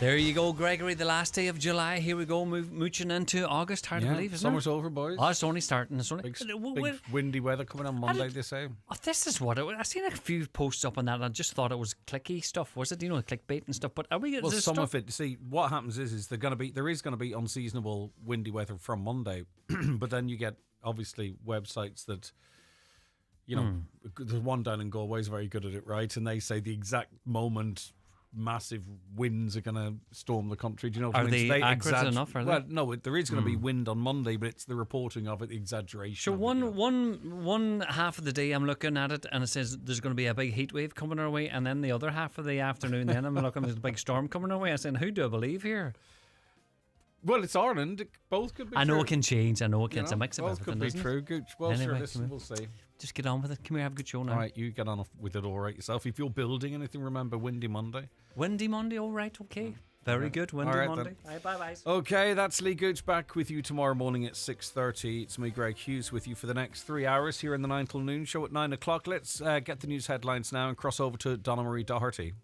There you go, Gregory. The last day of July. Here we go, mooching into August. Hard to believe, isn't summer's over, boys. Oh, it's only starting. It's only Big windy weather coming on Monday, they say. Oh, this is what I seen a few posts up on that, and I just thought it was clicky stuff. Was it? You know, clickbait and stuff. But are we? Well, some of it. See, what happens is there is going to be unseasonable windy weather from Monday, but then you get obviously websites that. You know, there's one down in Galway is very good at it, right? And they say the exact moment massive winds are going to storm the country. Do you know what I mean? They accurate enough? Are they? Well, no, there is going to be wind on Monday, but it's the reporting of it, the exaggeration. So one half of the day I'm looking at it and it says there's going to be a big heat wave coming our way, and then the other half of the afternoon, then I'm looking there's a big storm coming our way. I'm saying, who do I believe here? Well, it's Ireland. Both could be. I know true. it can change. I know it can. It's a mix of both everything. Both could be true. Gooch. Well, anyway, sure. Listen, we'll see. Just get on with it. Come here, have a good show now. All right, you get on with it all right yourself. If you're building anything, remember Windy Monday. Windy Monday, all right, okay. Very good, Windy Monday. Bye-bye. Okay, that's Lee Gooch back with you tomorrow morning at 6:30. It's me, Greg Hughes, with you for the next 3 hours here in the 9 till noon show at 9 o'clock. Let's get the news headlines now and cross over to Donna Marie Doherty.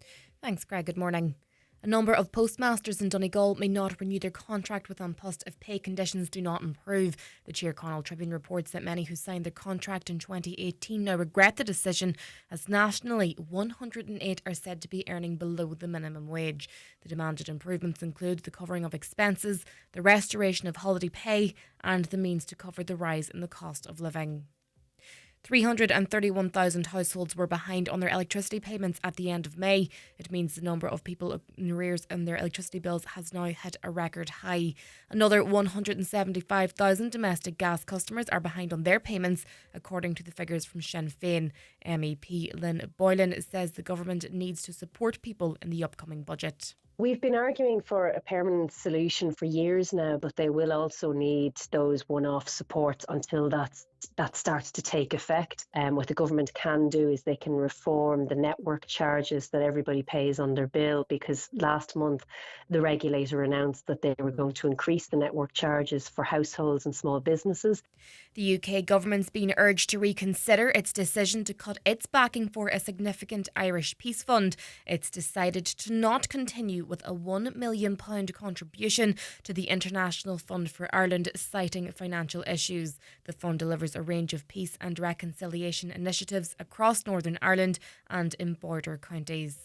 Thanks, Greg. Good morning. A number of postmasters in Donegal may not renew their contract with An Post if pay conditions do not improve. The Tír Connell Tribune reports that many who signed their contract in 2018 now regret the decision, as nationally 108 are said to be earning below the minimum wage. The demanded improvements include the covering of expenses, the restoration of holiday pay and the means to cover the rise in the cost of living. 331,000 households were behind on their electricity payments at the end of May. It means the number of people in arrears in their electricity bills has now hit a record high. Another 175,000 domestic gas customers are behind on their payments, according to the figures from Sinn Féin. MEP Lynn Boylan says the government needs to support people in the upcoming budget. We've been arguing for a permanent solution for years now, but they will also need those one-off supports until that starts to take effect. What the government can do is they can reform the network charges that everybody pays on their bill, because last month the regulator announced that they were going to increase the network charges for households and small businesses. The UK government's been urged to reconsider its decision to cut its backing for a significant Irish peace fund. It's decided to not continue with a £1 million contribution to the International Fund for Ireland, citing financial issues. The fund delivers a range of peace and reconciliation initiatives across Northern Ireland and in border counties.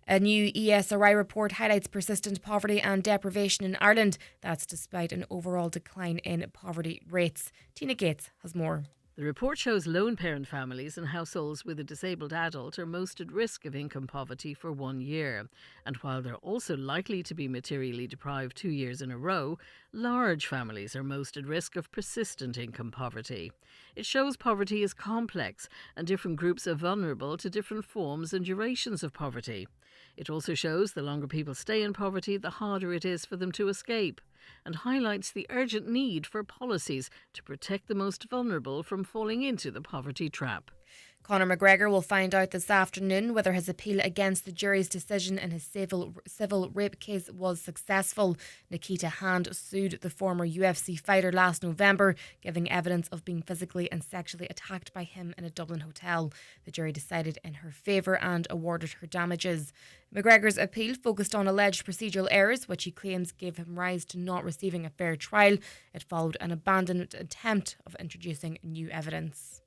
A new ESRI report highlights persistent poverty and deprivation in Ireland. That's despite an overall decline in poverty rates. Tina Gates has more. The report shows lone parent families and households with a disabled adult are most at risk of income poverty for 1 year. And while they're also likely to be materially deprived 2 years in a row, large families are most at risk of persistent income poverty. It shows poverty is complex and different groups are vulnerable to different forms and durations of poverty. It also shows the longer people stay in poverty, the harder it is for them to escape, and highlights the urgent need for policies to protect the most vulnerable from falling into the poverty trap. Conor McGregor will find out this afternoon whether his appeal against the jury's decision in his civil rape case was successful. Nikita Hand sued the former UFC fighter last November, giving evidence of being physically and sexually attacked by him in a Dublin hotel. The jury decided in her favour and awarded her damages. McGregor's appeal focused on alleged procedural errors, which he claims gave him rise to not receiving a fair trial. It followed an abandoned attempt of introducing new evidence.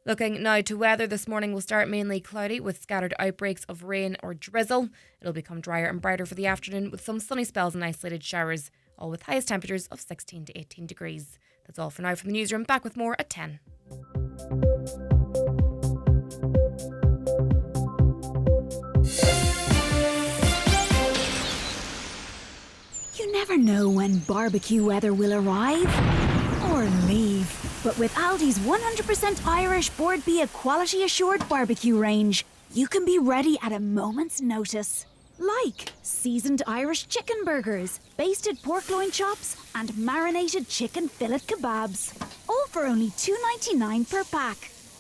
Looking now to weather, this morning will start mainly cloudy with scattered outbreaks of rain or drizzle. It'll become drier and brighter for the afternoon with some sunny spells and isolated showers, all with highest temperatures of 16 to 18 degrees. That's all for now from the newsroom. Back with more at 10. You never know when barbecue weather will arrive or leave. But with Aldi's 100% Irish Board B quality assured barbecue range, you can be ready at a moment's notice. Like seasoned Irish chicken burgers, basted pork loin chops, and marinated chicken fillet kebabs. All for only $2.99 per pack.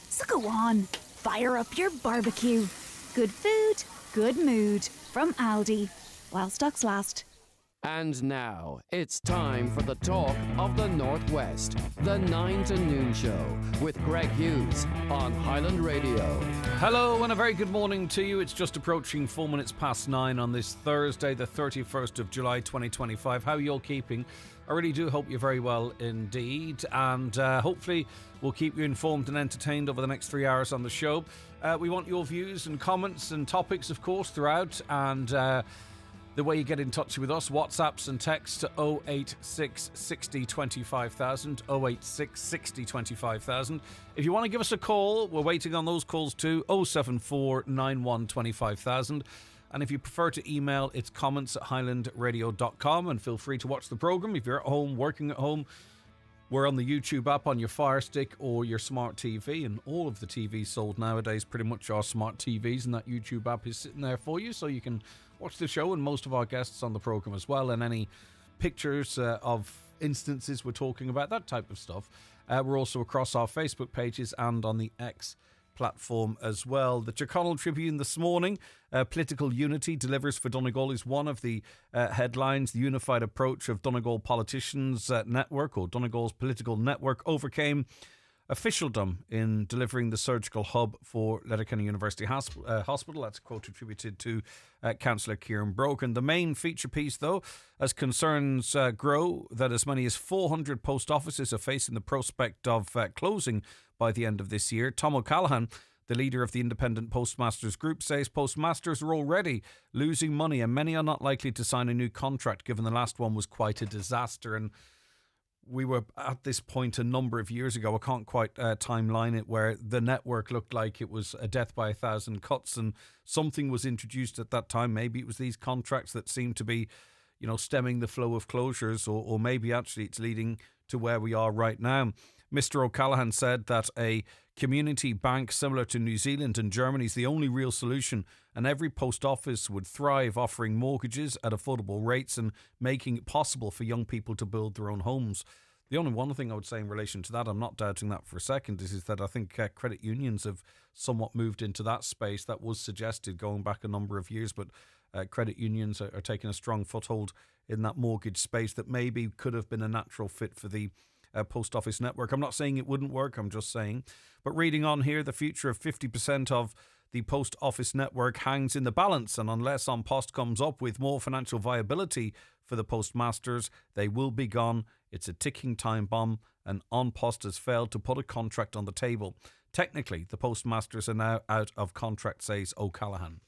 So go on, fire up your barbecue. Good food, good mood. From Aldi. While stocks last. And now, it's time for the talk of the Northwest, the 9 to Noon Show with Greg Hughes on Highland Radio. Hello and a very good morning to you. It's just approaching 4 minutes past 9 on this Thursday, the 31st of July 2025. How are you all keeping? I really do hope you're very well indeed, and hopefully we'll keep you informed and entertained over the next 3 hours on the show. We want your views and comments and topics, of course, throughout, and the way you get in touch with us, WhatsApps and texts to 086 60 25000, 086 60 25000. If you want to give us a call, we're waiting on those calls too, 074 91 25000. And if you prefer to email, it's comments@highlandradio.com, and feel free to watch the programme. If you're at home, working at home, we're on the YouTube app on your Fire Stick or your smart TV, and all of the TVs sold nowadays pretty much are smart TVs, and that YouTube app is sitting there for you, so you can watch the show and most of our guests on the programme as well, and any pictures of instances we're talking about, that type of stuff. We're also across our Facebook pages and on the X platform as well. The Tyrconnell Tribune this morning, political unity delivers for Donegal is one of the headlines. The unified approach of Donegal Politicians Network, or Donegal's political network, overcame officialdom in delivering the surgical hub for Letterkenny University Hospital. That's a quote attributed to Councillor Kieran Brogan. The main feature piece, though, as concerns grow that as many as 400 post offices are facing the prospect of closing by the end of this year. Tom O'Callaghan, the leader of the Independent Postmasters Group, says postmasters are already losing money and many are not likely to sign a new contract, given the last one was quite a disaster. And we were at this point a number of years ago, I can't quite timeline it, where the network looked like it was a death by 1,000 cuts, and something was introduced at that time. Maybe it was these contracts that seemed to be, stemming the flow of closures, or maybe actually it's leading to where we are right now. Mr. O'Callaghan said that a community bank similar to New Zealand and Germany is the only real solution, and every post office would thrive offering mortgages at affordable rates and making it possible for young people to build their own homes. The only one thing I would say in relation to that, I'm not doubting that for a second, is that I think credit unions have somewhat moved into that space. That was suggested going back a number of years, but credit unions are taking a strong foothold in that mortgage space that maybe could have been a natural fit for the post office network. I'm not saying it wouldn't work, I'm just saying. But reading on here, the future of 50% of the post office network hangs in the balance, and unless An Post comes up with more financial viability for the postmasters, they will be gone. It's a ticking time bomb, and An Post has failed to put a contract on the table. Technically, the postmasters are now out of contract, says O'Callaghan.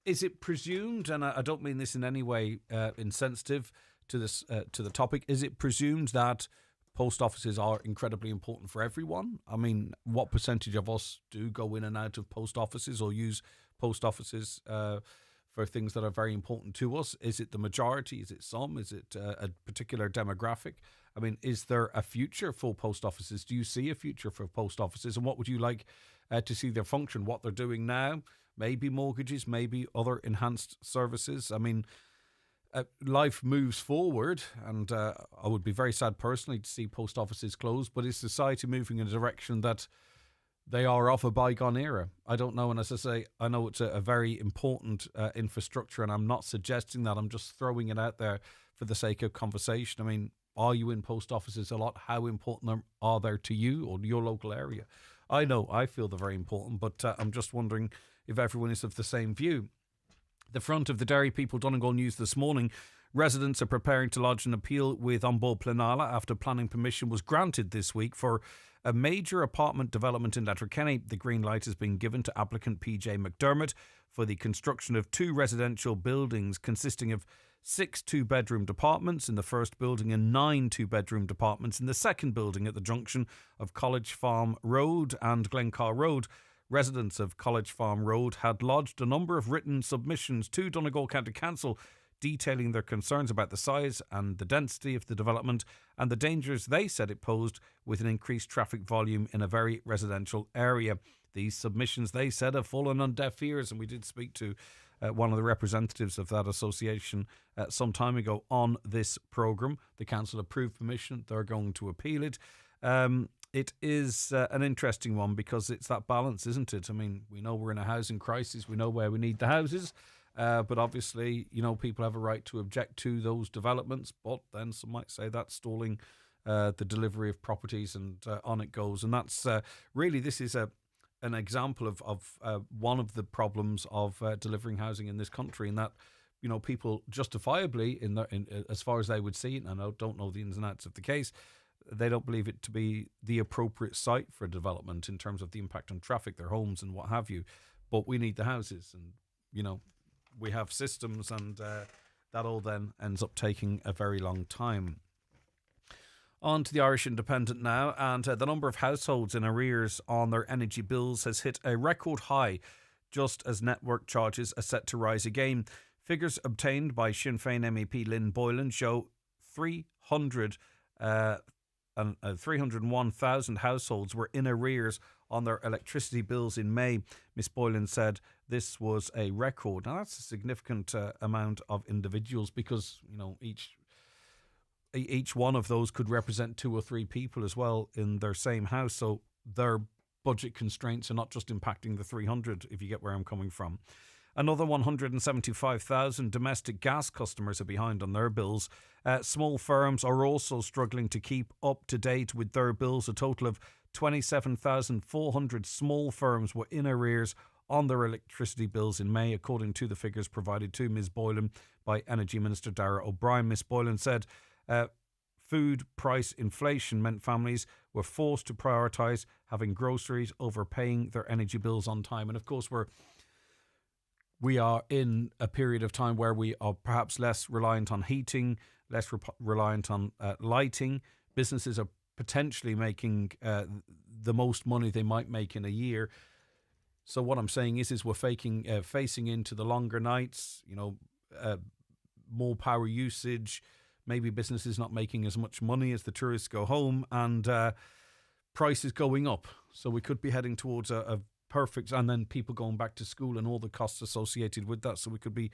Is it presumed, and I don't mean this in any way insensitive to this to the topic, is it presumed that post offices are incredibly important for everyone? I mean, what percentage of us do go in and out of post offices or use post offices for things that are very important to us? Is it the majority? Is it some? Is it a particular demographic? I mean, is there a future for post offices? Do you see a future for post offices? And what would you like to see their function? What they're doing now? Maybe mortgages, maybe other enhanced services. I mean, life moves forward, and I would be very sad personally to see post offices close, but is society moving in a direction that they are of a bygone era? I don't know, and as I say, I know it's a very important infrastructure, and I'm not suggesting that, I'm just throwing it out there for the sake of conversation. I mean, are you in post offices a lot? How important are they to you or your local area? I know I feel they're very important, but I'm just wondering if everyone is of the same view. The front of the Derry People Donegal News this morning, residents are preparing to lodge an appeal with Ombud Pleanála after planning permission was granted this week for a major apartment development in Letterkenny. The green light has been given to applicant PJ McDermott for the construction of 2 residential buildings consisting of 6 two-bedroom apartments in the first building and 9 two-bedroom apartments in the second building at the junction of College Farm Road and Glencar Road. Residents of College Farm Road had lodged a number of written submissions to Donegal County Council detailing their concerns about the size and the density of the development and the dangers they said it posed with an increased traffic volume in a very residential area. These submissions, they said, have fallen on deaf ears, and we did speak to one of the representatives of that association some time ago on this programme. The council approved permission. They're going to appeal it. It is an interesting one because it's that balance, isn't it? I mean, we know we're in a housing crisis. We know where we need the houses. But obviously, people have a right to object to those developments. But then some might say that's stalling the delivery of properties, and on it goes. And that's really, this is an example of one of the problems of delivering housing in this country, and that people justifiably, as far as they would see it, and I don't know the ins and outs of the case, they don't believe it to be the appropriate site for development in terms of the impact on traffic, their homes and what have you. But we need the houses, and we have systems, and that all then ends up taking a very long time. On to the Irish Independent now, and the number of households in arrears on their energy bills has hit a record high, just as network charges are set to rise again. Figures obtained by Sinn Féin MEP Lynn Boylan show 301,000 households were in arrears on their electricity bills in May. Miss Boylan said this was a record. Now that's a significant amount of individuals, because each one of those could represent 2 or 3 people as well in their same house. So their budget constraints are not just impacting the 300, if you get where I'm coming from. Another 175,000 domestic gas customers are behind on their bills. Small firms are also struggling to keep up to date with their bills. A total of 27,400 small firms were in arrears on their electricity bills in May, according to the figures provided to Ms Boylan by Energy Minister Darragh O'Brien. Ms Boylan said food price inflation meant families were forced to prioritise having groceries over paying their energy bills on time. And of course, we are in a period of time where we are perhaps less reliant on heating, less reliant on lighting. Businesses are potentially making the most money they might make in a year. So what I'm saying is we're facing into the longer nights, more power usage, maybe businesses not making as much money as the tourists go home, and prices going up. So we could be heading towards a perfect, and then people going back to school and all the costs associated with that. So we could be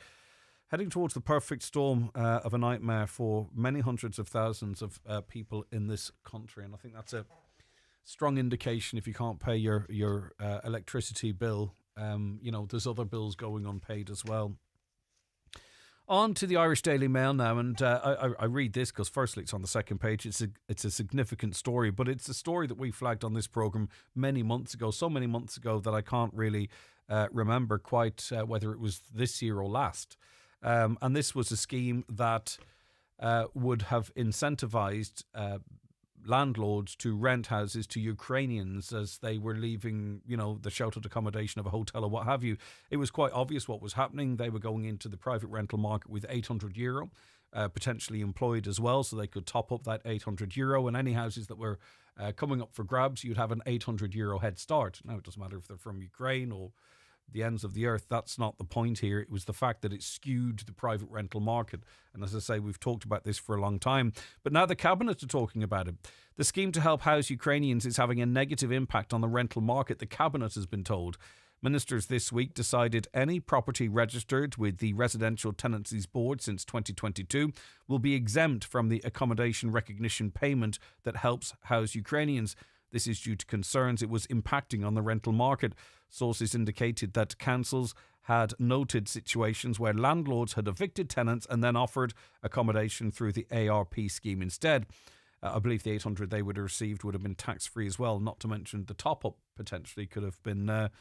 heading towards the perfect storm of a nightmare for many hundreds of thousands of people in this country. And I think that's a strong indication. If you can't pay your electricity bill, there's other bills going unpaid as well. On to the Irish Daily Mail now, and I read this because firstly it's on the second page. It's a significant story, but it's a story that we flagged on this programme many months ago, so many months ago that I can't really remember quite whether it was this year or last. And this was a scheme that would have incentivised landlords to rent houses to Ukrainians as they were leaving, the sheltered accommodation of a hotel or what have you. It was quite obvious what was happening. They were going into the private rental market with €800, potentially employed as well, so they could top up that €800. And any houses that were coming up for grabs, you'd have an €800 head start. Now, it doesn't matter if they're from Ukraine or the ends of the earth. That's not the point here. It was the fact that it skewed the private rental market. And as I say, we've talked about this for a long time. But now the Cabinet are talking about it. The scheme to help house Ukrainians is having a negative impact on the rental market, the Cabinet has been told. Ministers this week decided any property registered with the Residential Tenancies Board since 2022 will be exempt from the accommodation recognition payment that helps house Ukrainians. This is due to concerns it was impacting on the rental market. Sources indicated that councils had noted situations where landlords had evicted tenants and then offered accommodation through the ARP scheme instead. I believe the $800 they would have received would have been tax-free as well, not to mention the top-up potentially could have been a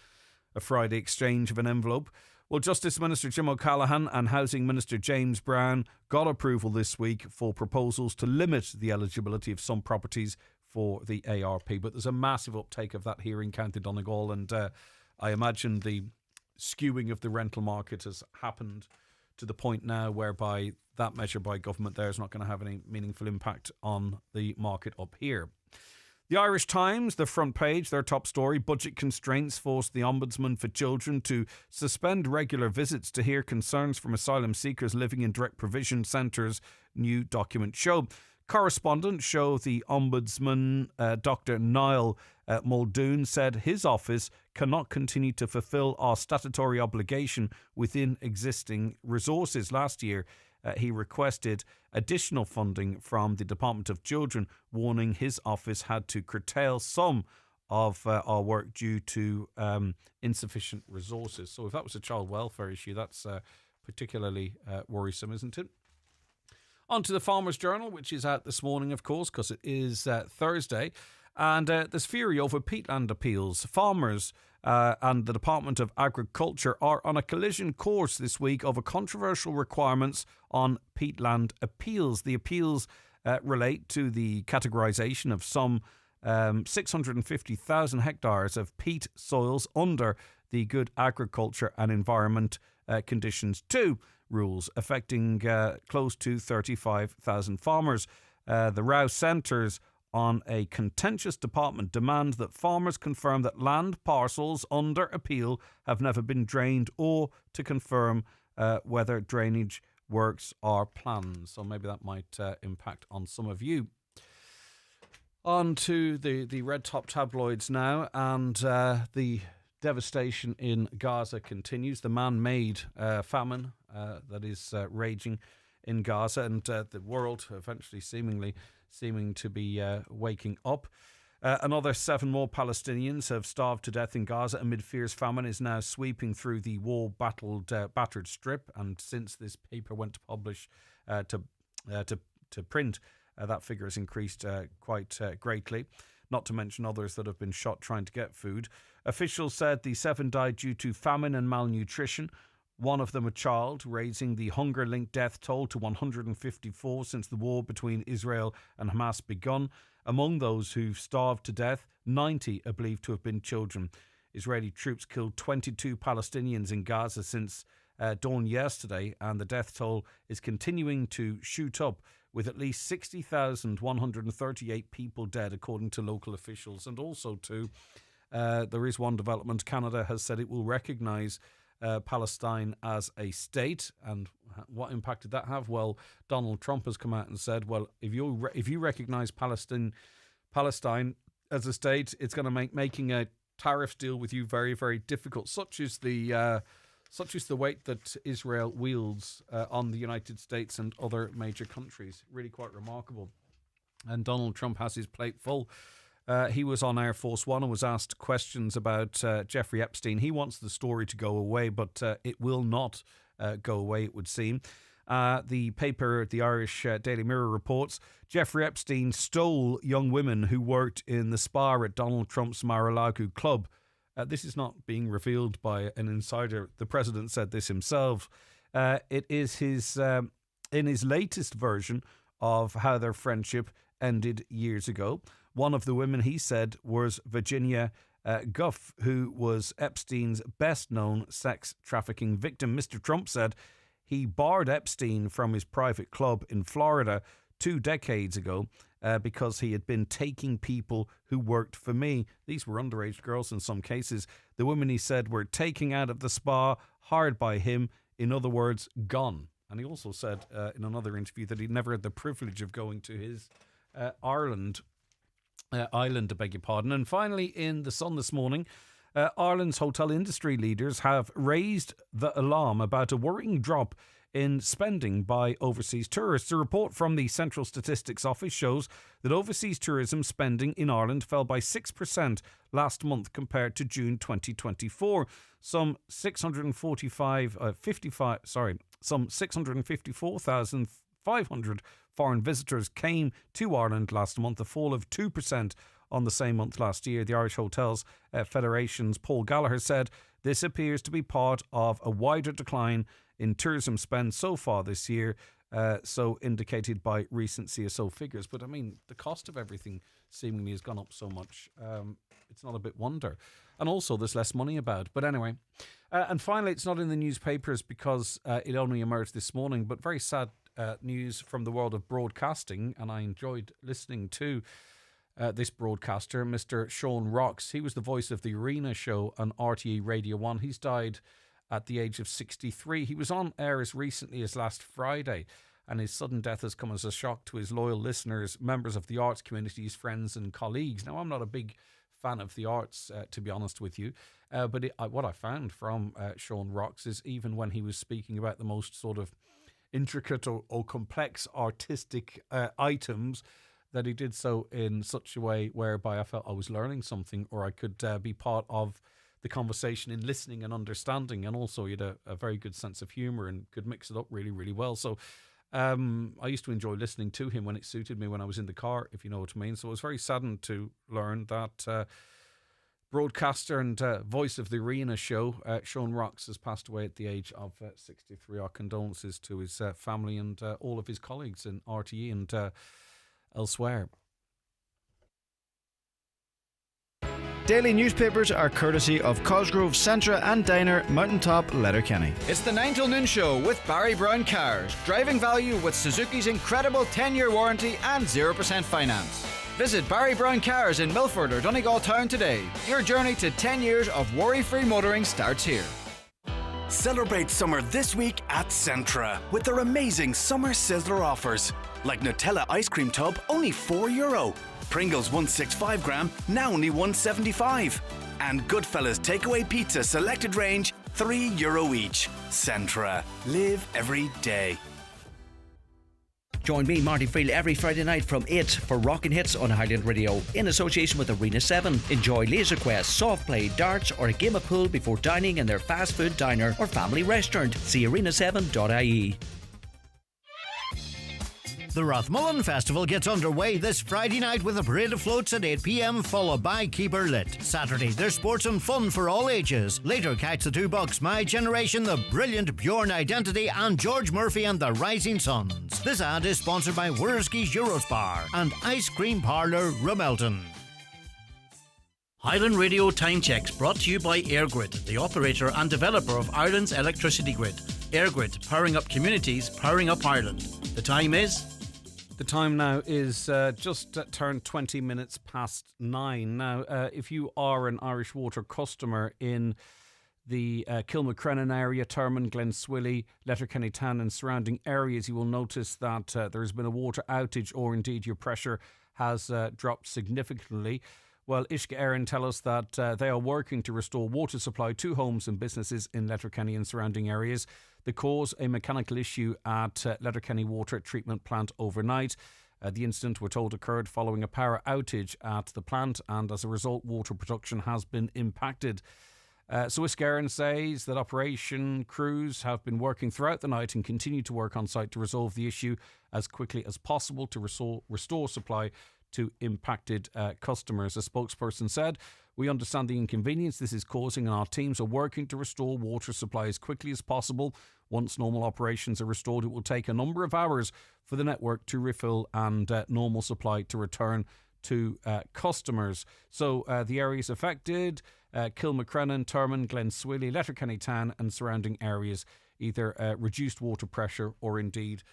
Friday exchange of an envelope. Well, Justice Minister Jim O'Callaghan and Housing Minister James Brown got approval this week for proposals to limit the eligibility of some properties for the ARP. But there's a massive uptake of that here in County Donegal, and I imagine the skewing of the rental market has happened to the point now whereby that measure by government there is not going to have any meaningful impact on the market up here. The Irish Times, the front page, their top story, budget constraints forced the Ombudsman for Children to suspend regular visits to hear concerns from asylum seekers living in direct provision centres, new documents show. Correspondents show the Ombudsman, Dr Niall Muldoon, said his office cannot continue to fulfil our statutory obligation within existing resources. Last year, he requested additional funding from the Department of Children, warning his office had to curtail some of our work due to insufficient resources. So if that was a child welfare issue, that's particularly worrisome, isn't it? On to the Farmers' Journal, which is out this morning, of course, because it is Thursday. And there's fury over peatland appeals. Farmers and the Department of Agriculture are on a collision course this week over controversial requirements on peatland appeals. The appeals relate to the categorisation of some 650,000 hectares of peat soils under the Good Agriculture and Environment Conditions 2 rules, affecting close to 35,000 farmers. The row centres on a contentious department demand that farmers confirm that land parcels under appeal have never been drained, or to confirm whether drainage works are planned. So maybe that might impact on some of you. On to the red top tabloids now, and the devastation in Gaza continues. The man-made famine that is raging in Gaza, and the world eventually seeming to be waking up. Another 7 more Palestinians have starved to death in Gaza amid fears famine is now sweeping through the battered strip. And since this paper went to publish to print, that figure has increased quite greatly. Not to mention others that have been shot trying to get food. Officials said the 7 died due to famine and malnutrition. One of them a child, raising the hunger-linked death toll to 154 since the war between Israel and Hamas begun. Among those who've starved to death, 90 are believed to have been children. Israeli troops killed 22 Palestinians in Gaza since dawn yesterday, and the death toll is continuing to shoot up, with at least 60,138 people dead, according to local officials. And also, too, there is one development. Canada has said it will recognise Palestine as a state. And what impact did that have? Well, Donald Trump has come out and said, well, if you recognise Palestine as a state, it's going to make making a tariff deal with you very, very difficult. Such is the weight that Israel wields on the United States and other major countries. Really quite remarkable. And Donald Trump has his plate full. He was on Air Force One and was asked questions about Jeffrey Epstein. He wants the story to go away, but it will not go away, it would seem. The paper, the Irish Daily Mirror, reports Jeffrey Epstein stole young women who worked in the spa at Donald Trump's Mar-a-Lago club. This is not being revealed by an insider. The president said this himself. It is in his latest version of how their friendship ended years ago. One of the women, he said, was Virginia Guff, who was Epstein's best-known sex trafficking victim. Mr. Trump said he barred Epstein from his private club in Florida 2 decades ago because he had been taking people who worked for me. These were underage girls in some cases. The women, he said, were taken out of the spa, hired by him, in other words, gone. And he also said in another interview that he'd never had the privilege of going to his island, I beg your pardon. And finally, in The Sun this morning, Ireland's hotel industry leaders have raised the alarm about a worrying drop in spending by overseas tourists. A report from the Central Statistics Office shows that overseas tourism spending in Ireland fell by 6% last month compared to June 2024. Some 654,500 foreign visitors came to Ireland last month, a fall of 2% on the same month last year. The Irish Hotels Federation's Paul Gallagher said this appears to be part of a wider decline in tourism spend so far this year, so indicated by recent CSO figures. But I mean, the cost of everything seemingly has gone up so much. It's not a bit wonder. And also there's less money about. But anyway, and finally, it's not in the newspapers because it only emerged this morning, but very sad news from the world of broadcasting. And I enjoyed listening to this broadcaster, Mr. Sean Rocks. He was the voice of the Arena show on RTE Radio 1. He's died at the age of 63. He was on air as recently as last Friday, and his sudden death has come as a shock to his loyal listeners, members of the arts community, his friends and colleagues. Now, I'm not a big fan of the arts, to be honest with you, but what I found from Sean Rocks is even when he was speaking about the most sort of intricate or complex artistic items, that he did so in such a way whereby I felt I was learning something, or I could be part of the conversation in listening and understanding, and also he had a very good sense of humour and could mix it up really, really well. So I used to enjoy listening to him when it suited me when I was in the car, if you know what I mean. So I was very saddened to learn that broadcaster and voice of the Arena show, Sean Rocks, has passed away at the age of 63. Our condolences to his family and all of his colleagues in RTE and elsewhere. Daily newspapers are courtesy of Cosgrove, Centra and Diner, Mountaintop, Letterkenny. It's the 9 till noon show with Barry Brown Cars. Driving value with Suzuki's incredible 10-year warranty and 0% finance. Visit Barry Brown Cars in Milford or Donegal Town today. Your journey to 10 years of worry-free motoring starts here. Celebrate summer this week at Centra with their amazing summer sizzler offers. Like Nutella ice cream tub, only €4. Pringles 165 gram, now only €1.75. And Goodfellas takeaway pizza selected range, €3 each. Centra. Live every day. Join me, Marty Friel, every Friday night from 8 for Rockin' Hits on Highland Radio in association with Arena 7. Enjoy Laser Quest, soft play, darts or a game of pool before dining in their fast food diner or family restaurant. See arena7.ie. The Rathmullen Festival gets underway this Friday night with a parade of floats at 8 p.m, followed by Keeper Lit. Saturday, there's sports and fun for all ages. Later, catch the two Bucks, My Generation, The Brilliant Bjorn Identity, and George Murphy and the Rising Suns. This ad is sponsored by Wursky's Eurospar and Ice Cream Parlour, Ramelton. Highland Radio Time Checks brought to you by EirGrid, the operator and developer of Ireland's electricity grid. EirGrid, powering up communities, powering up Ireland. The time is... The time now is just turned 20 minutes past 9. Now, if you are an Irish Water customer in the Kilmacrennan area, Termon, Glenswilly, Letterkenny Town and surrounding areas, you will notice that there has been a water outage, or indeed your pressure has dropped significantly. Well, Ishka Erin tell us that they are working to restore water supply to homes and businesses in Letterkenny and surrounding areas. The cause, a mechanical issue at Letterkenny Water Treatment Plant overnight. The incident, we're told, occurred following a power outage at the plant, and as a result, water production has been impacted. So Iskaran says that operation crews have been working throughout the night and continue to work on site to resolve the issue as quickly as possible to restore supply to impacted customers. A spokesperson said, "We understand the inconvenience this is causing and our teams are working to restore water supply as quickly as possible. Once normal operations are restored, it will take a number of hours for the network to refill and normal supply to return to customers." So the areas affected, Kilmacrennan, Termon, Glenswilly, Letterkenny Town and surrounding areas, either reduced water pressure or indeed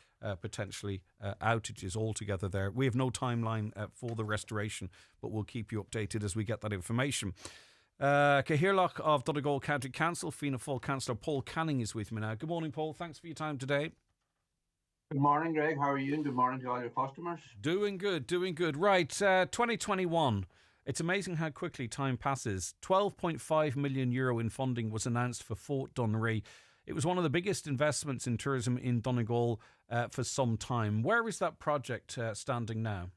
potentially outages altogether there. We have no timeline for the restoration, but we'll keep you updated as we get that information. Cahirloch of Donegal County Council, Fianna Fáil Councillor Paul Canning is with me now. Good morning, Paul. Thanks for your time today. Good morning, Greg. How are you? And good morning to all your customers. Doing good, doing good. Right, 2021. It's amazing how quickly time passes. €12.5 million in funding was announced for Fort Dunree. It was one of the biggest investments in tourism in Donegal for some time. Where is that project standing now?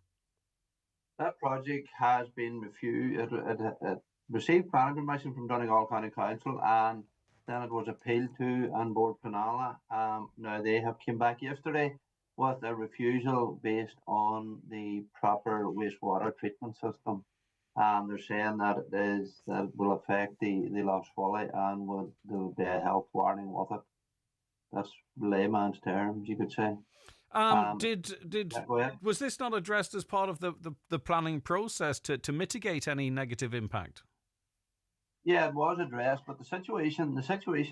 That project has been reviewed. It received planning permission from Donegal County Council, and then it was appealed to An Bord Penala. Now they have come back yesterday with a refusal based on the proper wastewater treatment system. They're saying that it will affect the Lough Swilly and there will be a health warning with it. That's layman's terms, you could say. Was this not addressed as part of the planning process to mitigate any negative impact? Yeah, it was addressed, but the situation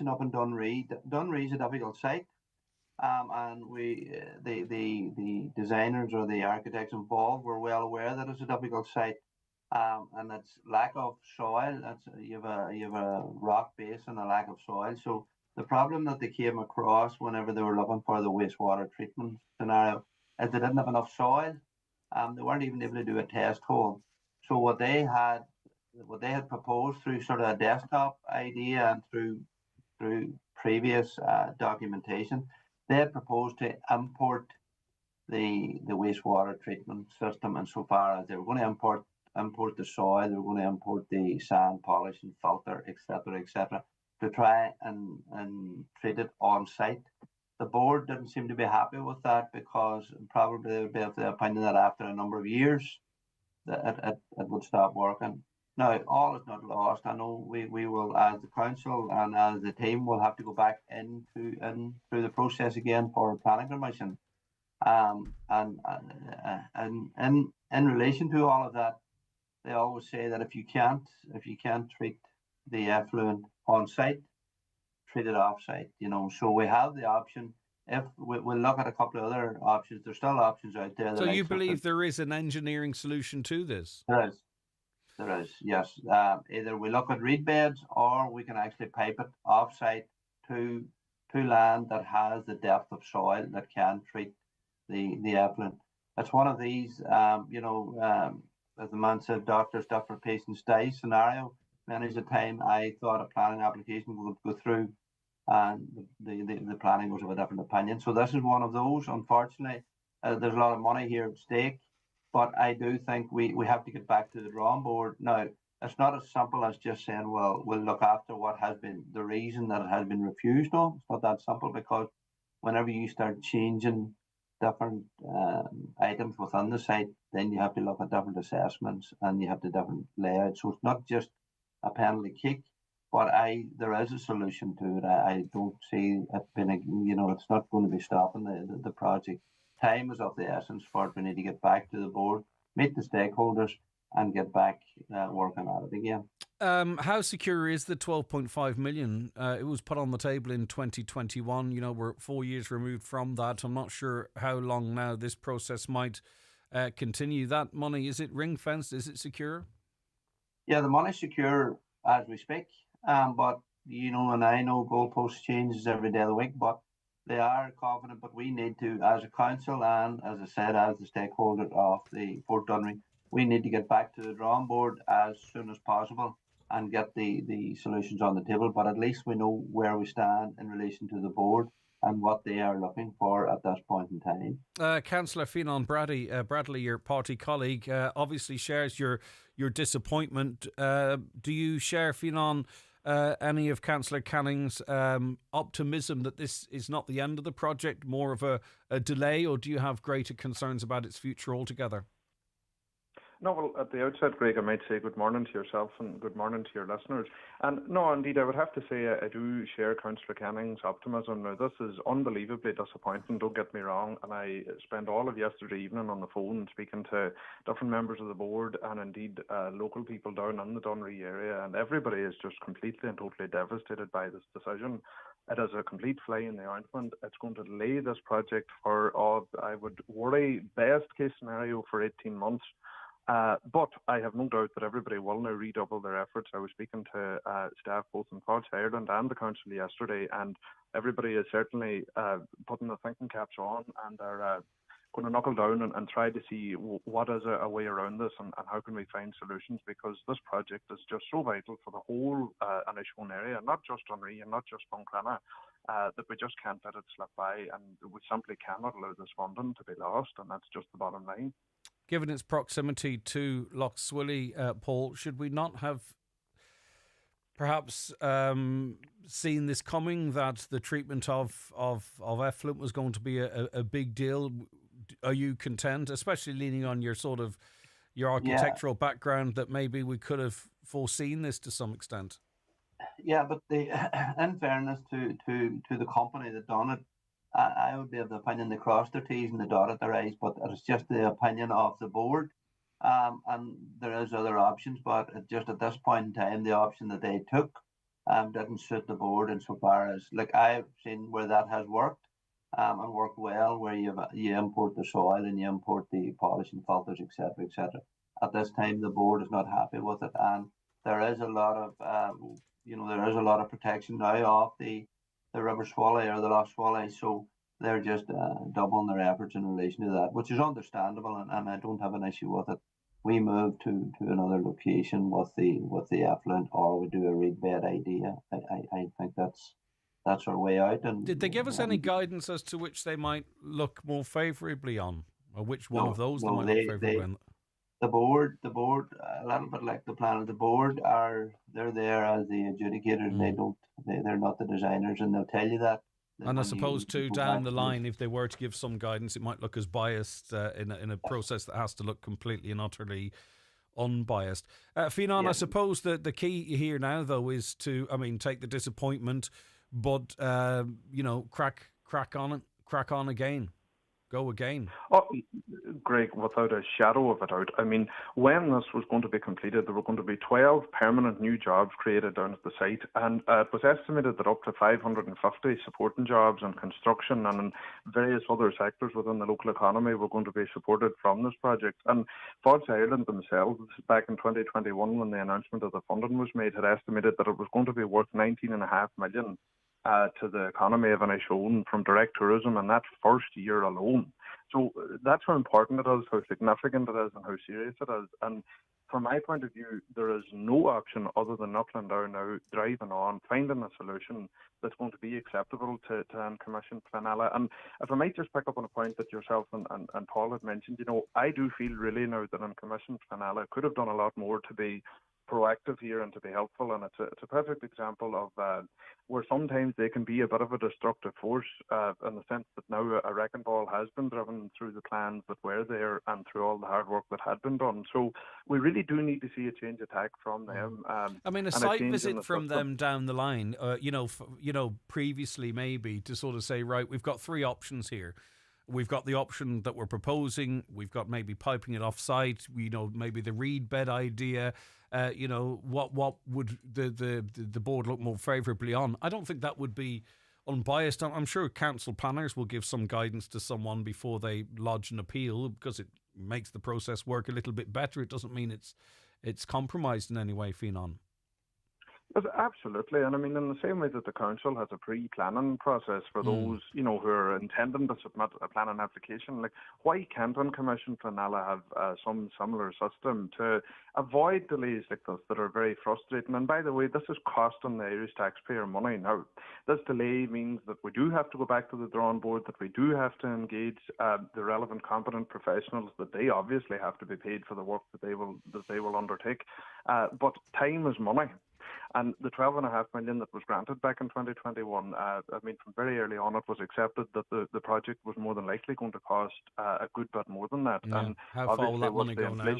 up in Dunree is a difficult site, and the designers or the architects involved were well aware that it's a difficult site. And it's lack of soil. You have a rock base and a lack of soil. So the problem that they came across whenever they were looking for the wastewater treatment scenario is they didn't have enough soil. They weren't even able to do a test hole. So what they had proposed through sort of a desktop idea and through previous documentation, they had proposed to import the wastewater treatment system insofar as they were going to import import the soil, they were going to import the sand, polish and filter, etc., to try and treat it on site. The board didn't seem to be happy with that because probably they would be of the opinion that after a number of years that it would stop working. Now, all is not lost. I know we will, as the council and as the team, will have to go back through the process again for planning permission. And in relation to all of that, they always say that if you can't treat the effluent on site, treat it off site. So we have the option. If we'll look at a couple of other options, there's still options out there. So you believe there is an engineering solution to this? There is, yes. Either we look at reed beds or we can actually pipe it off-site to land that has the depth of soil that can treat the effluent. It's one of these, as the man said, doctors, for patients die scenario. Many of the time I thought a planning application would go through and the planning was of a different opinion. So this is one of those, unfortunately. There's a lot of money here at stake. But I do think we have to get back to the drawing board. Now, it's not as simple as just saying, well, we'll look after what has been the reason that it has been refused. No, it's not that simple, because whenever you start changing different items within the site, then you have to look at different assessments and you have to different layouts. So it's not just a penalty kick, but there is a solution to it. I don't see it being, it's not going to be stopping the project. Time is of the essence for it. We need to get back to the board, meet the stakeholders, and get back working at it again. How secure is the 12.5 million? It was put on the table in 2021. We're 4 years removed from that. I'm not sure how long now this process might continue. That money, is it ring fenced? Is it secure? Yeah, the money's secure as we speak. But and I know goalpost changes every day of the week, but they are confident. But we need to, as a council and, as I said, as the stakeholder of the Port Dunree, we need to get back to the drawing board as soon as possible and get the solutions on the table. But at least we know where we stand in relation to the board and what they are looking for at this point in time. Councillor Fionnán Bradley, your party colleague, obviously shares your disappointment. Do you share, Fionnán, any of Councillor Canning's optimism that this is not the end of the project, more of a delay, or do you have greater concerns about its future altogether? No, well, at the outset, Greg, I might say good morning to yourself and good morning to your listeners. And no, indeed, I would have to say I do share Councillor Canning's optimism. Now, this is unbelievably disappointing, don't get me wrong, and I spent all of yesterday evening on the phone speaking to different members of the board and indeed local people down in the Dunree area, and everybody is just completely and totally devastated by this decision. It is a complete fly in the ointment. It's going to delay this project for, I would worry, best case scenario for 18 months. But I have no doubt that everybody will now redouble their efforts. I was speaking to staff both in Port Ireland and the council yesterday, and everybody is certainly putting the thinking caps on and are going to knuckle down and try to see what is a way around this and how can we find solutions, because this project is just so vital for the whole Anishmone area, not just Dunree and not just Falcarra, that we just can't let it slip by, and we simply cannot allow this funding to be lost, and that's just the bottom line. Given its proximity to Lough Swilly, Paul, should we not have perhaps seen this coming, that the treatment of effluent was going to be a big deal? Are you content, especially leaning on your architectural background, that maybe we could have foreseen this to some extent? Yeah, but in fairness to the company that done it, I would be of the opinion they crossed their T's and they dotted their I's, but it's just the opinion of the board. And there is other options, but just at this point in time, the option that they took didn't suit the board insofar as, like, I've seen where that has worked and worked well, where you import the soil and you import the polishing filters, etc. At this time, the board is not happy with it, and there is a lot of protection now of the River Swilly or the Lough Swilly, so they're just doubling their efforts in relation to that, which is understandable, and I don't have an issue with it. We move to another location with the effluent, or we do a reed bed idea. I think that's our way out. And did they give us any guidance as to which they might look more favourably on, or which one of those they might look favourably on? the board, a little bit like the planner, the board they're there as the adjudicators. They're not the designers, and they'll tell you that. And I suppose too, down the line, if they were to give some guidance, it might look as biased in a process that has to look completely and utterly unbiased. Fionnán, I suppose the key here now, though, is to, take the disappointment, but crack on again. Go again. Oh, Greg, without a shadow of a doubt. When this was going to be completed, there were going to be 12 permanent new jobs created down at the site, and it was estimated that up to 550 supporting jobs in construction and in various other sectors within the local economy were going to be supported from this project. And Fáilte Ireland themselves, back in 2021, when the announcement of the funding was made, had estimated that it was going to be worth 19.5 million to the economy of Inishowen from direct tourism in that first year alone. So that's how important it is, how significant it is, and how serious it is. And from my point of view, there is no option other than knuckling down now, driving on, finding a solution that's going to be acceptable to uncommissioned Flanella. And if I might just pick up on a point that yourself and Paul had mentioned, I do feel really now that uncommissioned Flanella could have done a lot more to be proactive here and to be helpful, and it's a perfect example of where sometimes they can be a bit of a destructive force in the sense that now a wrecking ball has been driven through the plans that were there and through all the hard work that had been done. So we really do need to see a change of tack from them. A site visit from them down the line, previously maybe to sort of say, right, we've got three options here. We've got the option that we're proposing. We've got maybe piping it off site. Maybe the reed bed idea. What would the board look more favourably on? I don't think that would be unbiased. I'm sure council planners will give some guidance to someone before they lodge an appeal, because it makes the process work a little bit better. It doesn't mean it's compromised in any way, Fionnán. Absolutely, and in the same way that the council has a pre-planning process for those, who are intending to submit a planning application, why can't uncommissioned Flanella have some similar system to avoid delays like this that are very frustrating? And by the way, this is costing the Irish taxpayer money now. This delay means that we do have to go back to the drawing board, that we do have to engage the relevant competent professionals, that they obviously have to be paid for the work that they will undertake. But time is money. And the 12.5 million that was granted back in 2021, from very early on it was accepted that the project was more than likely going to cost a good bit more than that. Yeah. And how far will that money go now?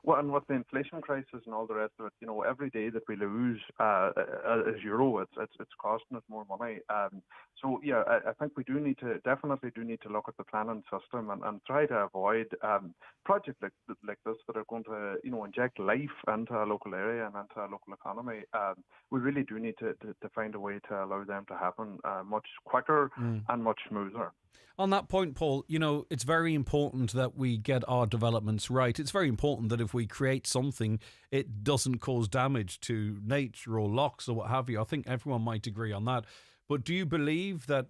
Well, and with the inflation crisis and all the rest of it, every day that we lose as euro, it's costing us more money. So yeah, I think we definitely do need to look at the planning system and try to avoid projects like this that are going to inject life into a local area and into a local economy. We really do need to find a way to allow them to happen much quicker and much smoother. On that point, Paul, it's very important that we get our developments right. It's very important that if we create something, it doesn't cause damage to nature or locks or what have you. I think everyone might agree on that. But do you believe that,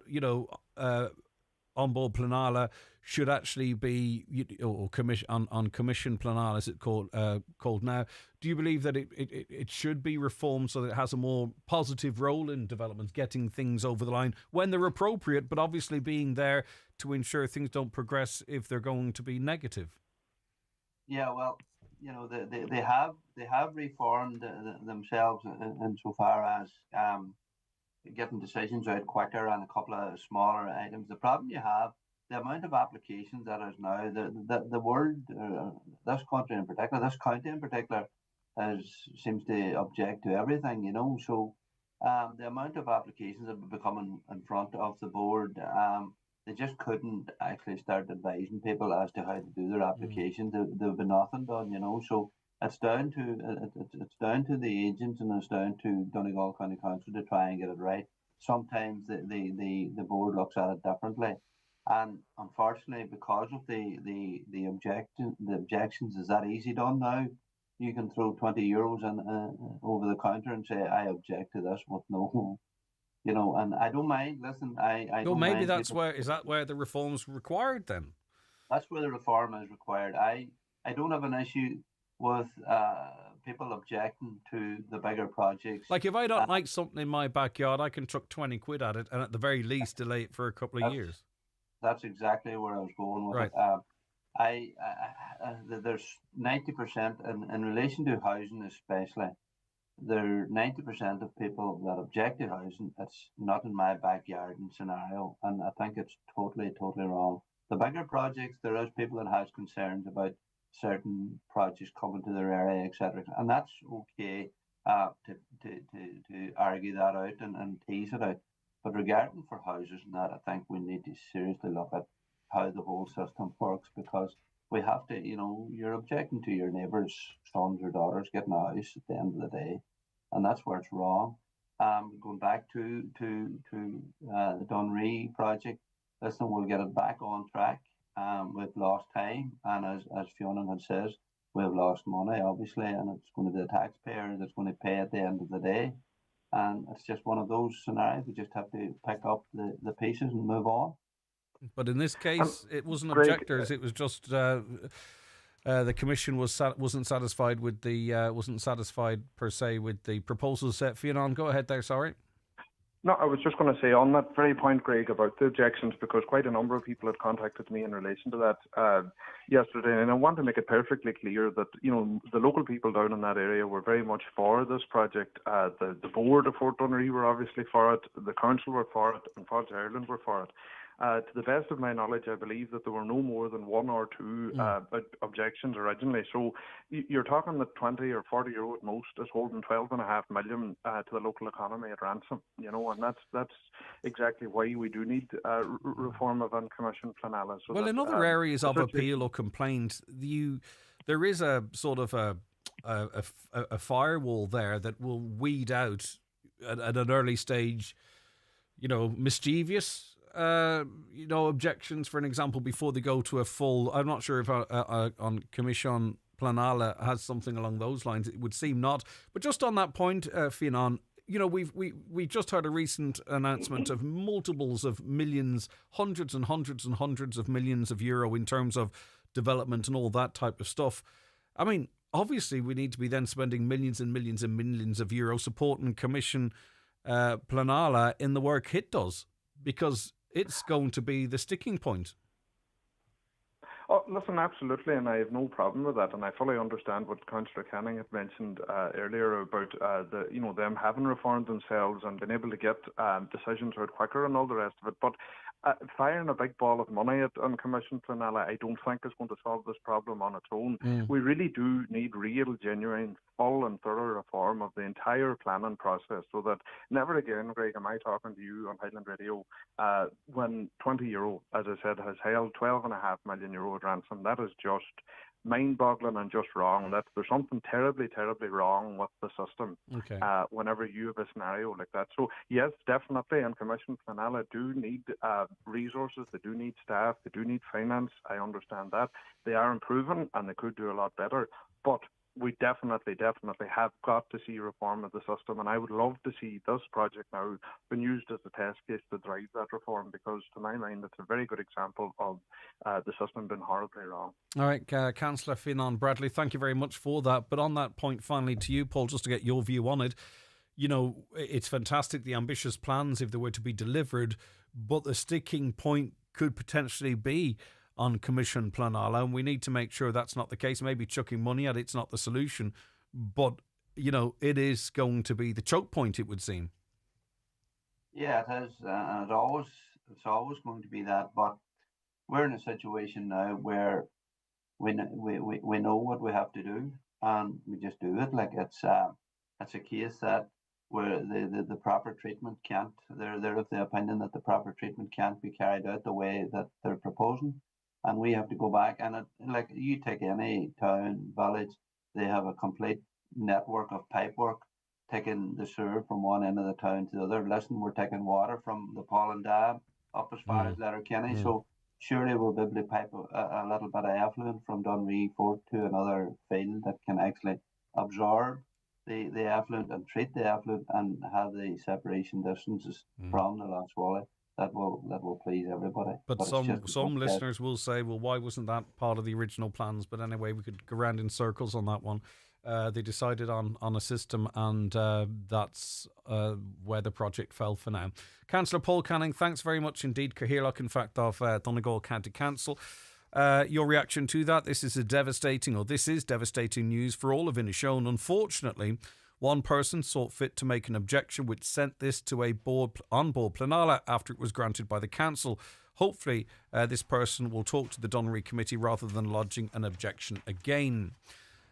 on-board Planala should actually be, or on commission Planala, as it's called now, do you believe that it should be reformed so that it has a more positive role in development, getting things over the line when they're appropriate, but obviously being there to ensure things don't progress if they're going to be negative? Yeah, well, they have reformed themselves insofar as getting decisions out quicker and a couple of smaller items. The problem you have, the amount of applications that is now, the world, this country in particular, this county in particular, seems to object to everything, So the amount of applications that have become in front of the board, they just couldn't actually start advising people as to how to do their applications. There'll be nothing done, So it's down to the agents and it's down to Donegal County Council to try and get it right. Sometimes the board looks at it differently, and unfortunately, because of the objections, is that easy done now? You can throw €20 in over the counter and say, I object to this with no, and I don't mind. Listen, I don't maybe mind that's where, is that where the reform's required then? That's where the reform is required. I don't have an issue with people objecting to the bigger projects. Like if I don't like something in my backyard, I can chuck 20 quid at it and at the very least delay it for a couple of years. That's exactly where I was going with right. it. There's 90% in relation to housing, especially. There are 90% of people that object to housing. It's not in my backyard scenario, and I think it's totally wrong. The bigger projects, there is people that has concerns about certain projects coming to their area, etc., and that's okay to argue that out and tease it out. But regarding for houses and that, I think we need to seriously look at how the whole system works, because we have to, you're objecting to your neighbour's sons or daughters getting a house at the end of the day, and that's where it's wrong. Going back to the Dunree project, listen, we'll get it back on track. We've lost time, and as Fiona had says, we've lost money, obviously, and it's going to be the taxpayer that's going to pay at the end of the day. And it's just one of those scenarios. We just have to pick up the pieces and move on. But in this case, it wasn't objectors. It was just the commission wasn't satisfied with wasn't satisfied per se with the proposals set. Fiona, go ahead there. Sorry. No, I was just going to say on that very point, Greg, about the objections, because quite a number of people had contacted me in relation to that yesterday, and I want to make it perfectly clear that the local people down in that area were very much for this project. The board of Fort Dunree were obviously for it, the council were for it, and Falcarra Ireland were for it. To the best of my knowledge, I believe that there were no more than one or two objections originally. So you're talking that 20 or 40 euro at most is holding 12.5 million to the local economy at ransom, and that's exactly why we do need reform of uncommissioned planala. So in other areas of appeal or complaint, there is a sort of a firewall there that will weed out at an early stage, mischievous objections, for an example, before they go to a full. I'm not sure if on Commission Planala has something along those lines. It would seem not. But just on that point, Fiona, we just heard a recent announcement of multiples of millions, hundreds and hundreds and hundreds of millions of euro in terms of development and all that type of stuff. I mean, obviously, we need to be then spending millions and millions and millions of euro supporting Commission Planala in the work it does, because it's going to be the sticking point. Oh, listen, absolutely, and I have no problem with that, and I fully understand what Councillor Canning had mentioned earlier about them having reformed themselves and been able to get decisions out quicker and all the rest of it. But firing a big ball of money at uncommissioned planala, I don't think is going to solve this problem on its own. We really do need real, genuine, full and thorough reform of the entire planning process, so that never again, Greg, am I talking to you on Highland Radio when 20 euro, as I said, has held 12.5 million euro at ransom. That is just mind-boggling and just wrong. That there's something terribly, terribly wrong with the system. Okay. Whenever you have a scenario like that. So yes, definitely, and Commission Planala do need resources. They do need staff. They do need finance. I understand that. They are improving and they could do a lot better. But we definitely have got to see reform of the system, and I would love to see this project now been used as a test case to drive that reform, because to my mind it's a very good example of the system being horribly wrong. All right, Councillor Finan Bradley, thank you very much for that. But on that point, finally to you, Paul, just to get your view on it, it's fantastic, the ambitious plans, if they were to be delivered, but the sticking point could potentially be on Commission Planala, and we need to make sure that's not the case. Maybe chucking money at it's not the solution, but it is going to be the choke point, it would seem. Yeah, it is, and it's always going to be that. But we're in a situation now where we know what we have to do, and we just do it. Like it's a case that where the proper treatment can't. They're of the opinion that the proper treatment can't be carried out the way that they're proposing. And we have to go back, and like you take any town, village, they have a complete network of pipework, taking the sewer from one end of the town to the other. Listen, we're taking water from the Peatland Dam up as far as Letterkenny, so surely we'll be able to pipe a little bit of effluent from Dunree Fort to another field that can actually absorb the effluent and treat the effluent and have the separation distances from the Lough Swally. That will please everybody. But some listeners will say, well, why wasn't that part of the original plans? But anyway, we could go round in circles on that one. They decided on a system, and that's where the project fell for now. Councillor Paul Canning, thanks very much indeed. Cahirlock, in fact, of Donegal County Council. Your reaction to that? This is devastating news for all of Inishowen. Unfortunately, one person sought fit to make an objection which sent this to a on-board Planala after it was granted by the council. Hopefully, this person will talk to the Dunree committee rather than lodging an objection again.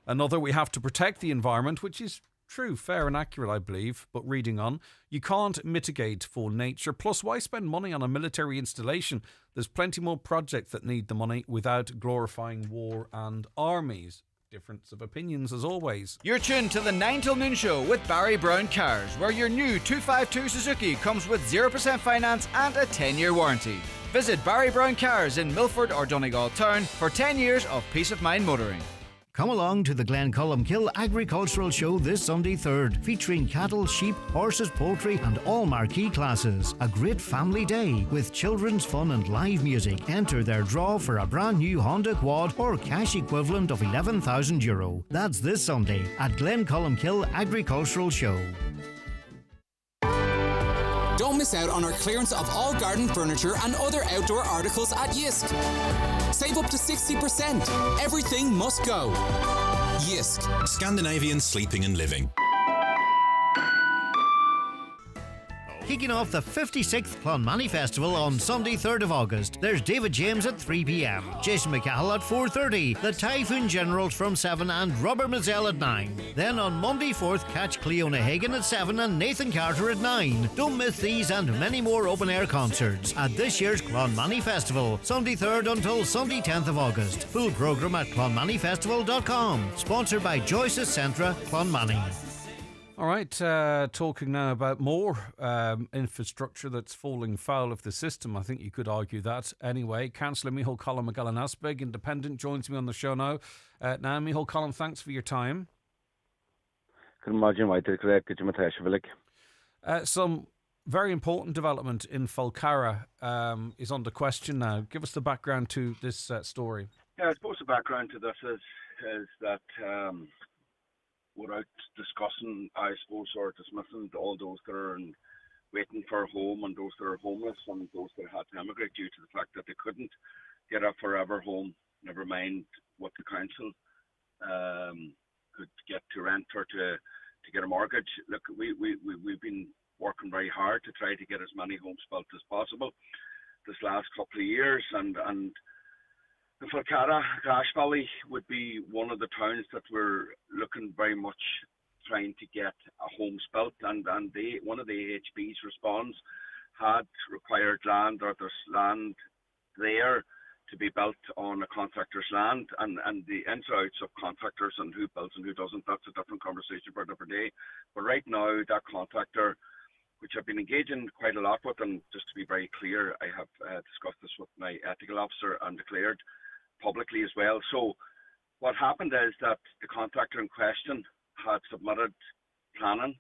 Another, we have to protect the environment, which is true, fair and accurate, I believe. But reading on, you can't mitigate for nature. Plus, why spend money on a military installation? There's plenty more projects that need the money without glorifying war and armies. Difference of opinions as always. You're tuned to the 9 till noon show with Barry Brown Cars, where your new 252 Suzuki comes with 0% finance and a 10-year warranty. Visit Barry Brown Cars in Milford or Donegal Town for 10 years of peace of mind motoring. Come along to the Glencolumkill Agricultural Show this Sunday 3rd, featuring cattle, sheep, horses, poultry and all marquee classes. A great family day with children's fun and live music. Enter their draw for a brand new Honda Quad or cash equivalent of €11,000. That's this Sunday at Glencolumkill Agricultural Show. Don't miss out on our clearance of all garden furniture and other outdoor articles at Yisk. Save up to 60%. Everything must go. Yisk. Scandinavian sleeping and living. Kicking off the 56th Clonmany Festival on Sunday 3rd of August. There's David James at 3pm, Jason McCahill at 4:30, the Typhoon Generals from 7 and Robert Mazzell at 9. Then on Monday 4th, catch Cleona Hagan at 7 and Nathan Carter at 9. Don't miss these and many more open-air concerts at this year's Clonmany Festival, Sunday 3rd until Sunday 10th of August. Full programme at clonmanyfestival.com. Sponsored by Joyce's Centra, Clonmany. All right, talking now about more infrastructure that's falling foul of the system. I think you could argue that. Anyway, Councillor Micheál Colin McGallan-Aspig, Independent, joins me on the show now. Micheál Colin, thanks for your time. Some very important development in Falcarra is under question now. Give us the background to this story. Yeah, I suppose the background to this is that without discussing, I suppose, or dismissing all those that are waiting for a home and those that are homeless and those that had to emigrate due to the fact that they couldn't get a forever home, never mind what the council could get to rent or to get a mortgage. Look, we've been working very hard to try to get as many homes built as possible this last couple of years, and the Falcarra, Grash Valley, would be one of the towns that we're looking very much trying to get a homes built, and one of the AHB's response had required land, or there's land there to be built on a contractor's land, and the ins and outs of contractors and who builds and who doesn't, that's a different conversation for a different day. But right now, that contractor, which I've been engaging quite a lot with, and just to be very clear, I have discussed this with my ethical officer and declared publicly as well. So what happened is that the contractor in question had submitted planning.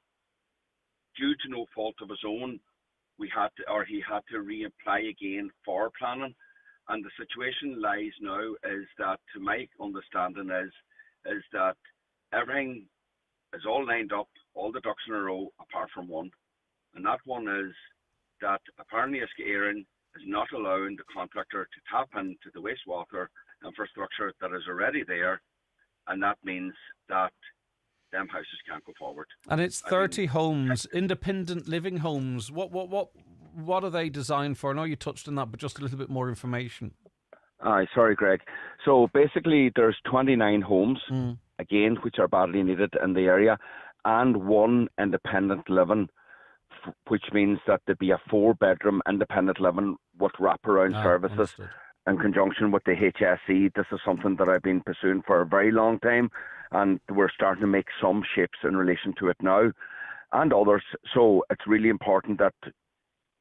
Due to no fault of his own, he had to reapply again for planning. And the situation lies now is that, to my understanding, is that everything is all lined up, all the ducks in a row, apart from one. And that one is that apparently Erin is not allowing the contractor to tap into the wastewater infrastructure that is already there, and that means that them houses can't go forward. And it's 30 homes, independent living homes. What are they designed for? I know you touched on that, but just a little bit more information. Aye, sorry, Greg. So basically, there's 29 homes, again, which are badly needed in the area, and one independent living, which means that there'd be a 4-bedroom independent living with wraparound services. Understood. In conjunction with the HSE. This is something that I've been pursuing for a very long time, and we're starting to make some shapes in relation to it now, and others. So it's really important that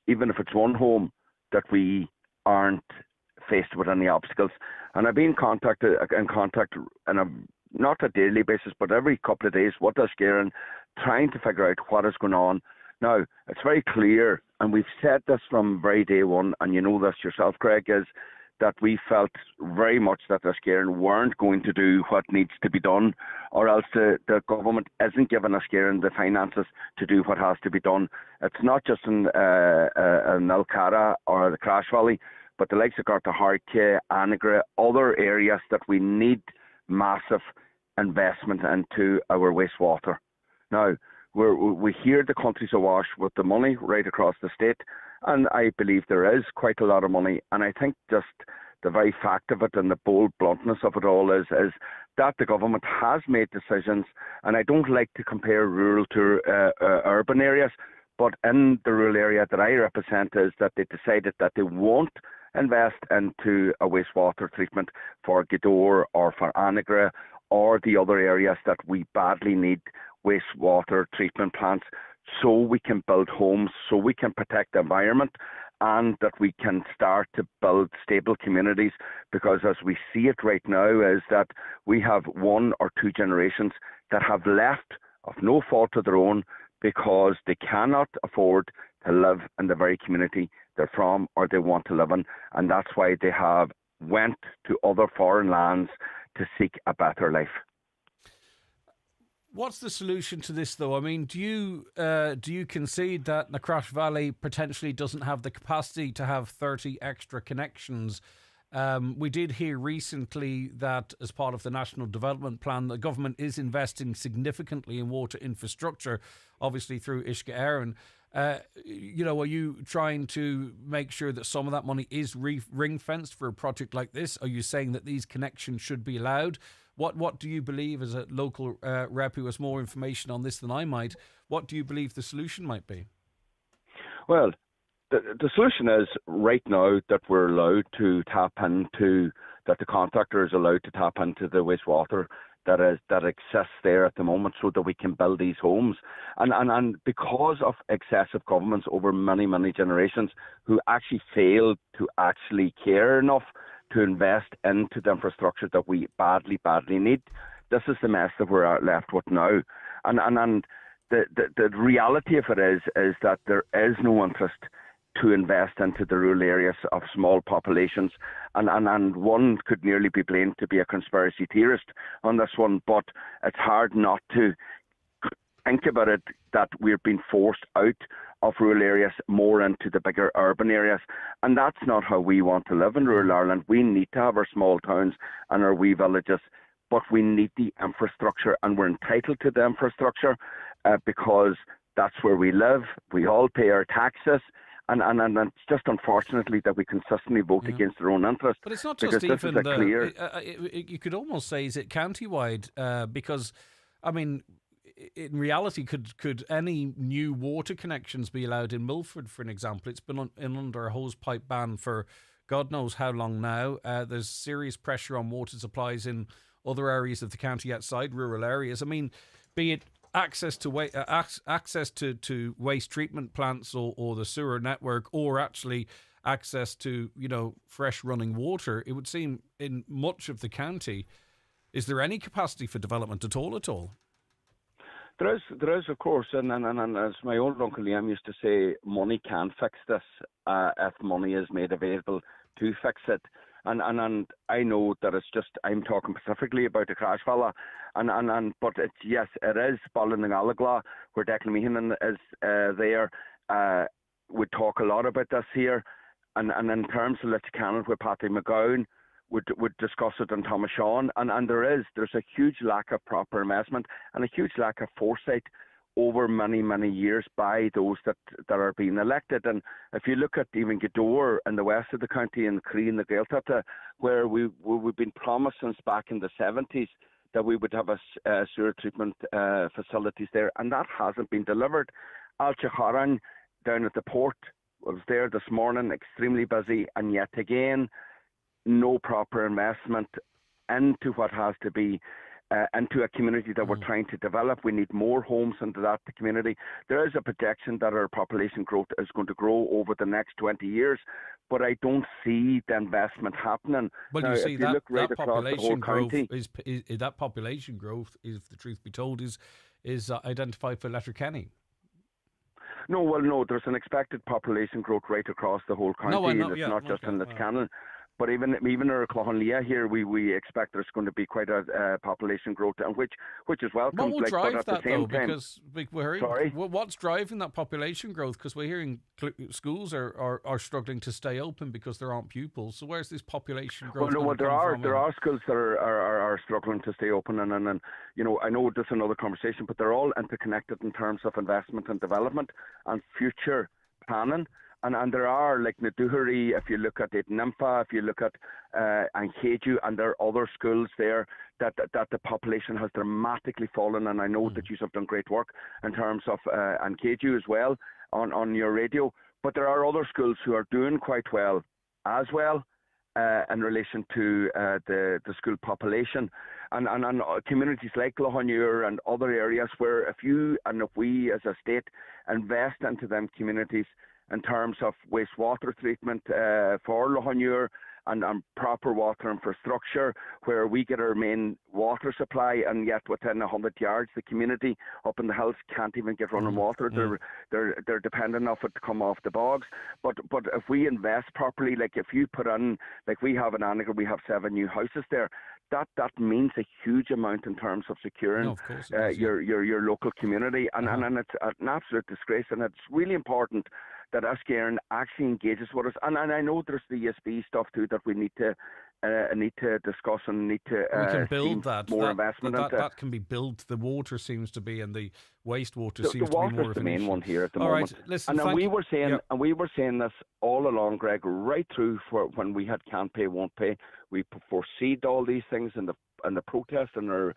even if it's one home, that we aren't faced with any obstacles. And I've been in contact on a not a daily basis, but every couple of days, what does Erin, trying to figure out what is going on. Now, it's very clear, and we've said this from very day one, and you know this yourself, Greg, is that we felt very much that the Erin weren't going to do what needs to be done, or else the government isn't giving us Erin the finances to do what has to be done. It's not just in Falcarra or the Crash Valley, but the likes of Gartaharkia, Anagra, other areas that we need massive investment into our wastewater. Now, we hear the country's awash with the money right across the state, and I believe there is quite a lot of money, and I think just the very fact of it and the bold bluntness of it all is that the government has made decisions, and I don't like to compare rural to urban areas, but in the rural area that I represent is that they decided that they won't invest into a wastewater treatment for Gweedore or for Anagra or the other areas that we badly need wastewater treatment plants, so we can build homes, so we can protect the environment, and that we can start to build stable communities. Because as we see it right now is that we have 1 or 2 generations that have left of no fault of their own because they cannot afford to live in the very community they're from or they want to live in, and that's why they have went to other foreign lands to seek a better life. What's the solution to this, though? I mean, do you concede that Nacrash Valley potentially doesn't have the capacity to have 30 extra connections? We did hear recently that as part of the National Development Plan, the government is investing significantly in water infrastructure, obviously through Uisce Éireann. Are you trying to make sure that some of that money is ring-fenced for a project like this? Are you saying that these connections should be allowed? What do you believe, as a local rep who has more information on this than I might, what do you believe the solution might be? Well, the solution is right now that we're allowed to tap into, that the contractor is allowed to tap into the wastewater that exists there at the moment, so that we can build these homes. And because of excessive governments over many, many generations who actually failed to actually care enough to invest into the infrastructure that we badly, badly need, this is the mess that we're left with now. And the reality of it is that there is no interest to invest into the rural areas of small populations, and one could nearly be blamed to be a conspiracy theorist on this one, but it's hard not to think about it that we're being forced out of rural areas more into the bigger urban areas, and that's not how we want to live in rural Ireland. We need to have our small towns and our wee villages, but we need the infrastructure, and we're entitled to the infrastructure because that's where we live. We all pay our taxes. And it's just unfortunately that we consistently vote against our own interest. But it's not just even you could almost say, is it county-wide? Because, I mean, in reality, could any new water connections be allowed in Milford, for an example? It's been under a hosepipe ban for God knows how long now. There's serious pressure on water supplies in other areas of the county outside rural areas. I mean, be it access to waste treatment plants or the sewer network, or actually access to fresh running water, it would seem in much of the county, is there any capacity for development at all? There is, of course, and as my old Uncle Liam used to say, money can fix this if money is made available to fix it. And I know that it's just, I'm talking specifically about the Crash Valley, but it's, yes, it is Ballinagallagla, where Declan Meehan is there. We talk a lot about this here, and in terms of Letchacanon, where Patty McGowan would discuss it in Thomashawn, and there's a huge lack of proper investment and a huge lack of foresight over many, many years by those that are being elected. And if you look at even Gweedore in the west of the county and Cree the Gaeltacht, where we've been promised since back in the 70s that we would have a sewer treatment facilities there, and that hasn't been delivered. Alchacharan down at the port was there this morning, extremely busy, and yet again, no proper investment into what has to be into a community that we're trying to develop. We need more homes into that community. There is a projection that our population growth is going to grow over the next 20 years, but I don't see the investment happening. Well, now, you see, that population growth county, that population growth, if the truth be told, is identified for Letterkenny. No, there's an expected population growth right across the whole county. It's not just in Letterkenny. But even our Clohanlia here, we expect there's going to be quite a population growth, and which is welcome. What will drive but at that the same though? time, Because we're hearing, what's driving that population growth? Because we're hearing schools are struggling to stay open because there aren't pupils. So where's this population growth? Well, there are schools that are struggling to stay open, and I know this is another conversation, but they're all interconnected in terms of investment and development and future planning. And there are, like Dunree, if you look at it, Nympha, if you look at Ankeju, and there are other schools there that the population has dramatically fallen. And I know that you have done great work in terms of Ankeju as well on your radio. But there are other schools who are doing quite well as well in relation to the school population. And communities like Lohanure and other areas where if we as a state invest into them communities, in terms of wastewater treatment for Lohanure and proper water infrastructure, where we get our main water supply, and yet within 100 yards, the community up in the hills can't even get running water. They're dependent on it to come off the bogs. But if we invest properly, like if you put in, like we have in Annigar, we have 7 new houses there. That means a huge amount in terms of securing your local community, and it's an absolute disgrace, and it's really important that Erin actually engages with us. And I know there's the ESB stuff too that we need to discuss and need to we can build that more investment into. That can be built. The water seems to be, and the wastewater seems to be more of the an main issue. one here at the all moment. Right, listen, and we were saying this all along, Greg, right through for when we had Can't Pay, Won't Pay. We foreseed all these things in the protests and our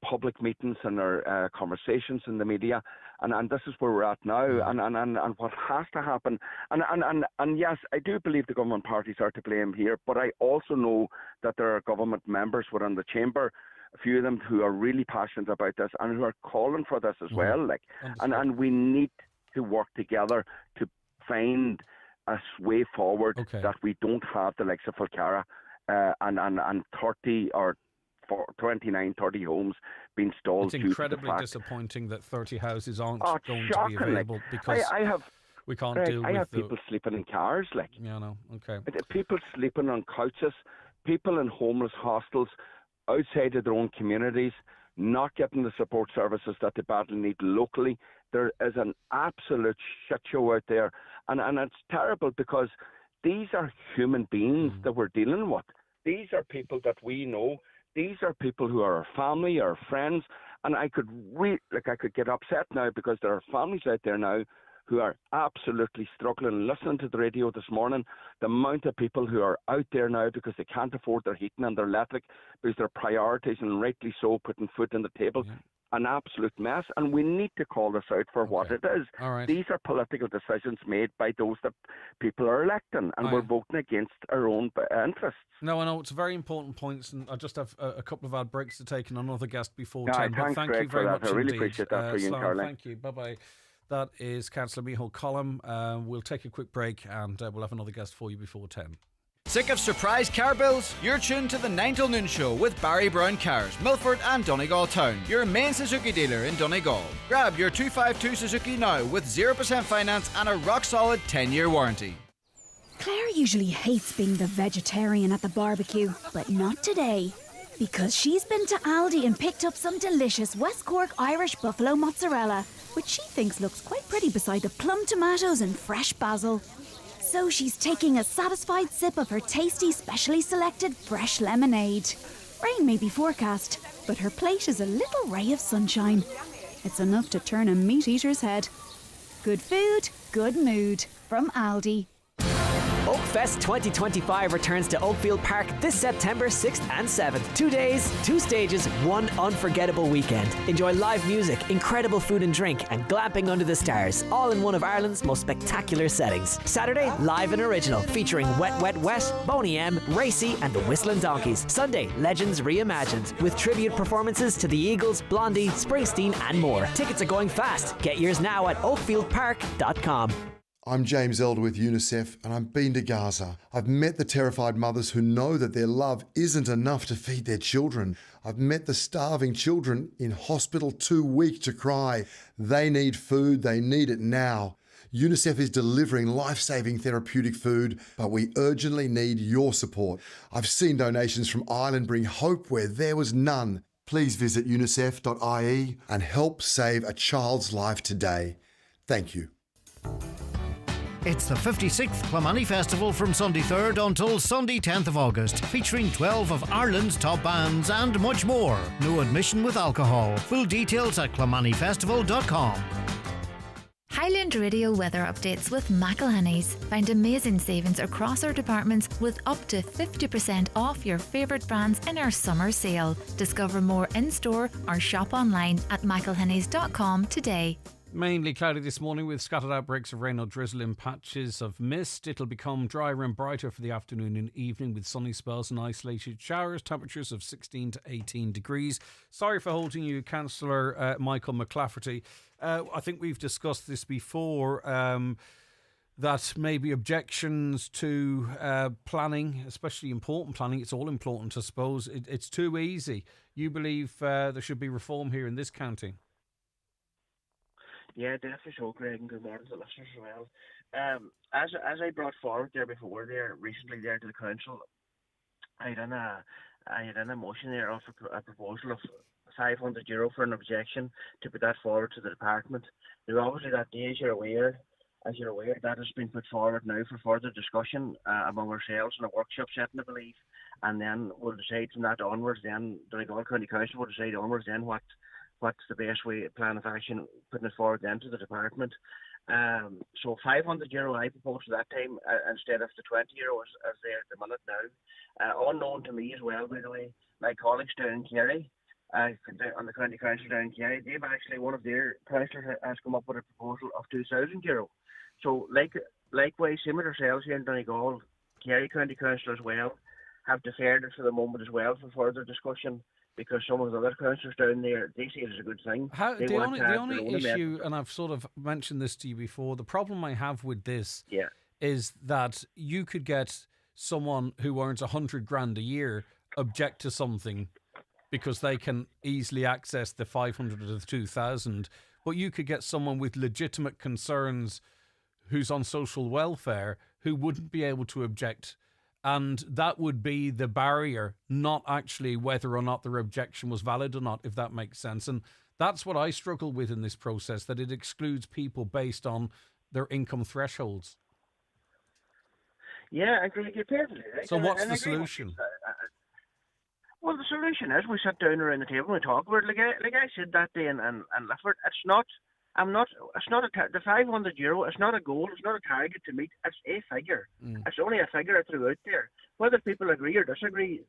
public meetings and our conversations in the media, and this is where we're at now, and what has to happen, and yes, I do believe the government parties are to blame here, but I also know that there are government members within the chamber, a few of them who are really passionate about this and who are calling for this as well, and we need to work together to find a way forward that we don't have the likes of Falcarra and 30 or 29, 30 homes being stalled. It's incredibly disappointing that 30 houses aren't going to be available because we can't deal with I have people sleeping in cars, people sleeping on couches, people in homeless hostels outside of their own communities, not getting the support services that they badly need locally. There is an absolute shit show out there, and it's terrible because these are human beings that we're dealing with. These are people that we know. These are people who are our family, our friends, and I could get upset now because there are families out there now who are absolutely struggling. Listening to the radio this morning, the amount of people who are out there now because they can't afford their heating and their electric because they're prioritising, and rightly so, putting food on the table. An absolute mess, and we need to call this out for what it is. All right. These are political decisions made by those that people are electing, and we're voting against our own interests. No, I know it's very important points, and I just have a couple of ad breaks to take and another guest before 10. Thanks, thank Greg, you very for much that. I really indeed. appreciate that for you and Caroline. Thank you. Bye-bye. That is Councillor Micheál Collum. We'll take a quick break, and we'll have another guest for you before 10. Sick of surprise car bills? You're tuned to the 9 till noon show with Barry Brown Cars, Milford and Donegal Town, your main Suzuki dealer in Donegal. Grab your 252 Suzuki now with 0% finance and a rock-solid 10-year warranty. Claire usually hates being the vegetarian at the barbecue, but not today. Because she's been to Aldi and picked up some delicious West Cork Irish buffalo mozzarella, which she thinks looks quite pretty beside the plum tomatoes and fresh basil. So she's taking a satisfied sip of her tasty, specially selected fresh lemonade. Rain may be forecast, but her plate is a little ray of sunshine. It's enough to turn a meat eater's head. Good food, good mood. From Aldi. Oakfest 2025 returns to Oakfield Park this September 6th and 7th. 2 days, 2 stages, 1 unforgettable weekend. Enjoy live music, incredible food and drink, and glamping under the stars, all in one of Ireland's most spectacular settings. Saturday, live and original, featuring Wet Wet Wet, Boney M, Racy, and the Whistling Donkeys. Sunday, Legends Reimagined, with tribute performances to the Eagles, Blondie, Springsteen, and more. Tickets are going fast. Get yours now at oakfieldpark.com. I'm James Elder with UNICEF, and I've been to Gaza. I've met the terrified mothers who know that their love isn't enough to feed their children. I've met the starving children in hospital too weak to cry. They need food, they need it now. UNICEF is delivering life-saving therapeutic food, but we urgently need your support. I've seen donations from Ireland bring hope where there was none. Please visit unicef.ie and help save a child's life today. Thank you. It's the 56th Clonmany Festival from Sunday 3rd until Sunday 10th of August, featuring 12 of Ireland's top bands and much more. No admission with alcohol. Full details at clonmanyfestival.com. Highland Radio weather updates with McElhenney's. Find amazing savings across our departments with up to 50% off your favourite brands in our summer sale. Discover more in-store or shop online at mcelhenneys.com today. Mainly cloudy this morning with scattered outbreaks of rain or drizzle in patches of mist. It'll become drier and brighter for the afternoon and evening with sunny spells and isolated showers. Temperatures of 16 to 18 degrees. Sorry for holding you, Councillor Michael McClafferty. I think we've discussed this before, that maybe objections to planning, especially important planning, it's all important, I suppose. It's too easy. You believe there should be reform here in this county? Yeah, definitely so, Greg, and good morning to the listeners as well. As I brought forward there before there, recently there to the council, I had done a motion there of a proposal of €500 for an objection to put that forward to the department. Now, obviously, that day, as you're aware, that has been put forward now for further discussion among ourselves in a workshop setting, I believe, and then we'll decide from that onwards. Then the Donegal County Council will decide onwards then what's the best way plan of action, putting it forward then to the department. So €500 I proposed at that time instead of the €20 as there at the minute now. Unknown to me as well, by the way, my colleagues down in Kerry, on the county council down in Kerry, they've actually, one of their councillors has come up with a proposal of €2,000. So likewise, same with ourselves here in Donegal, Kerry County Council as well, have deferred it for the moment as well for further discussion, because some of the other councillors down there, they see it as a good thing. The only issue, and I've sort of mentioned this to you before, the problem I have with this is that you could get someone who earns 100 grand a year object to something because they can easily access the 500 or the 2,000, but you could get someone with legitimate concerns who's on social welfare who wouldn't be able to object. And that would be the barrier, not actually whether or not their objection was valid or not, if that makes sense. And that's what I struggle with in this process, that it excludes people based on their income thresholds. Yeah, I agree. You're perfectly right. So what's the solution? Well, the solution is we sit down around the table and we talk about it. Like I said that day in Lifford, the €500, it's not a goal, it's not a target to meet, it's a figure. It's only a figure I threw out there. Whether people agree or disagree,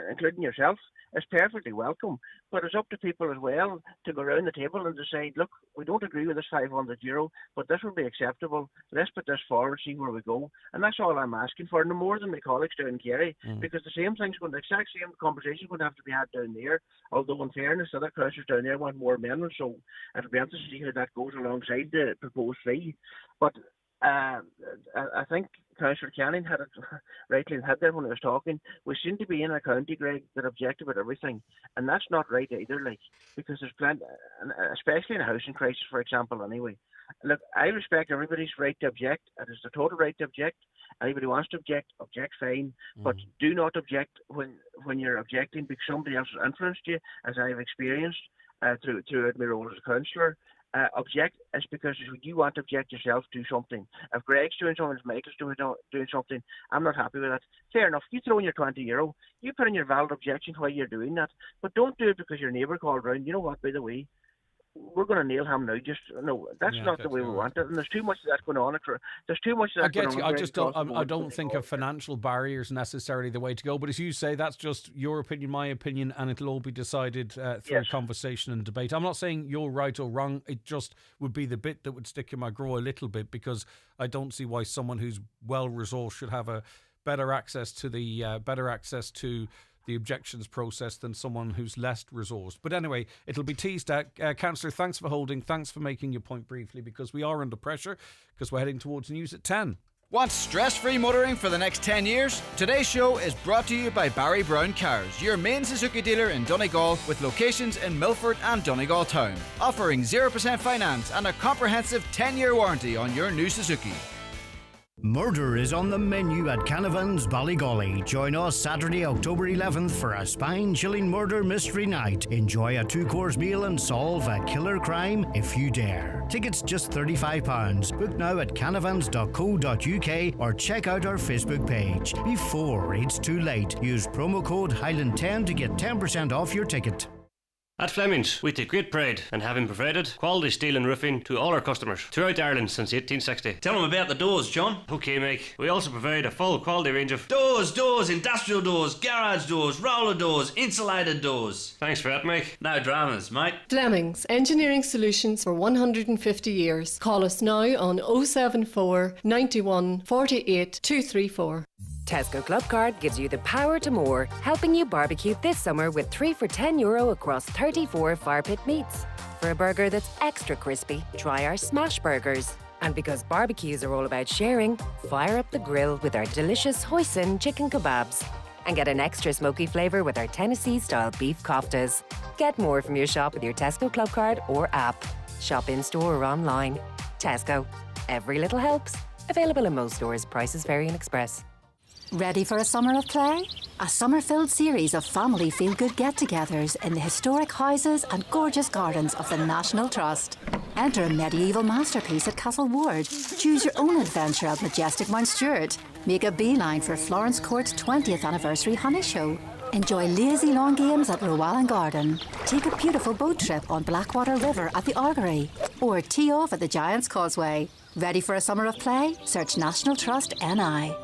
including yourself, is perfectly welcome. But it's up to people as well to go around the table and decide, look, we don't agree with this €500, but this will be acceptable. Let's put this forward, see where we go. And that's all I'm asking for, no more than my colleagues down in Kerry, because the exact same conversation is going to have to be had down there. Although, in fairness, other councillors down there want more amendments, so it'll be interesting to see how that goes alongside the proposed fee. But I think Councillor Canning had it rightly had there when he was talking. We seem to be in a county, Greg, that object about everything, and that's not right either. Because there's plenty, especially in a housing crisis, for example. Anyway, look, I respect everybody's right to object. It is the total right to object. Anybody wants to object fine, but do not object when you're objecting because somebody else has influenced you, as I've experienced throughout my role as a councillor. Object is because you want to object yourself to something. If Greg's doing something, if Michael's doing something, I'm not happy with that. Fair enough. You throw in your €20. You put in your valid objection while you're doing that, but don't do it because your neighbour called round. You know what? By the way, we're going to nail him now. That's not the way we want it. And there's too much of that going on. There's too much of that going on. I don't think a financial barrier is necessarily the way to go. But as you say, that's just your opinion, my opinion, and it'll all be decided through conversation and debate. I'm not saying you're right or wrong. It just would be the bit that would stick in my craw a little bit, because I don't see why someone who's well resourced should have a better access to the objections process than someone who's less resourced. But anyway, it'll be teased out. Councillor, thanks for holding. Thanks for making your point briefly, because we are under pressure, because we're heading towards news at 10. Want stress-free motoring for the next 10 years? Today's show is brought to you by Barry Brown Cars, your main Suzuki dealer in Donegal with locations in Milford and Donegal Town, offering 0% finance and a comprehensive 10-year warranty on your new Suzuki. Murder is on the menu at Canavan's Ballygolly. Join us Saturday, October 11th for a spine-chilling murder mystery night. Enjoy a 2-course meal and solve a killer crime if you dare. Tickets just £35. Book now at canavans.co.uk or check out our Facebook page. Before it's too late, use promo code Highland10 to get 10% off your ticket. At Fleming's, we take great pride in having provided quality steel and roofing to all our customers throughout Ireland since 1860. Tell them about the doors, John. OK, Mike. We also provide a full quality range of doors, industrial doors, garage doors, roller doors, insulated doors. Thanks for that, Mike. No dramas, mate. Fleming's, engineering solutions for 150 years. Call us now on 074 91 48 234. Tesco Club Card gives you the power to more, helping you barbecue this summer with 3 for €10 across 34 fire pit meats. For a burger that's extra crispy, try our smash burgers. And because barbecues are all about sharing, fire up the grill with our delicious hoisin chicken kebabs. And get an extra smoky flavour with our Tennessee-style beef koftas. Get more from your shop with your Tesco Club Card or app. Shop in-store or online. Tesco. Every little helps. Available in most stores. Prices vary in Express. Ready for a summer of play? A summer-filled series of family feel-good get-togethers in the historic houses and gorgeous gardens of the National Trust. Enter a medieval masterpiece at Castle Ward. Choose your own adventure at majestic Mount Stewart. Make a beeline for Florence Court's 20th anniversary honey show. Enjoy lazy lawn games at Rowallan Garden. Take a beautiful boat trip on Blackwater River at the Argery. Or tee off at the Giant's Causeway. Ready for a summer of play? Search National Trust NI.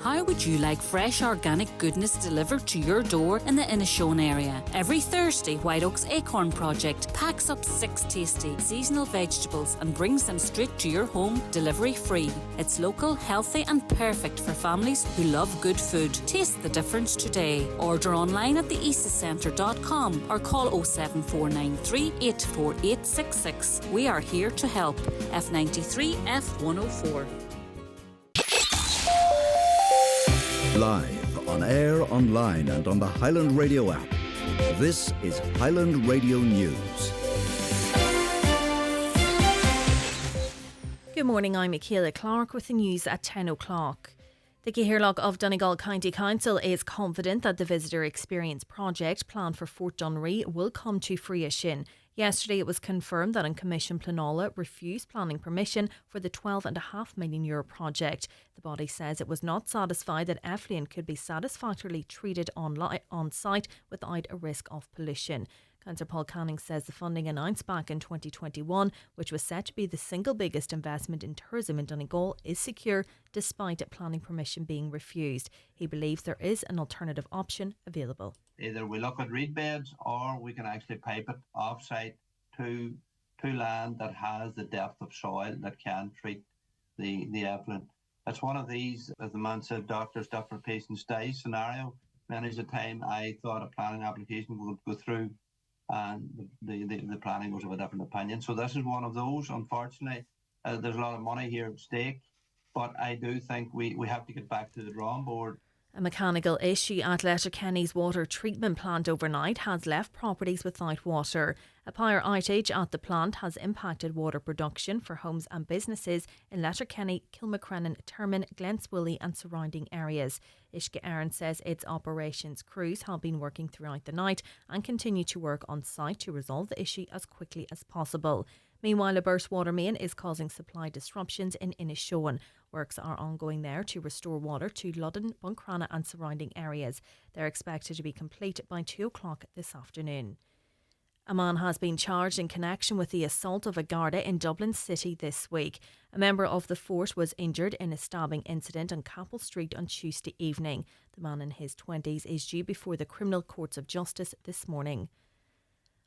How would you like fresh organic goodness delivered to your door in the Inishowen area? Every Thursday, White Oak's Acorn Project packs up 6 tasty seasonal vegetables and brings them straight to your home, delivery free. It's local, healthy and perfect for families who love good food. Taste the difference today. Order online at theasacentre.com or call 07493 848866. We are here to help. F93 F104. Live, on air, online and on the Highland Radio app. This is Highland Radio News. Good morning, I'm Michaela Clark with the news at 10 o'clock. The Cathaoirleach of Donegal County Council is confident that the Visitor Experience project planned for Fort Dunree will come to fruition. Yesterday, it was confirmed that Commission Pleanála refused planning permission for the €12.5 million project. The body says it was not satisfied that effluent could be satisfactorily treated on site without a risk of pollution. Councillor Paul Canning says the funding announced back in 2021, which was set to be the single biggest investment in tourism in Donegal, is secure despite planning permission being refused. He believes there is an alternative option available. Either we look at reed beds or we can actually pipe it off-site to land that has the depth of soil that can treat the effluent. It's one of these, as the man said, doctors, for patients die scenario. Many of the time I thought a planning application would go through and the planning was of a different opinion. So this is one of those, unfortunately. There's a lot of money here at stake, but I do think we have to get back to the drawing board. A mechanical issue at Letterkenny's water treatment plant overnight has left properties without water. A power outage at the plant has impacted water production for homes and businesses in Letterkenny, Kilmacrennan, Termon, Glenswilly and surrounding areas. Uisce Éireann says its operations crews have been working throughout the night and continue to work on site to resolve the issue as quickly as possible. Meanwhile, a burst water main is causing supply disruptions in Inishowen. Works are ongoing there to restore water to Loddon, Buncrana and surrounding areas. They're expected to be complete by 2 o'clock this afternoon. A man has been charged in connection with the assault of a Garda in Dublin City this week. A member of the force was injured in a stabbing incident on Capel Street on Tuesday evening. The man in his 20s is due before the Criminal Courts of Justice this morning.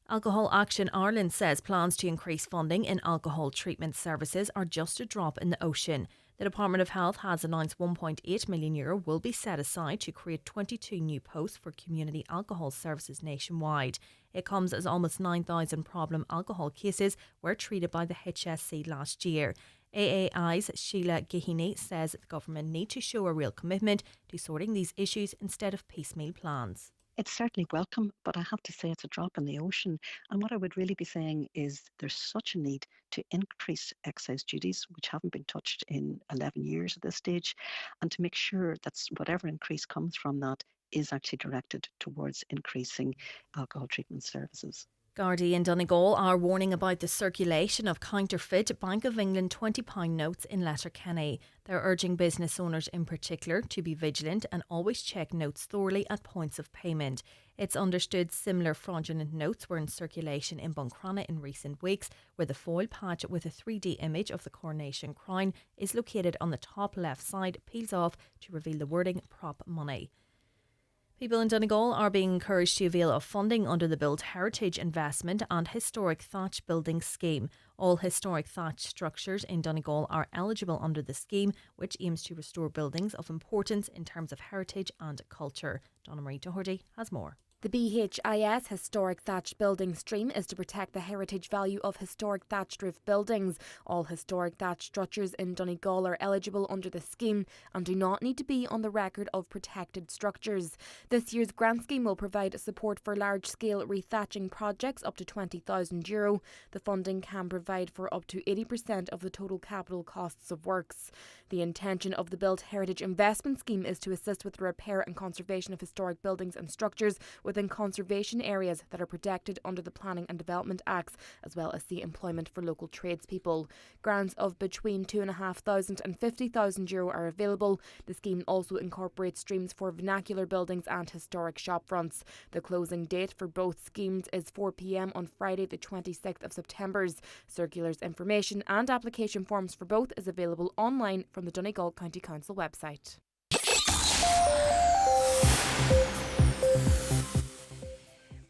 Alcohol Action Ireland says plans to increase funding in alcohol treatment services are just a drop in the ocean. The Department of Health has announced €1.8 million will be set aside to create 22 new posts for community alcohol services nationwide. It comes as almost 9,000 problem alcohol cases were treated by the HSC last year. AAI's Sheila Gahini says the government need to show a real commitment to sorting these issues instead of piecemeal plans. It's certainly welcome, but I have to say it's a drop in the ocean. And what I would really be saying is there's such a need to increase excise duties, which haven't been touched in 11 years at this stage, and to make sure that whatever increase comes from that is actually directed towards increasing alcohol treatment services. Gardaí in Donegal are warning about the circulation of counterfeit Bank of England £20 notes in Letterkenny. They're urging business owners in particular to be vigilant and always check notes thoroughly at points of payment. It's understood similar fraudulent notes were in circulation in Buncrana in recent weeks, where the foil patch with a 3D image of the coronation crown is located on the top left side peels off to reveal the wording prop money. People in Donegal are being encouraged to avail of funding under the Built Heritage Investment and Historic Thatch Building Scheme. All historic thatch structures in Donegal are eligible under the scheme, which aims to restore buildings of importance in terms of heritage and culture. Dunree Doherty has more. The BHIS Historic Thatch Building Stream is to protect the heritage value of historic thatched roof buildings. All historic thatch structures in Donegal are eligible under the scheme and do not need to be on the record of protected structures. This year's grant scheme will provide support for large-scale rethatching projects up to €20,000. The funding can provide for up to 80% of the total capital costs of works. The intention of the Built Heritage Investment Scheme is to assist with the repair and conservation of historic buildings and structures within conservation areas that are protected under the Planning and Development Acts, as well as the employment for local tradespeople. Grants of between €2,500 and €50,000 are available. The scheme also incorporates streams for vernacular buildings and historic shopfronts. The closing date for both schemes is 4 p.m. on Friday the 26th of September. Circulars, information and application forms for both is available online from the Donegal County Council website.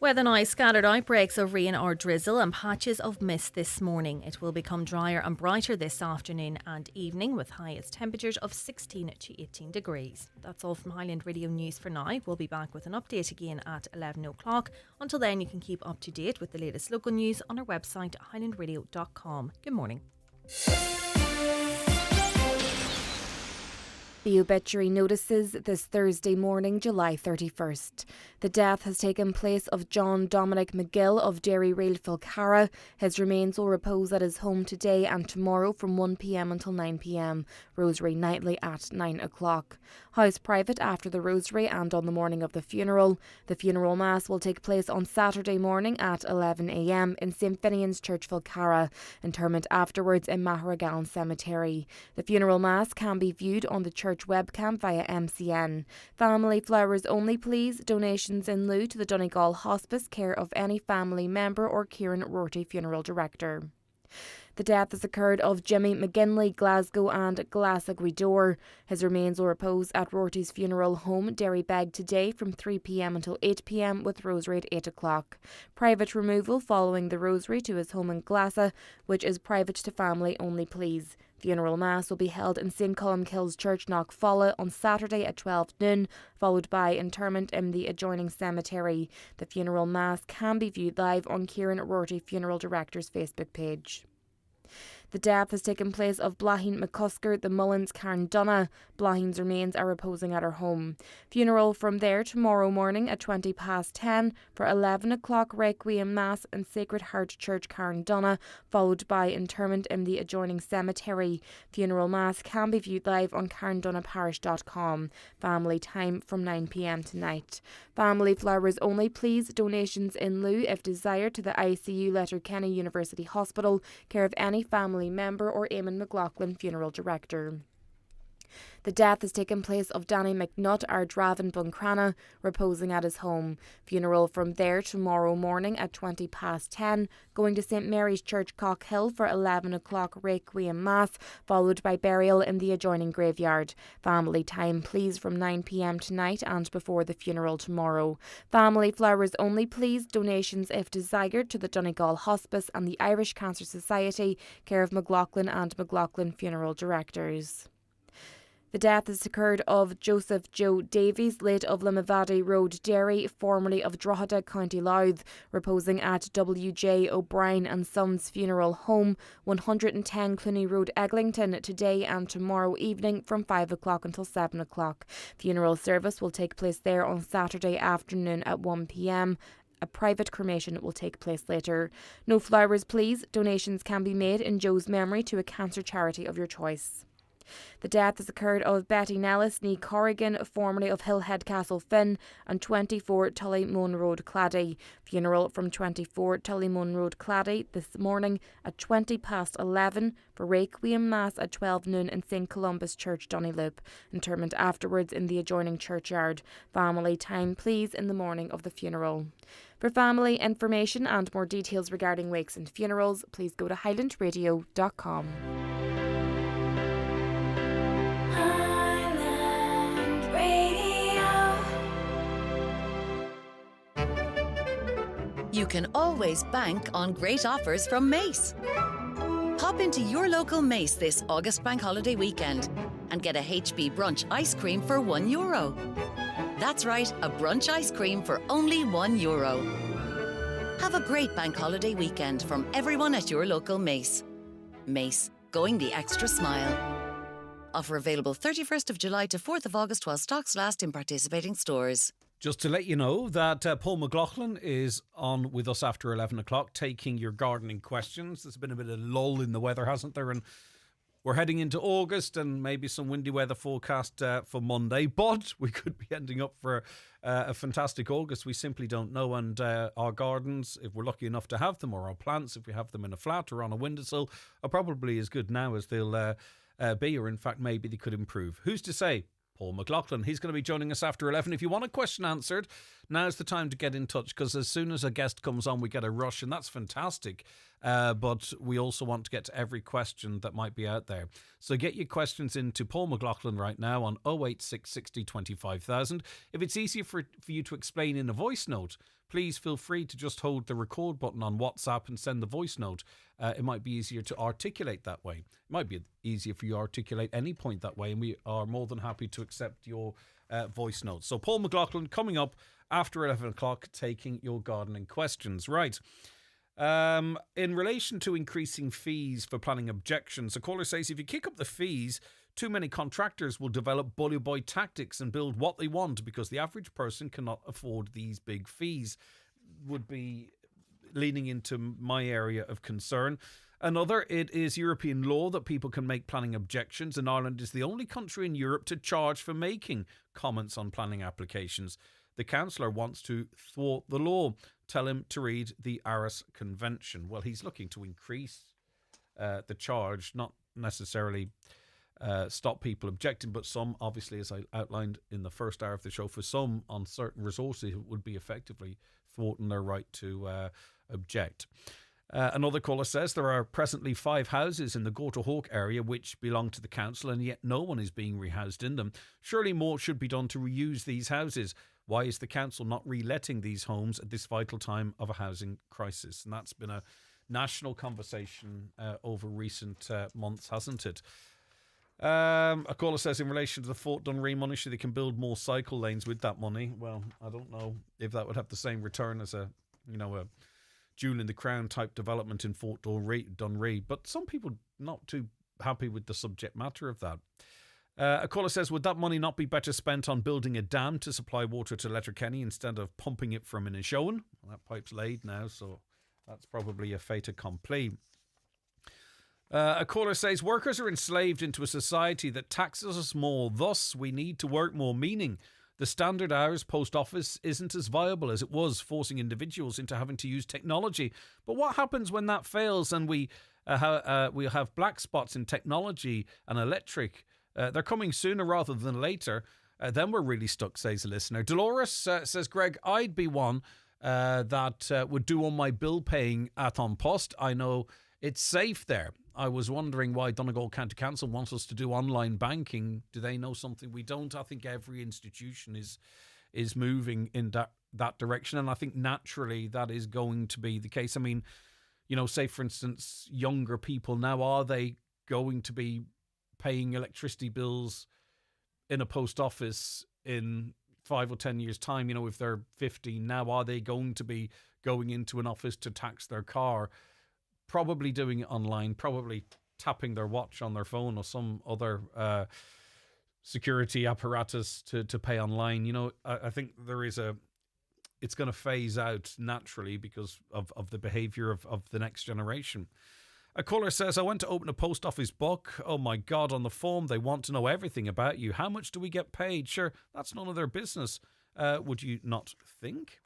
Weather now, scattered outbreaks of rain or drizzle and patches of mist this morning. It will become drier and brighter this afternoon and evening with highest temperatures of 16 to 18 degrees. That's all from Highland Radio News for now. We'll be back with an update again at 11 o'clock. Until then, you can keep up to date with the latest local news on our website highlandradio.com. Good morning. The obituary notices this Thursday morning, July 31st. The death has taken place of John Dominic McGill of Dunree, Falcarra. His remains will repose at his home today and tomorrow from 1 p.m. until 9 p.m. Rosary nightly at 9 o'clock. House private after the rosary and on the morning of the funeral. The funeral mass will take place on Saturday morning at 11 a.m. in St Finian's Church, Falcarra. Interment afterwards in Maharagallen Cemetery. The funeral mass can be viewed on the church webcam via MCN. Family flowers only please. Donations in lieu to the Donegal Hospice, care of any family member or Kieran Rorty Funeral Director. The death has occurred of Jimmy McGinley, Glasgow and Glasgow. His remains will repose at Rorty's funeral home, Derrybeg, today from 3 p.m. until 8 p.m. with rosary at 8 o'clock. Private removal following the rosary to his home in Glasgow, which is private to family only please. Funeral Mass will be held in St Columkille's Church, Knockfalla on Saturday at 12 noon, followed by interment in the adjoining cemetery. The Funeral Mass can be viewed live on Kieran Rorty Funeral Director's Facebook page. The death has taken place of Blahin McCusker, the Mullins Carndonna. Blahin's remains are reposing at her home. Funeral from there tomorrow morning at 10:20 for 11 o'clock Requiem Mass in Sacred Heart Church, Carndonna, followed by interment in the adjoining cemetery. Funeral Mass can be viewed live on carndonnaparish.com. Family time from 9 p.m. tonight. Family flowers only please. Donations in lieu if desired to the ICU Letterkenny University Hospital, care of any family member or Eamon McLaughlin Funeral Director. The death has taken place of Danny McNutt, Ardravin Buncrana, reposing at his home. Funeral from there tomorrow morning at 10:20, going to St Mary's Church, Cockhill for 11 o'clock Requiem Mass, followed by burial in the adjoining graveyard. Family time please from 9 p.m. tonight and before the funeral tomorrow. Family flowers only please. Donations if desired to the Donegal Hospice and the Irish Cancer Society, care of McLaughlin and McLaughlin Funeral Directors. The death has occurred of Joseph Joe Davies, late of Limavady Road, Derry, formerly of Drogheda, County Louth, reposing at W.J. O'Brien and Sons Funeral Home, 110 Cluny Road, Eglinton, today and tomorrow evening from 5 o'clock until 7 o'clock. Funeral service will take place there on Saturday afternoon at 1 p.m. A private cremation will take place later. No flowers, please. Donations can be made in Joe's memory to a cancer charity of your choice. The death has occurred of Betty Nellis, née Corrigan, formerly of Hillhead Castle Finn, and 24 Tullymone Road, Clady. Funeral from 24 Tullymone Road, Clady this morning at 11:20 for Requiem Mass at 12 noon in St Columba's Church, Donnylip. Interment afterwards in the adjoining churchyard. Family time, please, in the morning of the funeral. For family information and more details regarding wakes and funerals, please go to highlandradio.com. You can always bank on great offers from Mace. Pop into your local Mace this August bank holiday weekend and get a HB brunch ice cream for €1. That's right, a brunch ice cream for only €1. Have a great bank holiday weekend from everyone at your local Mace. Mace, going the extra smile. Offer available 31st of July to 4th of August while stocks last in participating stores. Just to let you know that Paul McLaughlin is on with us after 11 o'clock taking your gardening questions. There's been a bit of lull in the weather, hasn't there? And we're heading into August and maybe some windy weather forecast for Monday, but we could be ending up for a fantastic August. We simply don't know. And our gardens, if we're lucky enough to have them, or our plants, if we have them in a flat or on a windowsill, are probably as good now as they'll be, or in fact maybe they could improve. Who's to say? Paul McLaughlin. He's going to be joining us after 11. If you want a question answered, now's the time to get in touch, because as soon as a guest comes on, we get a rush, and that's fantastic. But we also want to get to every question that might be out there. So get your questions into Paul McLaughlin right now on 086 60 25,000. If it's easier for you to explain in a voice note, please feel free to just hold the record button on WhatsApp and send the voice note. It might be easier to articulate that way. It might be easier for you to articulate any point that way, and we are more than happy to accept your voice notes. So Paul McLaughlin coming up after 11 o'clock, taking your gardening questions. Right. In relation to increasing fees for planning objections, a caller says if you kick up the fees, too many contractors will develop bully boy tactics and build what they want because the average person cannot afford these big fees. Would be leaning into my area of concern. Another, it is European law that people can make planning objections, and Ireland is the only country in Europe to charge for making comments on planning applications. The councillor wants to thwart the law. Tell him to read the Aarhus Convention. Well, he's looking to increase the charge, not necessarily stop people objecting, but some, obviously, as I outlined in the first hour of the show, for some on certain resources, it would be effectively thwarting their right to object. Another caller says there are presently 5 houses in the Gorta Hawk area which belong to the council, and yet no one is being rehoused in them. Surely more should be done to reuse these houses. Why is the council not reletting these homes at this vital time of a housing crisis? And that's been a national conversation over recent months, hasn't it? A caller says in relation to the Fort Dunree money, should they can build more cycle lanes with that money? Well, I don't know if that would have the same return as a jewel in the crown type development in Fort Dunree, but some people not too happy with the subject matter of that. A caller says, would that money not be better spent on building a dam to supply water to Letterkenny instead of pumping it from Inishowen? Well, that pipe's laid now, so that's probably a fait accompli. A caller says, workers are enslaved into a society that taxes us more, thus we need to work more, meaning the standard hours post office isn't as viable as it was, forcing individuals into having to use technology. But what happens when that fails and we have black spots in technology and electric? They're coming sooner rather than later. Then we're really stuck, says a listener. Dolores says, Greg, I'd be one that would do all my bill paying at An Post. I know it's safe there. I was wondering why Donegal County Council wants us to do online banking. Do they know something we don't? I think every institution is moving in that direction, and I think naturally that is going to be the case. I mean, say for instance, younger people now, are they going to be paying electricity bills in a post office in 5 or 10 years' time, you know, if they're 50 now, are they going to be going into an office to tax their car? Probably doing it online, probably tapping their watch on their phone or some other security apparatus to pay online. You know, I think it's going to phase out naturally because of the behaviour of the next generation. A caller says, I went to open a post office book. Oh my God, on the form, they want to know everything about you. How much do we get paid? Sure, that's none of their business. Would you not think?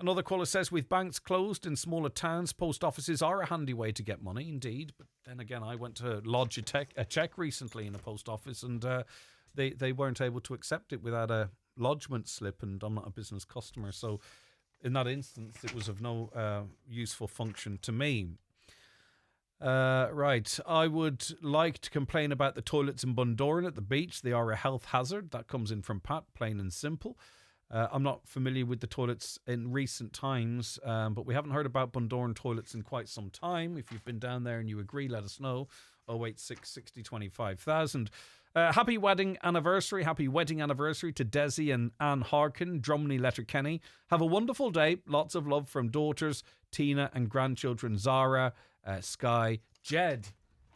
Another caller says, with banks closed in smaller towns, post offices are a handy way to get money, indeed. But then again, I went to lodge a cheque recently in a post office and they weren't able to accept it without a lodgement slip, and I'm not a business customer. So in that instance, it was of no useful function to me. Right. I would like to complain about the toilets in Bundoran at the beach. They are a health hazard. That comes in from Pat, plain and simple. I'm not familiar with the toilets in recent times, but we haven't heard about Bundoran toilets in quite some time. If you've been down there and you agree, let us know. 086 60 25,000. Happy wedding anniversary to Desi and Anne Harkin, Drumney, Letterkenny. Have a wonderful day. Lots of love from daughters Tina and grandchildren Zara, Sky, Jed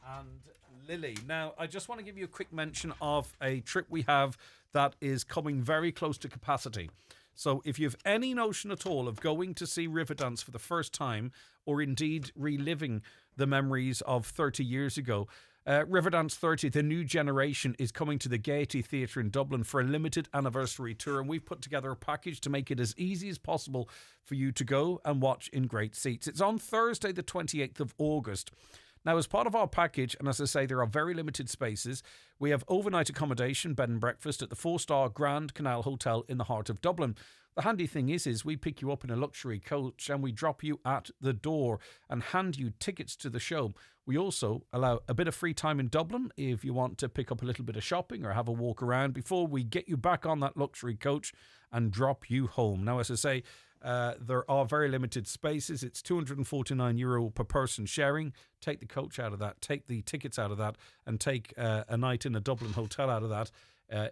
and Lily. Now, I just want to give you a quick mention of a trip we have that is coming very close to capacity. So if you have any notion at all of going to see Riverdance for the first time, or indeed reliving the memories of 30 years ago, Riverdance 30, the new generation, is coming to the Gaiety Theatre in Dublin for a limited anniversary tour, and we've put together a package to make it as easy as possible for you to go and watch in great seats. It's on Thursday the 28th of August. Now, as part of our package, and as I say, there are very limited spaces, we have overnight accommodation, bed and breakfast at the 4-star Grand Canal Hotel in the heart of Dublin. The handy thing is we pick you up in a luxury coach and we drop you at the door and hand you tickets to the show. We also allow a bit of free time in Dublin if you want to pick up a little bit of shopping or have a walk around before we get you back on that luxury coach and drop you home. Now, as I say, there are very limited spaces. It's €249 per person sharing. Take the coach out of that, take the tickets out of that, and take a night in a Dublin hotel out of that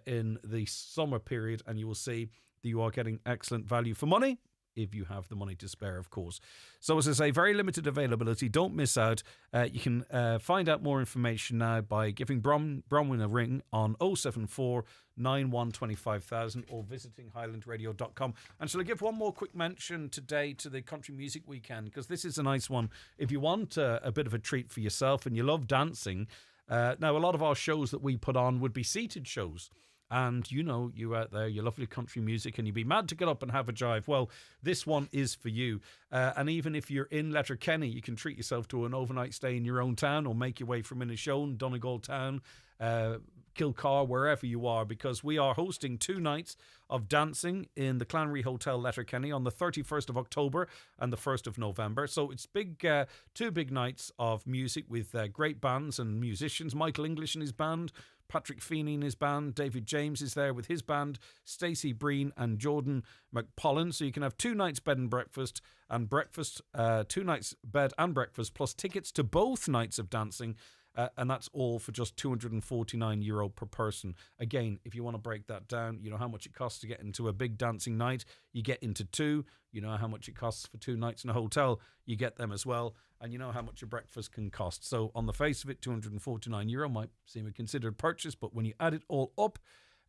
in the summer period, and you will see that you are getting excellent value for money, if you have the money to spare, of course. So, as I say, very limited availability. Don't miss out. You can find out more information now by giving Bronwyn a ring on 074 91 25,000 or visiting highlandradio.com. And shall I give one more quick mention today to the Country Music Weekend, because this is a nice one. If you want a bit of a treat for yourself and you love dancing, now a lot of our shows that we put on would be seated shows. And you know, you out there, you lovely country music, and you'd be mad to get up and have a jive. Well, this one is for you. And even if you're in Letterkenny, you can treat yourself to an overnight stay in your own town, or make your way from Inishowen, Donegal Town, Kilcar, wherever you are, because we are hosting 2 nights of dancing in the Clanry Hotel, Letterkenny, on the 31st of October and the 1st of November. So it's big, 2 big nights of music with great bands and musicians. Michael English and his band, Patrick Feeney and his band, David James is there with his band, Stacey Breen and Jordan McPollen. So you can have 2 nights bed and breakfast, 2 nights bed and breakfast, plus tickets to both nights of dancing. And that's all for just €249 per person. Again, if you want to break that down, you know how much it costs to get into a big dancing night. You get into 2. You know how much it costs for 2 nights in a hotel. You get them as well. And you know how much a breakfast can cost. So on the face of it, €249 might seem a considered purchase, but when you add it all up,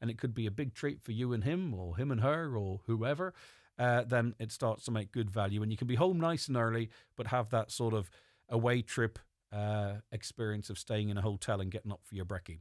and it could be a big treat for you and him, or him and her, or whoever, then it starts to make good value. And you can be home nice and early, but have that sort of away trip experience of staying in a hotel and getting up for your brekkie.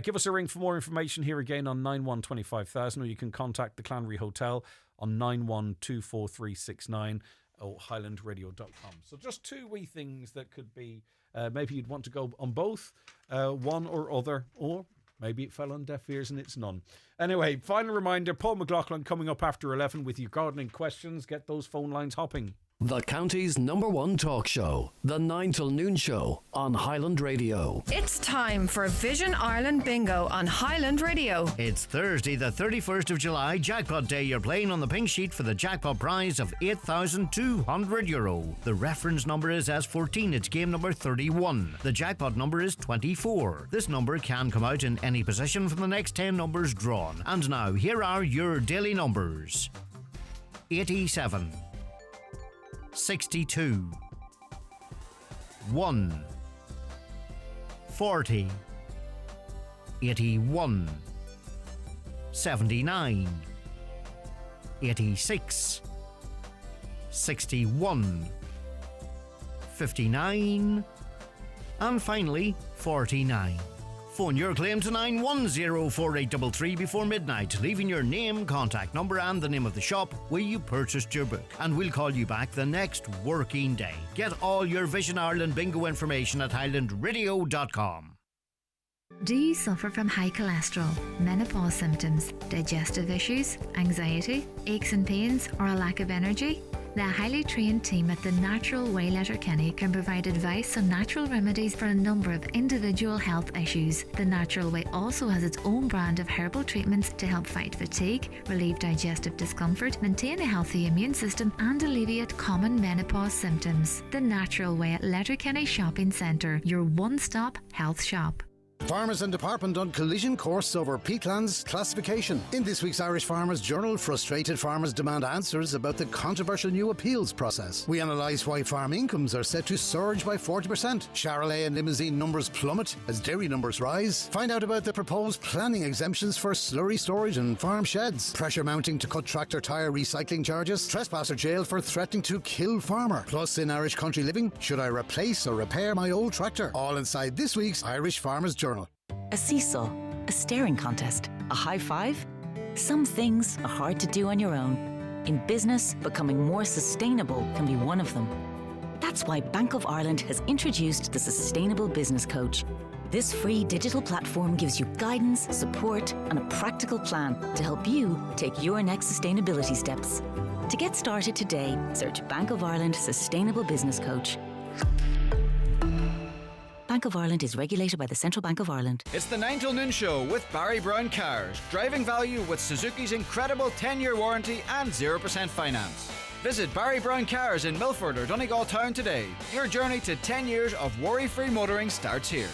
Give us a ring for more information here again on 9125,000, or you can contact the Clanry Hotel on 912369 or highlandradio.com. So just 2 wee things that could be, maybe you'd want to go on both, one or other, or maybe it fell on deaf ears and it's none. Anyway, final reminder, Paul McLaughlin coming up after 11 with your gardening questions. Get those phone lines hopping. The county's #1 talk show, The 9 till Noon Show on Highland Radio. It's time for Vision Ireland Bingo on Highland Radio. It's Thursday, the 31st of July, Jackpot Day. You're playing on the pink sheet for the jackpot prize of €8,200. The reference number is S14. It's game number 31. The jackpot number is 24. This number can come out in any position from the next 10 numbers drawn. And now, here are your daily numbers. 87. 62 1 40 81 79 86 61 59 and finally 49. Phone your claim to 9104833 before midnight, leaving your name, contact number and the name of the shop where you purchased your book, and we'll call you back the next working day. Get all your Vision Ireland bingo information at highlandradio.com. Do you suffer from high cholesterol, menopause symptoms, digestive issues, anxiety, aches and pains, or a lack of energy? The highly trained team at the Natural Way Letterkenny can provide advice on natural remedies for a number of individual health issues. The Natural Way also has its own brand of herbal treatments to help fight fatigue, relieve digestive discomfort, maintain a healthy immune system and alleviate common menopause symptoms. The Natural Way at Letterkenny Shopping Centre, your one-stop health shop. Farmers and Department on collision course over peatlands classification. In this week's Irish Farmers Journal, frustrated farmers demand answers about the controversial new appeals process. We analyse why farm incomes are set to surge by 40%. Charolais and limousine numbers plummet as dairy numbers rise. Find out about the proposed planning exemptions for slurry storage and farm sheds. Pressure mounting to cut tractor tyre recycling charges. Trespasser jailed for threatening to kill farmer. Plus, in Irish Country Living, should I replace or repair my old tractor? All inside this week's Irish Farmers Journal. A seesaw, a staring contest, a high five? Some things are hard to do on your own. In business, becoming more sustainable can be one of them. That's why Bank of Ireland has introduced the Sustainable Business Coach. This free digital platform gives you guidance, support, and a practical plan to help you take your next sustainability steps. To get started today, search Bank of Ireland Sustainable Business Coach. Bank of Ireland is regulated by the Central Bank of Ireland. It's the 9 till Noon Show with Barry Brown Cars. Driving value with Suzuki's incredible 10-year warranty and 0% finance. Visit Barry Brown Cars in Milford or Donegal Town today. Your journey to 10 years of worry-free motoring starts here.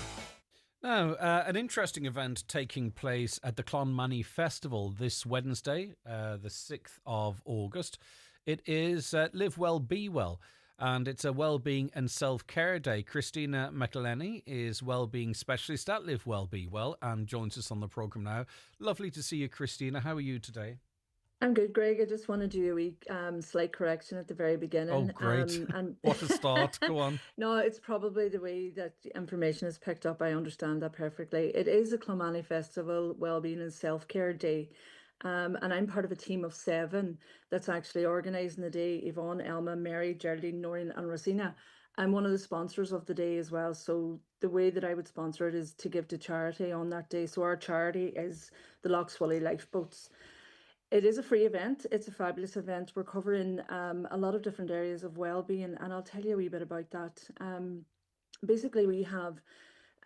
Now, an interesting event taking place at the Clonmany Festival this Wednesday, the 6th of August. It is Live Well, Be Well. And it's a Wellbeing and Self-Care Day. Christina McElhenney is Wellbeing Specialist at Live Well, Be Well and joins us on the programme now. Lovely to see you, Christina. How are you today? I'm good, Greg. I just want to do a wee slight correction at the very beginning. Oh, great. What a start. Go on. No, it's probably the way that the information is picked up. I understand that perfectly. It is a Clonmany Festival Wellbeing and Self-Care Day. And I'm part of a team of 7 that's actually organising the day. Yvonne, Elma, Mary, Geraldine, Noreen and Rosina. I'm one of the sponsors of the day as well. So the way that I would sponsor it is to give to charity on that day. So our charity is the Lough Swilly Lifeboats. It is a free event. It's a fabulous event. We're covering a lot of different areas of well-being, and I'll tell you a wee bit about that. Basically, we have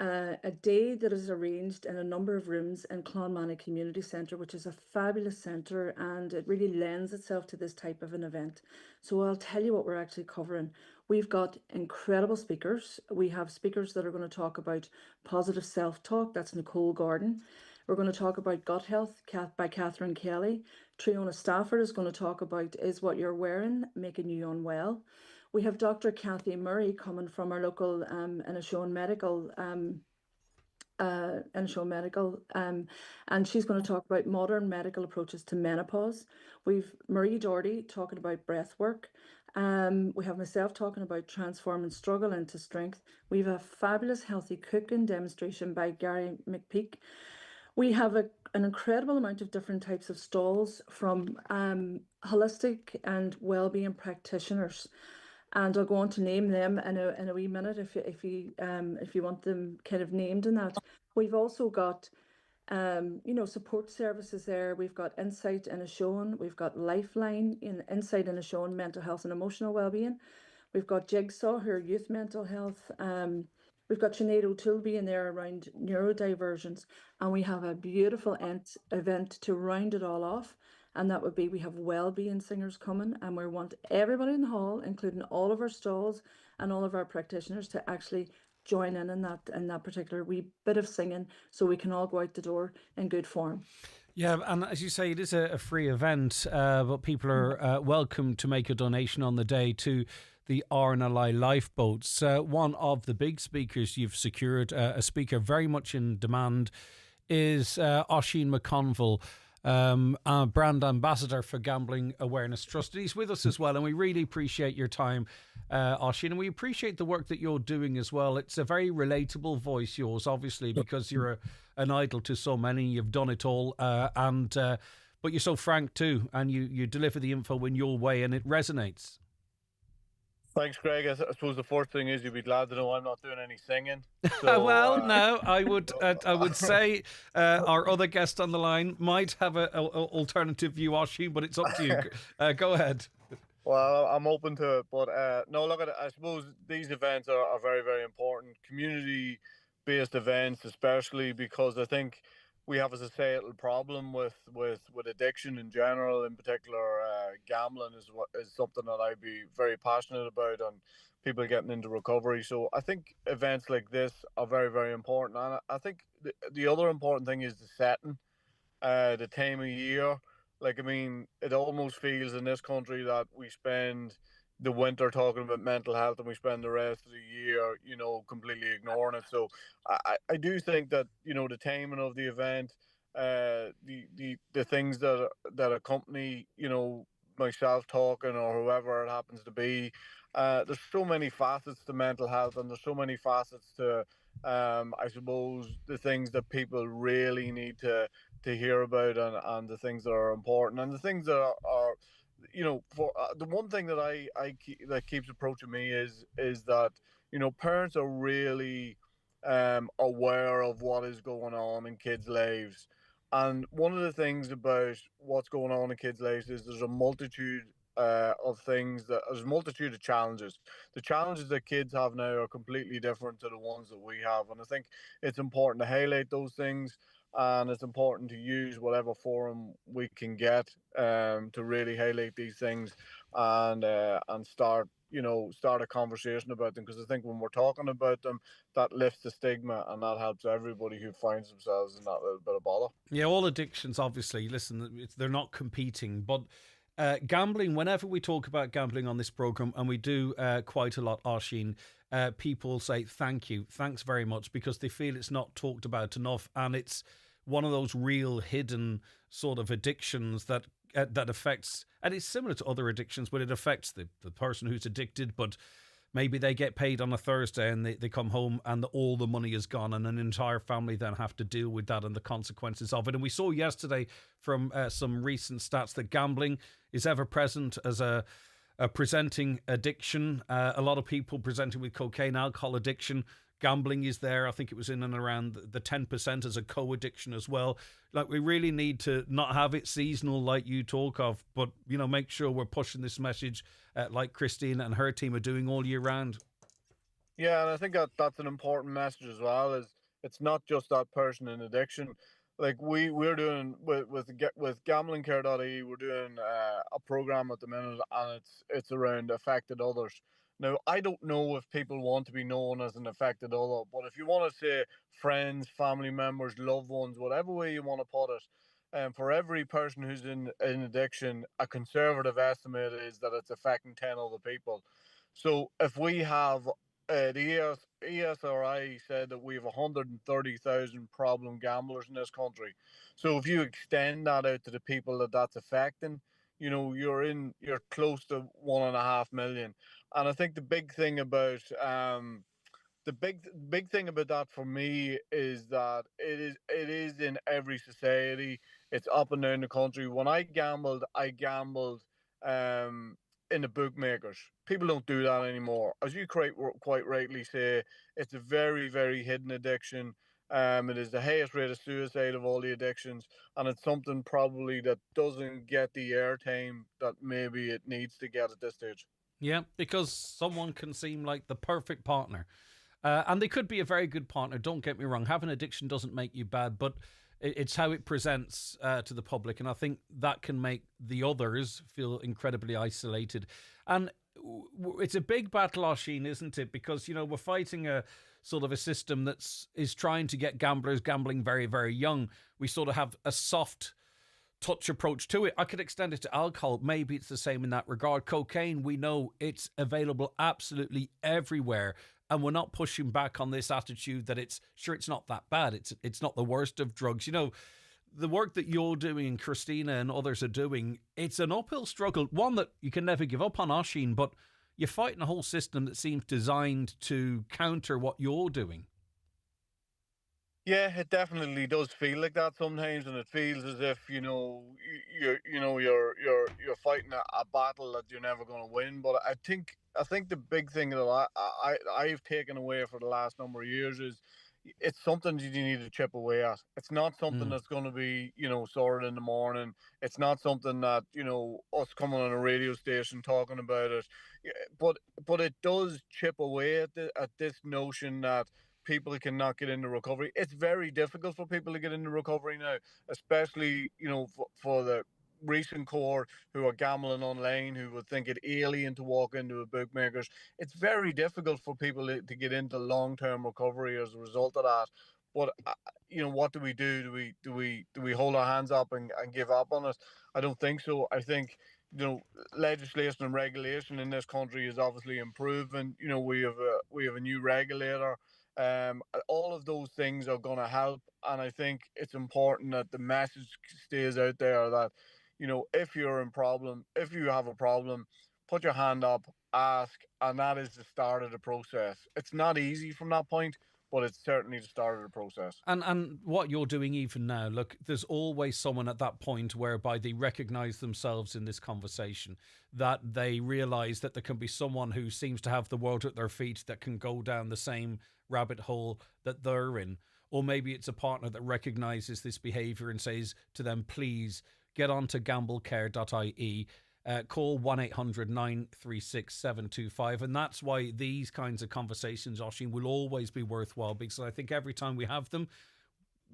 a day that is arranged in a number of rooms in Clonmany Community Centre, which is a fabulous centre, and it really lends itself to this type of an event. So I'll tell you what we're actually covering. We've got incredible speakers. We have speakers that are going to talk about positive self-talk. That's Nicole Gordon. We're going to talk about gut health by Catherine Kelly. Triona Stafford is going to talk about Is What You're Wearing Making You Unwell? We have Dr. Kathy Murray coming from our local Inishowen Medical, and she's going to talk about modern medical approaches to menopause. We've Marie Doherty talking about breath work. We have myself talking about transforming struggle into strength. We have a fabulous healthy cooking demonstration by Gary McPeak. We have an incredible amount of different types of stalls from holistic and wellbeing practitioners. And I'll go on to name them in a wee minute if you want them kind of named in that. We've also got support services there. We've got Insight in Ashown, we've got Lifeline Insight in Ashown, mental health and emotional wellbeing. We've got Jigsaw, who are youth mental health. We've got Sinead O'Toole being there around neurodivergence, and we have a beautiful event to round it all off. And that would be, we have wellbeing singers coming, and we want everybody in the hall, including all of our stalls and all of our practitioners, to actually join in that particular wee bit of singing, so we can all go out the door in good form. Yeah, and as you say, it is a free event, but people are welcome to make a donation on the day to the RNLI lifeboats. One of the big speakers you've secured, a speaker very much in demand, is Oisín McConville, brand ambassador for Gambling Awareness Trust. And he's with us as well, and we really appreciate your time, Oisín, and we appreciate the work that you're doing as well. It's a very relatable voice, yours, obviously, because you're an idol to so many. You've done it all, but you're so frank too, and you deliver the info in your way, and it resonates. Thanks, Greg. I suppose the first thing is you'd be glad to know I'm not doing any singing. So, well, no, I would say our other guest on the line might have an alternative view, Oisín, but it's up to you. Go ahead. Well, I'm open to it, but no, look at it. I suppose these events are very, very important. Community-based events, especially because I think we have a societal problem with addiction in general. In particular, gambling is something that I'd be very passionate about, and people getting into recovery. So I think events like this are very, very important. And I think the other important thing is the setting, the time of year. Like, I mean, it almost feels in this country that we spend the winter talking about mental health and we spend the rest of the year, completely ignoring it. So I do think that, the timing of the event, the things that accompany, myself talking or whoever it happens to be, there's so many facets to mental health, and there's so many facets to, I suppose, the things that people really need to hear about, and the things that are important, and the things that are for the one thing that that keeps approaching me is that parents are really aware of what is going on in kids' lives, and one of the things about what's going on in kids' lives is there's a multitude of things, there's a multitude of challenges. The challenges that kids have now are completely different to the ones that we have, and I think it's important to highlight those things. And it's important to use whatever forum we can get to really highlight these things and start a conversation about them, because I think when we're talking about them, that lifts the stigma, and that helps everybody who finds themselves in that little bit of bother. Yeah, all addictions, obviously, listen, they're not competing, but gambling, whenever we talk about gambling on this programme, and we do quite a lot, Oisín, people say thanks very much, because they feel it's not talked about enough, and it's one of those real hidden sort of addictions that affects, and it's similar to other addictions, but it affects the person who's addicted, but maybe they get paid on a Thursday and they come home and all the money is gone, and an entire family then have to deal with that and the consequences of it. And we saw yesterday from some recent stats that gambling is ever present as a presenting addiction. A lot of people presenting with cocaine, alcohol addiction. Gambling is there. I think it was in and around the 10% as a co-addiction as well. Like, we really need to not have it seasonal like you talk of, but, make sure we're pushing this message like Christine and her team are doing all year round. Yeah, and I think that's an important message as well, is it's not just that person in addiction. Like we're doing with gamblingcare.ie, we're doing a program at the minute, and it's around affected others. Now, I don't know if people want to be known as an affected other, but if you want to say friends, family members, loved ones, whatever way you want to put it, for every person who's in addiction, a conservative estimate is that it's affecting 10 other people. So if we have, the ESRI said that we have 130,000 problem gamblers in this country. So if you extend that out to the people that's affecting, you're close to 1.5 million. And I think the big thing about the big thing about that for me is that it is in every society. It's up and down the country. When I gambled in the bookmakers. People don't do that anymore. As you quite rightly say, it's a very, very hidden addiction. It is the highest rate of suicide of all the addictions, and it's something probably that doesn't get the airtime that maybe it needs to get at this stage. Yeah, because someone can seem like the perfect partner. And they could be a very good partner, don't get me wrong. Having addiction doesn't make you bad, but it's how it presents to the public. And I think that can make the others feel incredibly isolated. And it's a big battle, Oisín, isn't it? Because, we're fighting a sort of a system is trying to get gamblers gambling very, very young. We sort of have a soft touch approach to it. I could extend it to alcohol. Maybe it's the same in that regard. Cocaine, we know it's available absolutely everywhere. And we're not pushing back on this attitude that it's not that bad. It's not the worst of drugs. The work that you're doing and Christina and others are doing, it's an uphill struggle, one that you can never give up on, Oisín, but you're fighting a whole system that seems designed to counter what you're doing. Yeah, it definitely does feel like that sometimes, and it feels as if you're fighting a battle that you're never going to win. But I think the big thing that I've taken away for the last number of years is it's something that you need to chip away at. It's not something that's going to be sorted in the morning. It's not something that us coming on a radio station talking about it. But it does chip away at this notion that people cannot get into recovery. It's very difficult for people to get into recovery now, especially for the recent core who are gambling online, who would think it alien to walk into a bookmaker's. It's very difficult for people to get into long-term recovery as a result of that. But what do we do? Do we hold our hands up and give up on it? I don't think so. I think legislation and regulation in this country is obviously improving. We have a new regulator. All of those things are going to help, and I think it's important that the message stays out there that if you have a problem, put your hand up, ask, and that is the start of the process. It's not easy from that point, but it's certainly the start of the process. And what you're doing even now, look, there's always someone at that point whereby they recognise themselves in this conversation, that they realise that there can be someone who seems to have the world at their feet that can go down the same rabbit hole that they're in. Or maybe it's a partner that recognises this behaviour and says to them, please get on to gamblecare.ie. Call 1-800-936-725. And that's why these kinds of conversations, Oisín, will always be worthwhile, because I think every time we have them,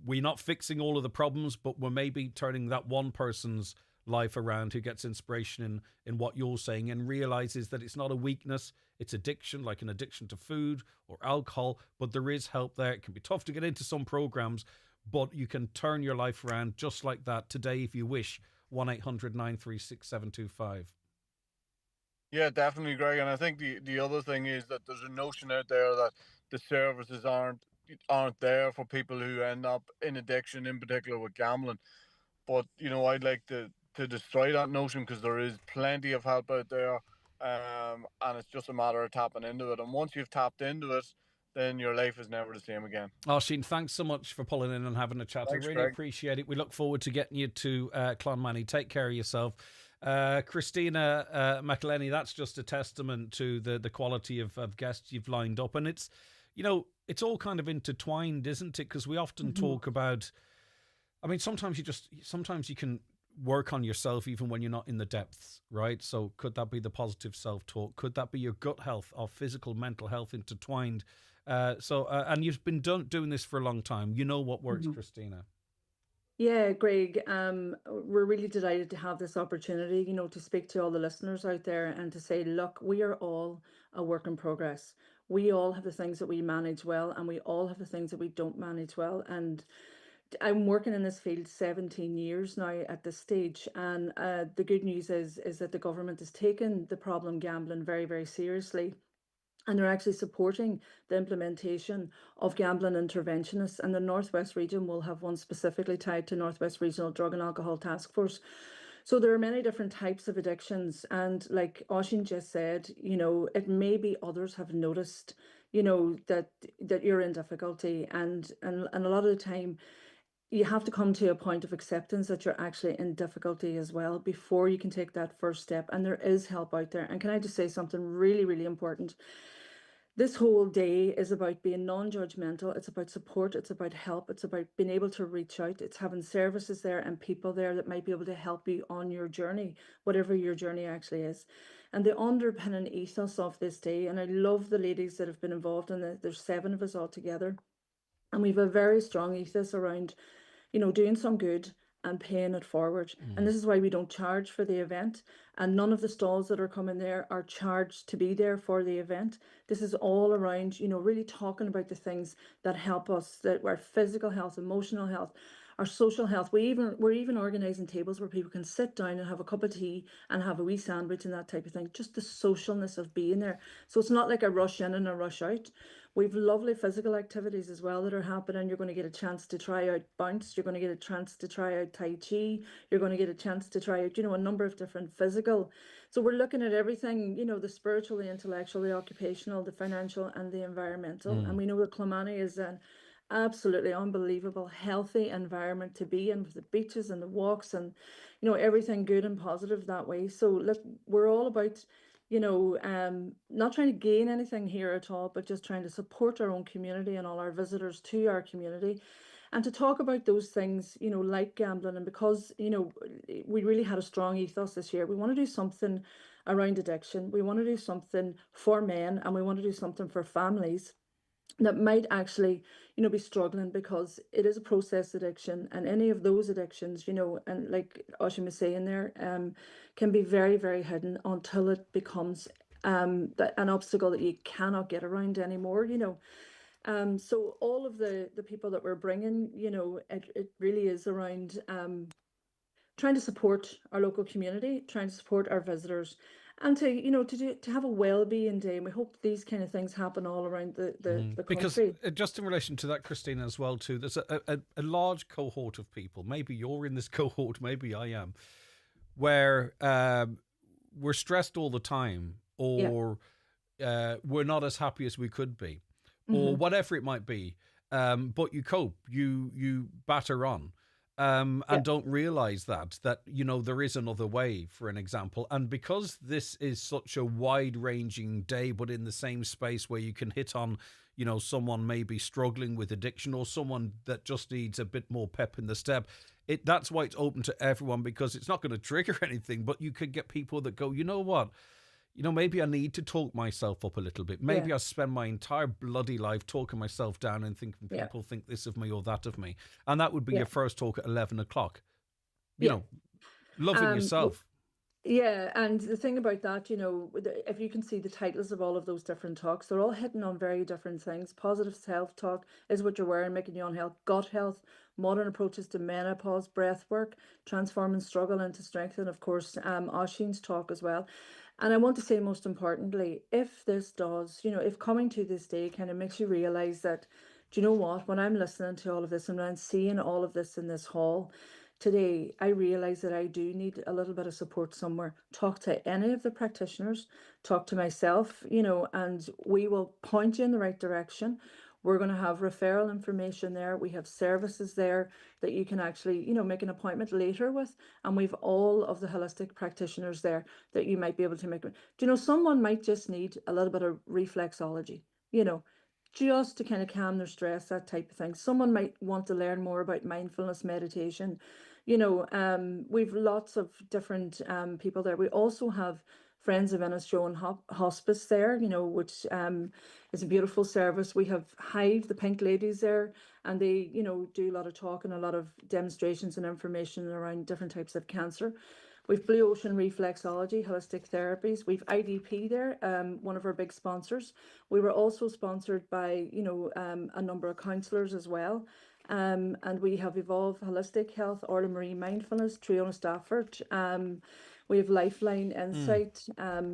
we're not fixing all of the problems, but we're maybe turning that one person's life around who gets inspiration in what you're saying and realizes that it's not a weakness, it's addiction, like an addiction to food or alcohol, but there is help there. It can be tough to get into some programs, but you can turn your life around just like that today if you wish. 1-800-936-725. Yeah, definitely, Greg. And I think the other thing is that there's a notion out there that the services aren't there for people who end up in addiction, in particular with gambling. But I'd like to destroy that notion, because there is plenty of help out there, and it's just a matter of tapping into it. And once you've tapped into it, then your life is never the same again. Oisín, thanks so much for pulling in and having a chat. Thanks, I really Greg. appreciate it. We look forward to getting you to Clonmany. Take care of yourself. Christina McElhenney, that's just a testament to the quality of guests you've lined up. And it's, it's all kind of intertwined, isn't it? Because we often talk about, sometimes you can work on yourself even when you're not in the depths, right? So could that be the positive self-talk? Could that be your gut health or physical, mental health intertwined? And you've been doing this for a long time. You know what works, Christina. Yeah, Greg, we're really delighted to have this opportunity, to speak to all the listeners out there and to say, look, we are all a work in progress. We all have the things that we manage well, and we all have the things that we don't manage well. And I'm working in this field 17 years now at this stage, and the good news is that the government has taken the problem gambling very, very seriously, and they're actually supporting the implementation of gambling interventionists, and the Northwest region will have one specifically tied to Northwest Regional Drug and Alcohol Task Force. So there are many different types of addictions, and like Oisín just said, it may be others have noticed, that you're in difficulty, and a lot of the time you have to come to a point of acceptance that you're actually in difficulty as well before you can take that first step. And there is help out there. And can I just say something really, really important? this whole day is about being non-judgmental. It's about support. It's about help. It's about being able to reach out. It's having services there and people there that might be able to help you on your journey, whatever your journey actually is. And the underpinning ethos of this day, and I love the ladies that have been involved in it. There's 7 of us all together. And we've a very strong ethos around, doing some good and paying it forward. And this is why we don't charge for the event. And none of the stalls that are coming there are charged to be there for the event. This is all around, really talking about the things that help us, that our physical health, emotional health, our social health. We're even organising tables where people can sit down and have a cup of tea and have a wee sandwich and that type of thing. Just the socialness of being there. So it's not like a rush in and a rush out. We've lovely physical activities as well that are happening. You're going to get a chance to try out bounce. You're going to get a chance to try out Tai Chi. You're going to get a chance to try out, a number of different physical. So we're looking at everything, the spiritual, the intellectual, the occupational, the financial and the environmental. And we know that Clonmany is an absolutely unbelievable, healthy environment to be in, with the beaches and the walks and, everything good and positive that way. So look, we're all about, not trying to gain anything here at all, but just trying to support our own community and all our visitors to our community, and to talk about those things, like gambling. And because, we really had a strong ethos this year, we want to do something around addiction. We want to do something for men, and we want to do something for families that might actually, be struggling, because it is a process addiction, and any of those addictions, and like Oisín was saying there, can be very, very hidden until it becomes an obstacle that you cannot get around anymore, So all of the people that we're bringing, it really is around trying to support our local community, trying to support our visitors, and to have a well-being day. And we hope these kind of things happen all around the country. Because just in relation to that, Christina, as well too, there's a large cohort of people, maybe you're in this cohort, maybe I am, where we're stressed all the time, or we're not as happy as we could be, or whatever it might be, but you cope, you batter on. And don't realise that there is another way, for an example. And because this is such a wide-ranging day, but in the same space where you can hit on, someone maybe struggling with addiction, or someone that just needs a bit more pep in the step, that's why it's open to everyone, because it's not going to trigger anything, but you could get people that go, you know what? Maybe I need to talk myself up a little bit. Maybe I spend my entire bloody life talking myself down and thinking people think this of me or that of me. And that would be your first talk at 11 o'clock. Loving yourself. Yeah, and the thing about that, if you can see the titles of all of those different talks, they're all hitting on very different things. Positive self-talk, is what you're wearing making you unhealthy? Gut health, modern approaches to menopause, breath work, transforming struggle into strength, and of course, Oisín's talk as well. And I want to say, most importantly, if this does, if coming to this day kind of makes you realise that, do you know what, when I'm listening to all of this and when I'm seeing all of this in this hall today, I realise that I do need a little bit of support somewhere. Talk to any of the practitioners, talk to myself, and we will point you in the right direction. We're going to have referral information there. We have services there that you can actually, make an appointment later with. And we've all of the holistic practitioners there that you might be able to make. Someone might just need a little bit of reflexology, just to kind of calm their stress, that type of thing. Someone might want to learn more about mindfulness meditation. We've lots of different people there. We also have Friends of Innishowen Hospice there, which is a beautiful service. We have Hive, the Pink Ladies there, and they, do a lot of talk and a lot of demonstrations and information around different types of cancer. We've Blue Ocean Reflexology, Holistic Therapies. We've IDP there, one of our big sponsors. We were also sponsored by, a number of counsellors as well. And we have Evolve Holistic Health, Orla Marie Mindfulness, Triona Stafford. We have Lifeline Insight.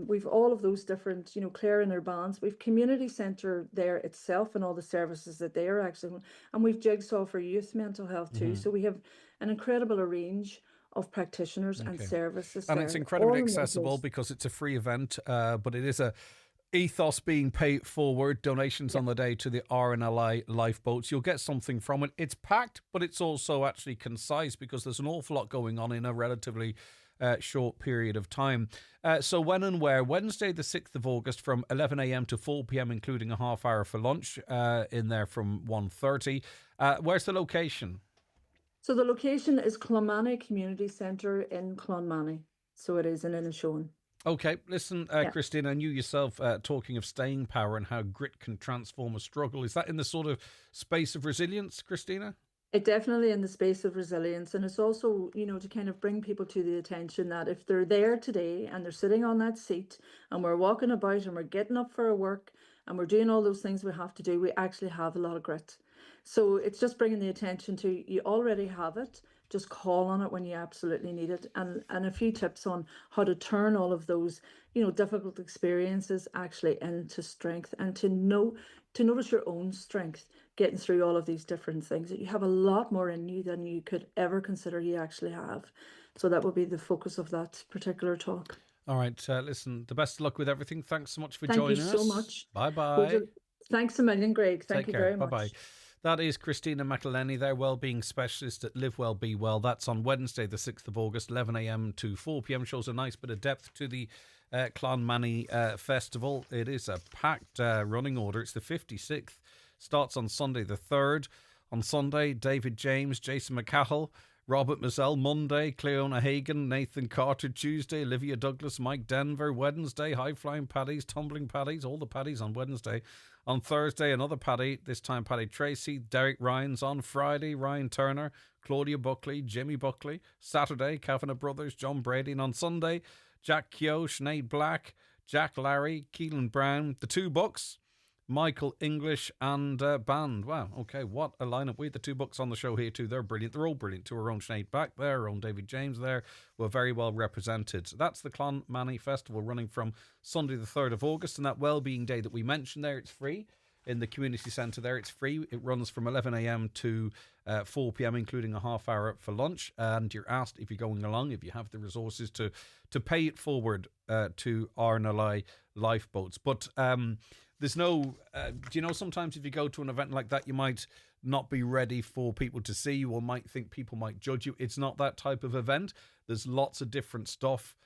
We've all of those different, Claire and her bands. We've Community Centre there itself and all the services that they are actually. And we've Jigsaw for youth mental health too. So we have an incredible range of practitioners and services. And it's incredibly accessible because it's a free event, but it is a ethos being paid forward, donations on the day to the RNLI lifeboats. You'll get something from it. It's packed, but it's also actually concise because there's an awful lot going on in a relatively short period of time. So when and where? Wednesday the 6th of August from 11 a.m. to 4 p.m, including a half hour for lunch in there from 1:30. Where's the location? So the location is Clonmany Community Centre in Clonmany. So it is in Inishowen. Okay, listen, Christina, and you yourself talking of staying power and how grit can transform a struggle. Is that in the sort of space of resilience, Christina? It definitely in the space of resilience. And it's also, to kind of bring people to the attention that if they're there today and they're sitting on that seat and we're walking about and we're getting up for our work and we're doing all those things we have to do, we actually have a lot of grit. So it's just bringing the attention to, you already have it. Just call on it when you absolutely need it, and a few tips on how to turn all of those, difficult experiences actually into strength, and to notice your own strength getting through all of these different things. That you have a lot more in you than you could ever consider you actually have. So that will be the focus of that particular talk. All right, listen, the best of luck with everything. Thanks so much for joining us. Thank you so much. Bye-bye. Thanks a million, Greg. Thank you very much. Bye-bye. That is Christina McElhenney, their wellbeing specialist at Live Well Be Well. That's on Wednesday, the 6th of August, 11 a.m. to 4 p.m. Shows a nice bit of depth to the Clonmany Festival. It is a packed running order. It's the 56th. Starts on Sunday, the 3rd. On Sunday, David James, Jason McCahill, Robert Mazzell. Monday, Cleona Hagan, Nathan Carter. Tuesday, Olivia Douglas, Mike Denver. Wednesday, High Flying Paddies, Tumbling Paddies, all the Paddies on Wednesday. On Thursday, another Paddy, this time Paddy Tracy. Derek Ryan's on. Friday, Ryan Turner, Claudia Buckley, Jimmy Buckley. Saturday, Kavanagh Brothers, John Brady. And on Sunday, Jack Keogh, Sinead Black, Jack Larry, Keelan Brown, the Two Bucks, Michael English and band. Wow, okay, what a lineup. We had the Two Bucks on the show here too. They're brilliant. They're all brilliant too. Our own Sinead Black there, our own David James there. We're very well represented. So that's the Clonmany Festival running from Sunday the 3rd of August. And that Wellbeing Day that we mentioned there, it's free. In the community centre there, it's free. It runs from 11 a.m. to 4 p.m, including a half hour for lunch. And you're asked, if you're going along, if you have the resources to pay it forward to RNLI lifeboats. But there's no, sometimes if you go to an event like that, you might not be ready for people to see you or might think people might judge you. It's not that type of event. There's lots of different stuff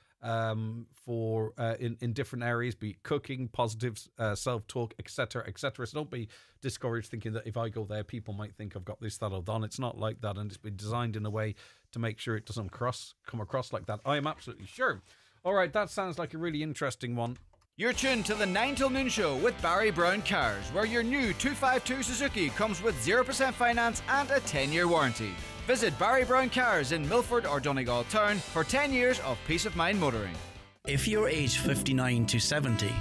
for in different areas, be it cooking, positive self-talk, etc., etc. So don't be discouraged thinking that if I go there, people might think I've got this, that, or done. It's not like that, and it's been designed in a way to make sure it doesn't come across like that. I am absolutely sure. All right, that sounds like a really interesting one. You're tuned to the 9 till noon show with Barry Brown Cars, where your new 252 Suzuki comes with 0% finance and a 10-year warranty. Visit Barry Brown Cars in Milford or Donegal Town for 10 years of peace of mind motoring. If you're aged 59 to 70,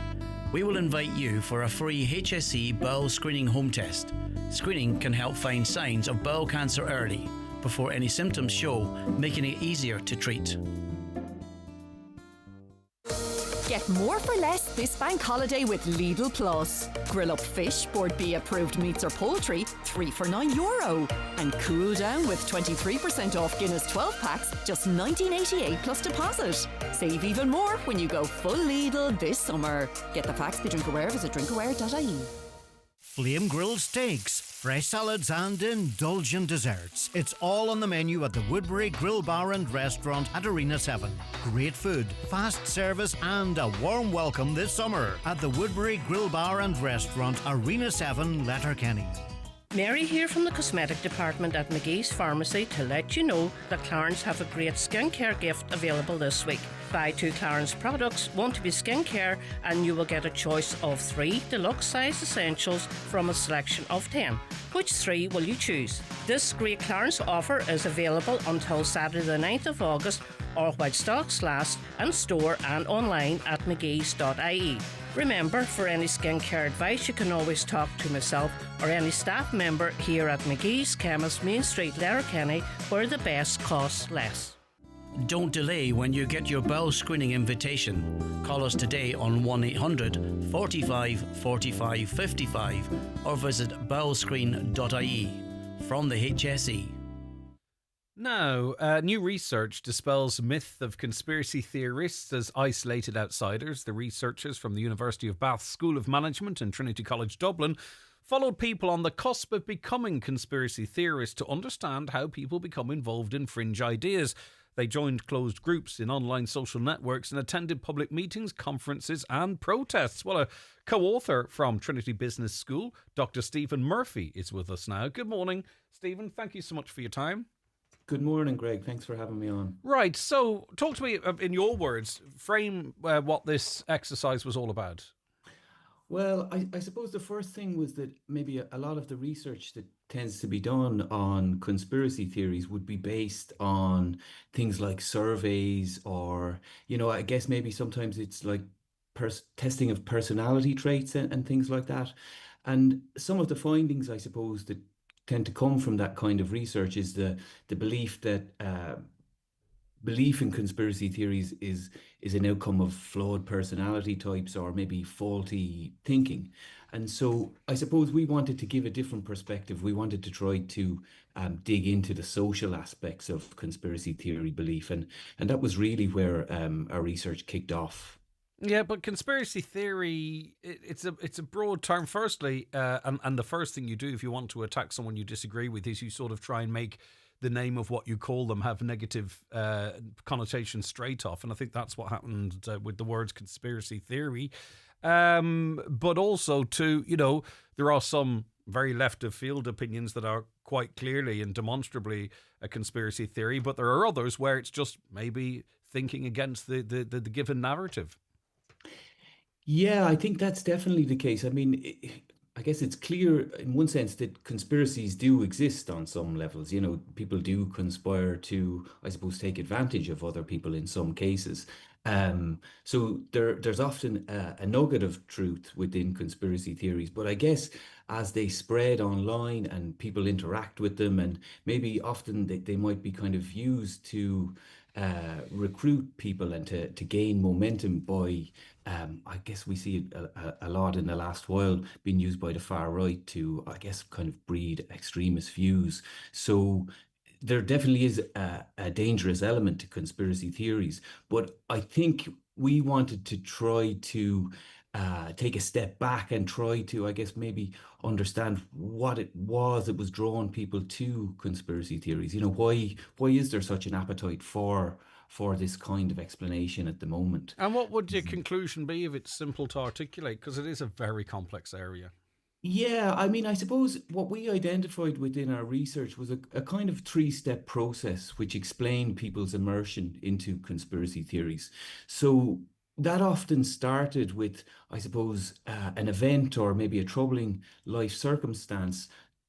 we will invite you for a free HSE bowel screening home test. Screening can help find signs of bowel cancer early, before any symptoms show, making it easier to treat. Get more for less this bank holiday with Lidl Plus. Grill up fish, Board B approved meats or poultry, 3 for €9. And cool down with 23% off Guinness 12 packs, just $19.88 plus deposit. Save even more when you go full Lidl this summer. Get the facts, be Drinkaware, visit drinkaware.ie. Flame grilled steaks, fresh salads and indulgent desserts. It's all on the menu at the Woodbury Grill Bar and Restaurant at Arena 7. Great food, fast service and a warm welcome this summer at the Woodbury Grill Bar and Restaurant, Arena 7, Letterkenny. Mary here from the cosmetic department at McGee's Pharmacy to let you know that Clarence have a great skincare gift available this week. Buy 2 Clarence products, one to be skincare, and you will get a choice of 3 deluxe size essentials from a selection of 10. Which 3 will you choose? This great Clarence offer is available until Saturday the 9th of August or while stocks last, and store and online at mcgees.ie. Remember, for any skincare advice, you can always talk to myself or any staff member here at McGee's Chemist, Main Street, Letterkenny, where the best costs less. Don't delay when you get your bowel screening invitation. Call us today on 1-800 45 45 55 or visit bowelscreen.ie. From the HSE. Now, new research dispels myth of conspiracy theorists as isolated outsiders. The researchers from the University of Bath School of Management and Trinity College Dublin followed people on the cusp of becoming conspiracy theorists to understand how people become involved in fringe ideas. They joined closed groups in online social networks and attended public meetings, conferences and protests. Well, a co-author from Trinity Business School, Dr. Stephen Murphy, is with us now. Good morning, Stephen. Thank you so much for your time. Good morning, Greg. Thanks for having me on. Right, so talk to me, in your words, frame what this exercise was all about. Well, I suppose the first thing was that maybe a lot of the research that tends to be done on conspiracy theories would be based on things like surveys or, I guess maybe sometimes it's like testing of personality traits and things like that. And some of the findings, I suppose, that tend to come from that kind of research is the belief that belief in conspiracy theories is an outcome of flawed personality types or maybe faulty thinking. And so I suppose we wanted to give a different perspective. We wanted to try to dig into the social aspects of conspiracy theory belief. And that was really where our research kicked off. Yeah, but conspiracy theory, it's a broad term, firstly, and the first thing you do if you want to attack someone you disagree with is you sort of try and make the name of what you call them have negative connotations straight off. And I think that's what happened with the words conspiracy theory. But also, there are some very left of field opinions that are quite clearly and demonstrably a conspiracy theory, but there are others where it's just maybe thinking against the given narrative. Yeah, I think that's definitely the case. I mean, I guess it's clear in one sense that conspiracies do exist on some levels. People do conspire to, I suppose, take advantage of other people in some cases. So there's often a nugget of truth within conspiracy theories. But I guess as they spread online and people interact with them, and maybe often they might be kind of used to recruit people and to gain momentum by, I guess we see it a lot in the last while being used by the far right to, I guess, kind of breed extremist views. So there definitely is a dangerous element to conspiracy theories. But I think we wanted to try to take a step back and try to, I guess, maybe understand what it was that was drawing people to conspiracy theories. Why is there such an appetite for this kind of explanation at the moment? And what would your conclusion be if it's simple to articulate? Because it is a very complex area. Yeah, I mean, I suppose what we identified within our research was a kind of three-step process which explained people's immersion into conspiracy theories. So that often started with, I suppose, an event or maybe a troubling life circumstance.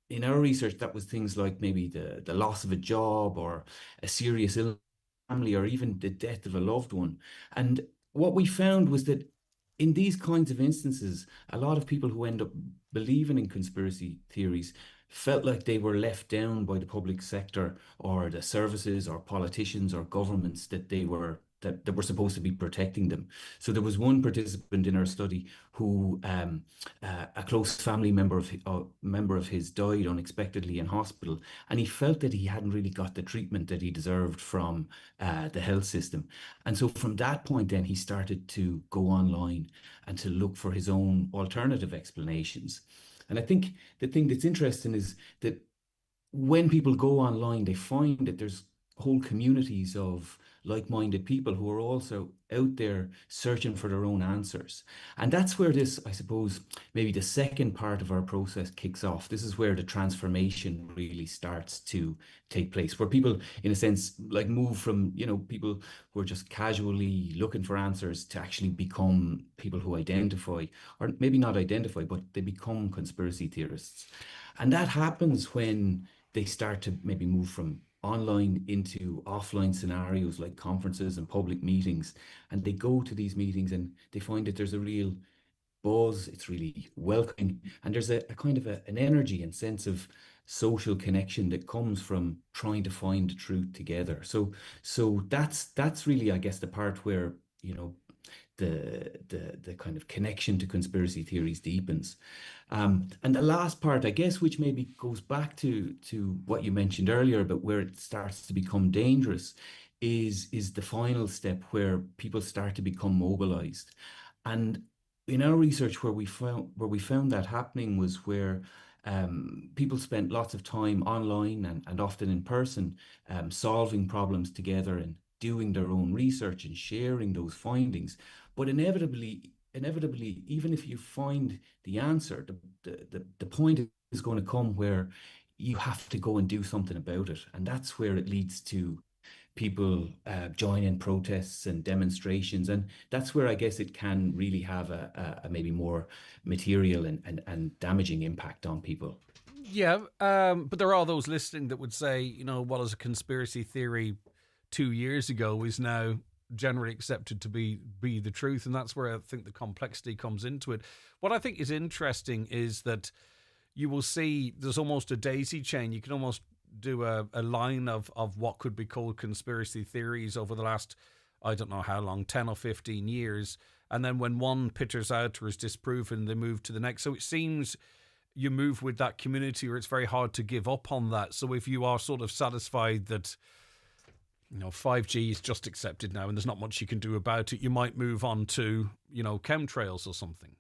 In our research, that was things like maybe the loss of a job or a serious illness, family, or even the death of a loved one. And what we found was that in these kinds of instances, a lot of people who end up believing in conspiracy theories felt like they were left down by the public sector or the services or politicians or governments that were supposed to be protecting them. So there was one participant in our study who a close family member of his died unexpectedly in hospital, and he felt that he hadn't really got the treatment that he deserved from the health system. And so from that point then he started to go online and to look for his own alternative explanations. And I think the thing that's interesting is that when people go online, they find that there's whole communities of like-minded people who are also out there searching for their own answers. And that's where this, I suppose, maybe the second part of our process kicks off. This is where the transformation really starts to take place, where people, in a sense, like move from, people who are just casually looking for answers to actually become people who identify, or maybe not identify, but they become conspiracy theorists. And that happens when they start to maybe move from online into offline scenarios like conferences and public meetings. And they go to these meetings and they find that there's a real buzz, it's really welcoming, and there's a kind of an energy and sense of social connection that comes from trying to find the truth together. So that's really, I guess, the part where, the kind of connection to conspiracy theories deepens. And the last part, I guess, which maybe goes back to what you mentioned earlier about where it starts to become dangerous, is the final step where people start to become mobilized. And in our research, where we found that happening was where people spent lots of time online and often in person, solving problems together and doing their own research and sharing those findings. But inevitably, even if you find the answer, the point is going to come where you have to go and do something about it. And that's where it leads to people joining protests and demonstrations. And that's where I guess it can really have a maybe more material and damaging impact on people. Yeah, but there are those listening that would say, you know, what is a conspiracy theory 2 years ago is now generally accepted to be the truth, and that's where I think the complexity comes into it. What I think is interesting is that you will see there's almost a daisy chain. You can almost do a line of what could be called conspiracy theories over the last, I don't know how long, 10 or 15 years, and then when one pitters out or is disproven, they move to the next. So it seems you move with that community, or it's very hard to give up on that. So if you are sort of satisfied that, you know, 5G is just accepted now and there's not much you can do about it, you might move on to, you know, chemtrails or something.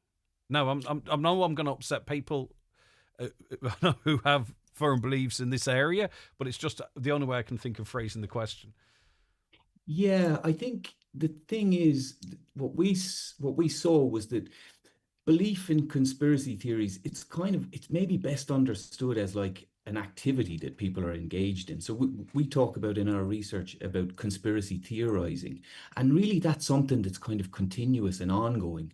No, I know I'm going to upset people who have firm beliefs in this area, but it's just the only way I can think of phrasing the question. Yeah, I think the thing is, what we saw was that belief in conspiracy theories, it's maybe best understood as like an activity that people are engaged in. So we talk about in our research about conspiracy theorizing, and really that's something that's kind of continuous and ongoing.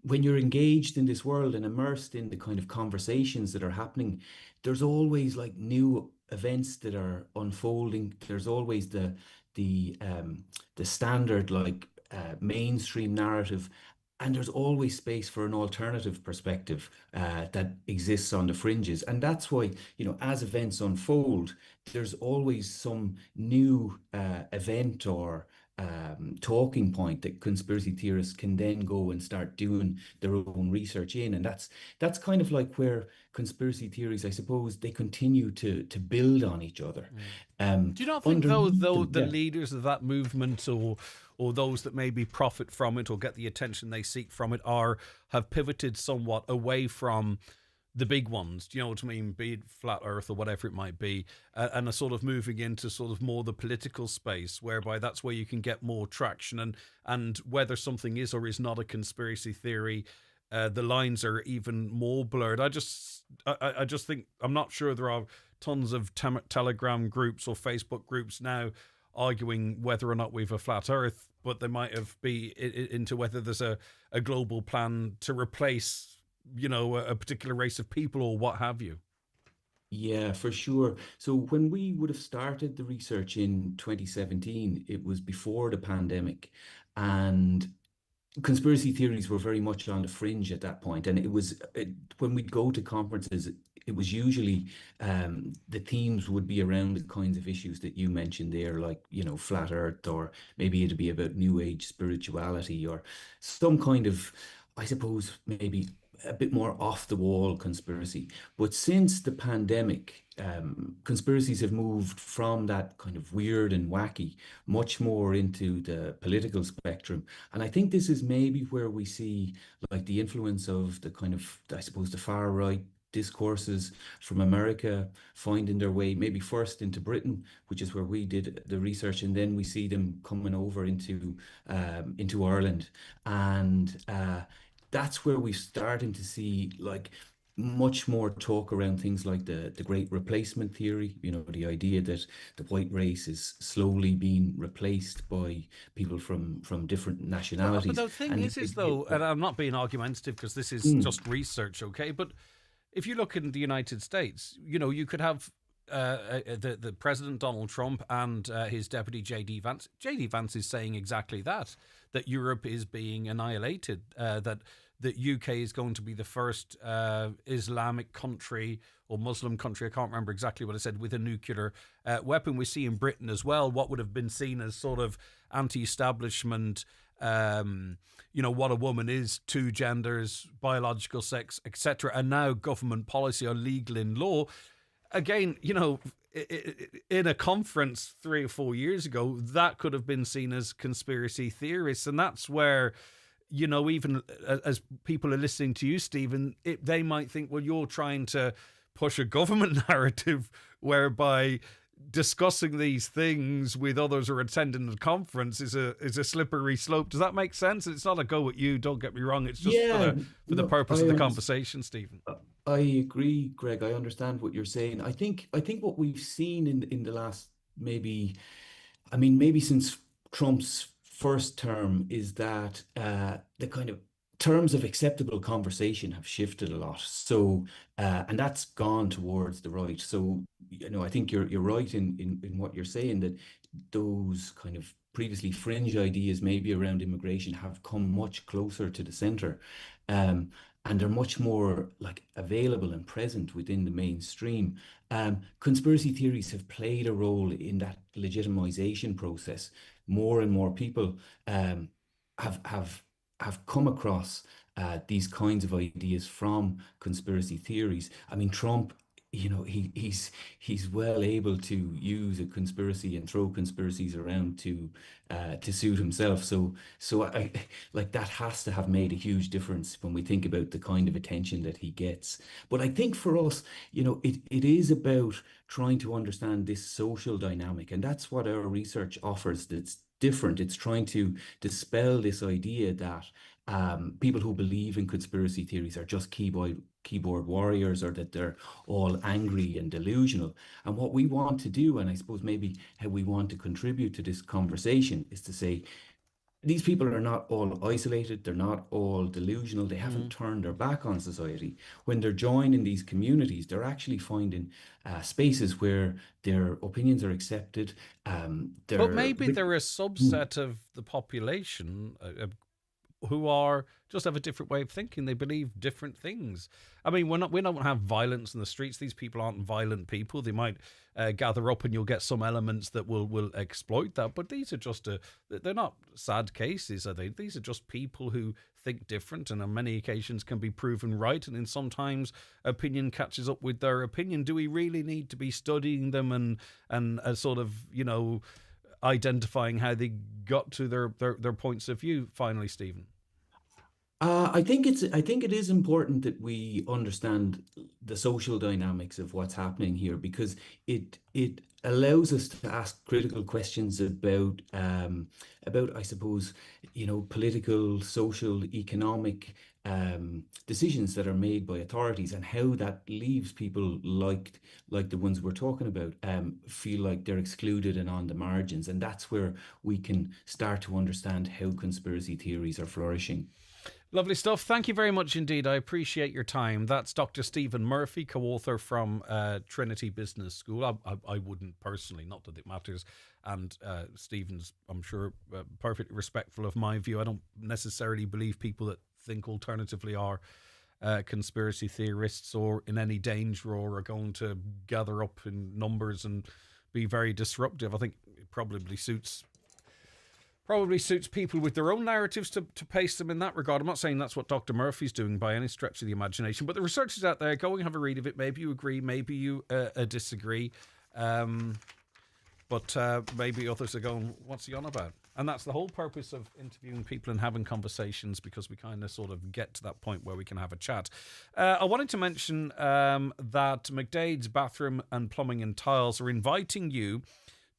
When you're engaged in this world and immersed in the kind of conversations that are happening, there's always like new events that are unfolding. There's always the standard like mainstream narrative. And there's always space for an alternative perspective that exists on the fringes. And that's why, you know, as events unfold, there's always some new event or talking point that conspiracy theorists can then go and start doing their own research in. And that's kind of like where conspiracy theories, I suppose, they continue to build on each other. Do you not think, though, the leaders of that movement or those that maybe profit from it or get the attention they seek from it have pivoted somewhat away from the big ones, do you know what I mean, be it flat earth or whatever it might be, and are sort of moving into sort of more the political space, whereby that's where you can get more traction, and whether something is or is not a conspiracy theory, the lines are even more blurred. I just think, I'm not sure there are tons of Telegram groups or Facebook groups now arguing whether or not we've a flat earth, but they might have be into whether there's a global plan to replace, you know, a particular race of people or what have you. Yeah, for sure. So when we would have started the research in 2017, it was before the pandemic, and conspiracy theories were very much on the fringe at that point. And when we'd go to conferences, it was usually the themes would be around the kinds of issues that you mentioned there, like, you know, flat earth, or maybe it'd be about new age spirituality or some kind of, I suppose, maybe a bit more off the wall conspiracy. But since the pandemic, conspiracies have moved from that kind of weird and wacky much more into the political spectrum. And I think this is maybe where we see like the influence of the kind of, I suppose, the far right discourses from America finding their way maybe first into Britain, which is where we did the research, and then we see them coming over into Ireland, and that's where we're starting to see like much more talk around things like the great replacement theory, you know, the idea that the white race is slowly being replaced by people from different nationalities. But the thing is though, and I'm not being argumentative because this is just research, okay, but if you look in the United States, you know, you could have the President Donald Trump and his deputy J.D. Vance. J.D. Vance is saying exactly that Europe is being annihilated, that that UK is going to be the first Islamic country or Muslim country, I can't remember exactly what I said, with a nuclear weapon. We see in Britain as well what would have been seen as sort of anti-establishment, what a woman is, two genders, biological sex, etc. And now government policy or legal in law. Again, in a conference 3 or 4 years ago, that could have been seen as conspiracy theorists. And that's where, even as people are listening to you, Stephen, they might think, well, you're trying to push a government narrative whereby discussing these things with others or attending the conference is a slippery slope. Does that make sense? It's not a go at you, don't get me wrong. It's just for the purpose of the conversation, Stephen. I agree, Greg. I understand what you're saying. I think what we've seen in the last maybe since Trump's first term is that the kind of terms of acceptable conversation have shifted a lot. So, and that's gone towards the right. So, I think you're right in what you're saying, that those kind of previously fringe ideas maybe around immigration have come much closer to the centre. And they're much more available and present within the mainstream. Conspiracy theories have played a role in that legitimization process. More and more people have come across these kinds of ideas from conspiracy theories. I mean, Trump, he's well able to use a conspiracy and throw conspiracies around to suit himself. So I that has to have made a huge difference when we think about the kind of attention that he gets. But I think for us, it is about trying to understand this social dynamic, and that's what our research offers. That's different. It's trying to dispel this idea that people who believe in conspiracy theories are just keyboard warriors, or that they're all angry and delusional. And what we want to do, and I suppose maybe how we want to contribute to this conversation, is to say these people are not all isolated, they're not all delusional, they haven't turned their back on society. When they're joining these communities, they're actually finding spaces where their opinions are accepted. But maybe they're a subset of the population who just have a different way of thinking. They believe different things. I mean, we don't have violence in the streets. These people aren't violent people. They might gather up and you'll get some elements that will exploit that. But these are they're not sad cases, are they? These are just people who think different and on many occasions can be proven right. And then sometimes opinion catches up with their opinion. Do we really need to be studying them and sort of, identifying how they got to their points of view finally, Stephen? I think it is important that we understand the social dynamics of what's happening here, because it allows us to ask critical questions about I suppose political, social, economic decisions that are made by authorities, and how that leaves people like the ones we're talking about feel like they're excluded and on the margins. And that's where we can start to understand how conspiracy theories are flourishing. Lovely stuff. Thank you very much indeed. I appreciate your time. That's Dr. Stephen Murphy, co-author from Trinity Business School. I wouldn't personally, not that it matters. And Stephen's, I'm sure, perfectly respectful of my view. I don't necessarily believe people that think alternatively are conspiracy theorists or in any danger or are going to gather up in numbers and be very disruptive. I think it probably suits people with their own narratives to paste them in that regard. I'm not saying that's what Dr. Murphy's doing by any stretch of the imagination, but the research is out there. Go and have a read of it. Maybe you agree, maybe you disagree, but maybe others are going, what's he on about? And that's the whole purpose of interviewing people and having conversations, because we kind of sort of get to that point where we can have a chat. I wanted to mention that McDade's Bathroom and Plumbing and Tiles are inviting you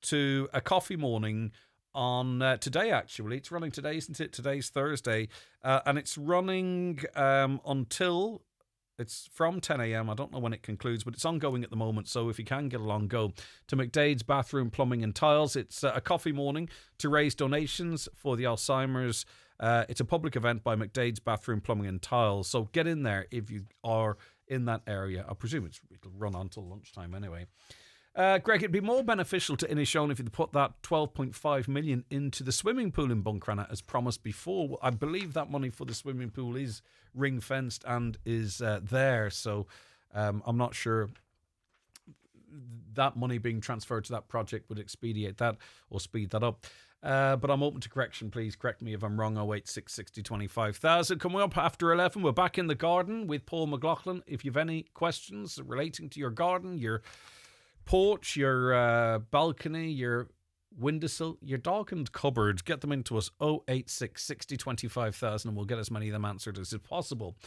to a coffee morning on today. Actually, it's running today, isn't it? Today's Thursday, and it's running until it's from 10 a.m. I don't know when it concludes, but it's ongoing at the moment. So if you can get along, go to McDade's Bathroom, Plumbing and Tiles. It's a coffee morning to raise donations for the Alzheimer's. It's a public event by McDade's Bathroom, Plumbing and Tiles. So get in there if you are in that area. I presume it'll run until lunchtime anyway. Greg, it'd be more beneficial to Inishowen if you'd put that 12.5 million into the swimming pool in Buncrana as promised before. I believe that money for the swimming pool is ring fenced and is there, so I'm not sure that money being transferred to that project would expedite that or speed that up. But I'm open to correction. Please correct me if I'm wrong. 086 60 25,000. Coming up after 11, we're back in the garden with Paul McLaughlin. If you've any questions relating to your garden, your porch, your balcony, your windowsill, your dog and cupboard, get them into us. 086 60 25,000, and we'll get as many of them answered as is possible.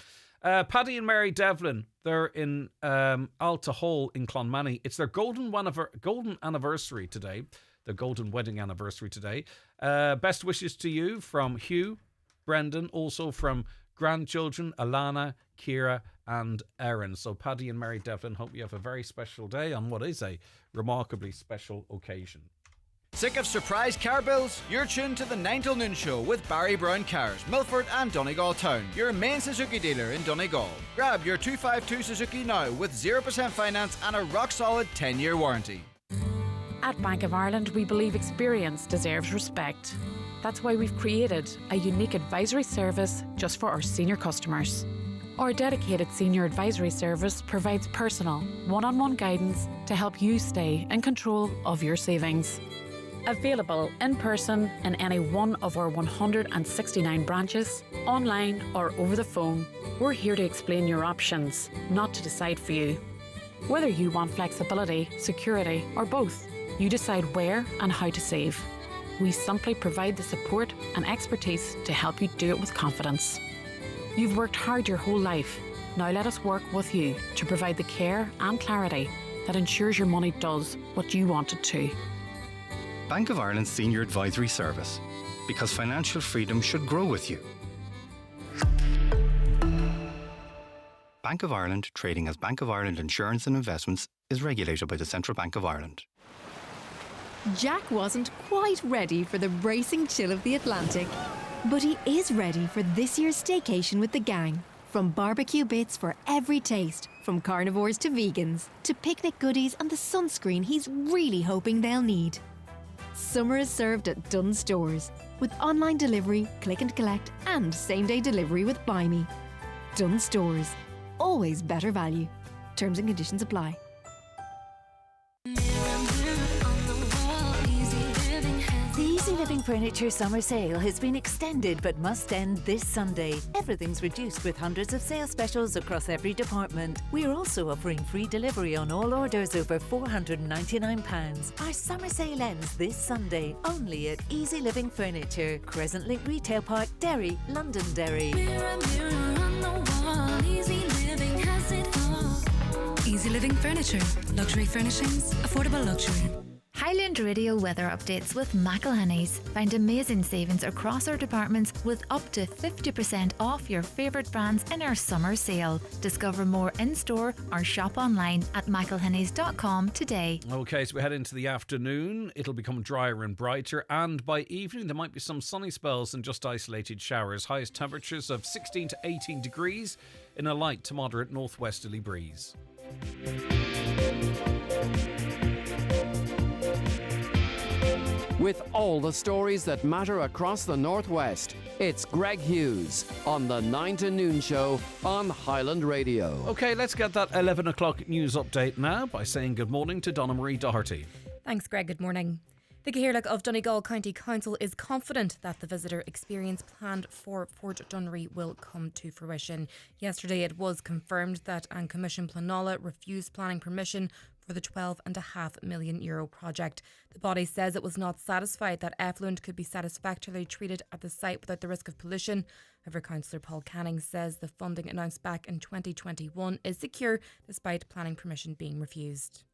Paddy and Mary Devlin, they're in Alta Hall in Clonmany. It's their golden anniversary today. Their golden wedding anniversary today. Best wishes to you from Hugh, Brendan, also from grandchildren Alana, Kira and Erin. So Paddy and Mary Devlin, hope you have a very special day on what is a remarkably special occasion. Sick of surprise car bills? You're tuned to the 9 till noon show with Barry Brown Cars, Milford and Donegal Town, your main Suzuki dealer in Donegal. Grab your 252 Suzuki now with 0% finance and a rock-solid 10-year warranty. At Bank of Ireland, we believe experience deserves respect. That's why we've created a unique advisory service just for our senior customers. Our dedicated senior advisory service provides personal, one-on-one guidance to help you stay in control of your savings. Available in person in any one of our 169 branches, online or over the phone, we're here to explain your options, not to decide for you. Whether you want flexibility, security, or both, you decide where and how to save. We simply provide the support and expertise to help you do it with confidence. You've worked hard your whole life. Now let us work with you to provide the care and clarity that ensures your money does what you want it to. Bank of Ireland's Senior Advisory Service, because financial freedom should grow with you. Bank of Ireland, trading as Bank of Ireland Insurance and Investments, is regulated by the Central Bank of Ireland. Jack wasn't quite ready for the bracing chill of the Atlantic, but he is ready for this year's staycation with the gang. From barbecue bits for every taste, from carnivores to vegans, to picnic goodies and the sunscreen he's really hoping they'll need. Summer is served at Dunn Stores, with online delivery, click and collect, and same-day delivery with Buy Me. Dunn Stores, always better value. Terms and conditions apply. Easy Living Furniture summer sale has been extended but must end this Sunday. Everything's reduced with hundreds of sale specials across every department. We're also offering free delivery on all orders over £499. Our summer sale ends this Sunday only at Easy Living Furniture, Crescent Link Retail Park, Derry, Londonderry. Mirror, mirror on the wall, Easy Living has it all. Easy Living Furniture, luxury furnishings, affordable luxury. Highland Radio weather updates with McElhenney's. Find amazing savings across our departments with up to 50% off your favourite brands in our summer sale. Discover more in-store or shop online at mcelhenneys.com today. Okay, so we head into the afternoon. It'll become drier and brighter, and by evening there might be some sunny spells and just isolated showers. Highest temperatures of 16 to 18 degrees in a light to moderate northwesterly breeze. With all the stories that matter across the Northwest, it's Greg Hughes on the 9 to Noon Show on Highland Radio. Okay, let's get that 11 o'clock news update now by saying good morning to Donna Marie Doherty. Thanks, Greg. Good morning. The Gaelic of Donegal County Council is confident that the visitor experience planned for Fort Dunree will come to fruition. Yesterday it was confirmed that An Commission Pleanála refused planning permission for the €12.5 million project. The body says it was not satisfied that effluent could be satisfactorily treated at the site without the risk of pollution. However, Councillor Paul Canning says the funding announced back in 2021 is secure despite planning permission being refused.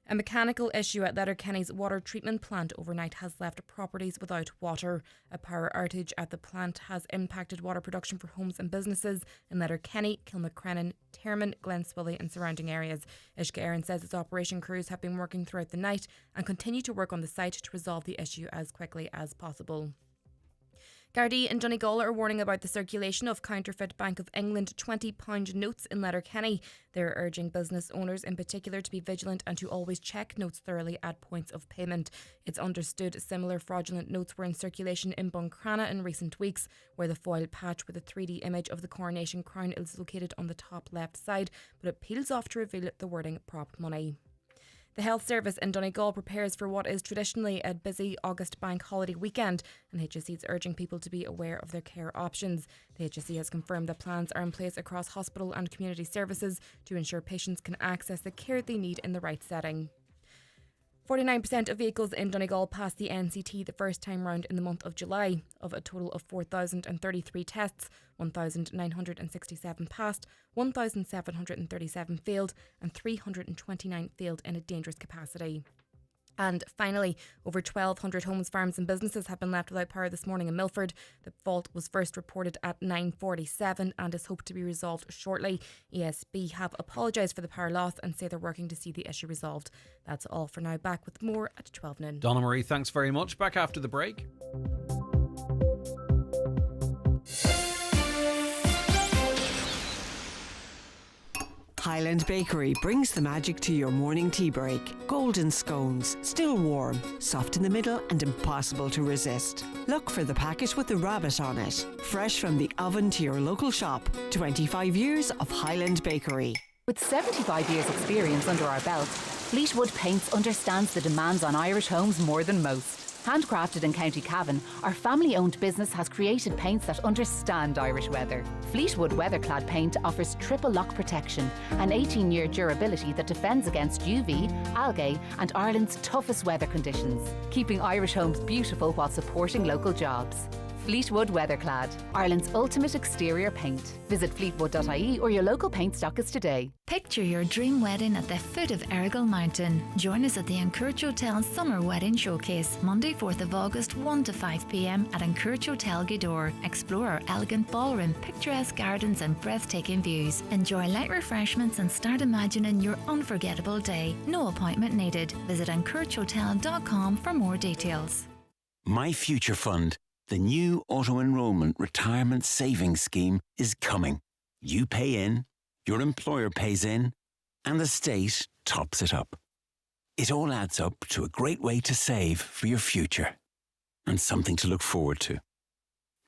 A mechanical issue at Letterkenny's water treatment plant overnight has left properties without water. A power outage at the plant has impacted water production for homes and businesses in Letterkenny, Kilmacrennan, Termon, Glenswilly and surrounding areas. Ishka Erin says its operation crews have been working throughout the night and continue to work on the site to resolve the issue as quickly as possible. Gardaí in Donegal are warning about the circulation of counterfeit Bank of England £20 notes in Letterkenny. They're urging business owners in particular to be vigilant and to always check notes thoroughly at points of payment. It's understood similar fraudulent notes were in circulation in Buncrana in recent weeks, where the foil patch with a 3D image of the coronation crown is located on the top left side, but it peels off to reveal the wording prop money. The Health Service in Donegal prepares for what is traditionally a busy August bank holiday weekend, and HSE is urging people to be aware of their care options. The HSE has confirmed that plans are in place across hospital and community services to ensure patients can access the care they need in the right setting. 49% of vehicles in Donegal passed the NCT the first time round in the month of July. Of a total of 4,033 tests, 1,967 passed, 1,737 failed, and 329 failed in a dangerous capacity. And finally, over 1,200 homes, farms and businesses have been left without power this morning in Milford. The fault was first reported at 9:47 and is hoped to be resolved shortly. ESB have apologised for the power loss and say they're working to see the issue resolved. That's all for now. Back with more at 12 noon. Donna Marie, thanks very much. Back after the break. Highland Bakery brings the magic to your morning tea break. Golden scones, still warm, soft in the middle and impossible to resist. Look for the packet with the rabbit on it. Fresh from the oven to your local shop. 25 years of Highland Bakery. With 75 years experience under our belt, Fleetwood Paints understands the demands on Irish homes more than most. Handcrafted in County Cavan, our family-owned business has created paints that understand Irish weather. Fleetwood Weatherclad paint offers triple lock protection and 18-year durability that defends against UV, algae and Ireland's toughest weather conditions, keeping Irish homes beautiful while supporting local jobs. Fleetwood Weatherclad, Ireland's ultimate exterior paint. Visit fleetwood.ie or your local paint stockist today. Picture your dream wedding at the foot of Errigal Mountain. Join us at the Encourage Hotel Summer Wedding Showcase, Monday 4th of August, 1 to 5 p.m. at Encourage Hotel Gweedore. Explore our elegant ballroom, picturesque gardens and breathtaking views. Enjoy light refreshments and start imagining your unforgettable day. No appointment needed. Visit encouragehotel.com for more details. My Future Fund, the new auto-enrollment retirement savings scheme, is coming. You pay in, your employer pays in, and the state tops it up. It all adds up to a great way to save for your future and something to look forward to.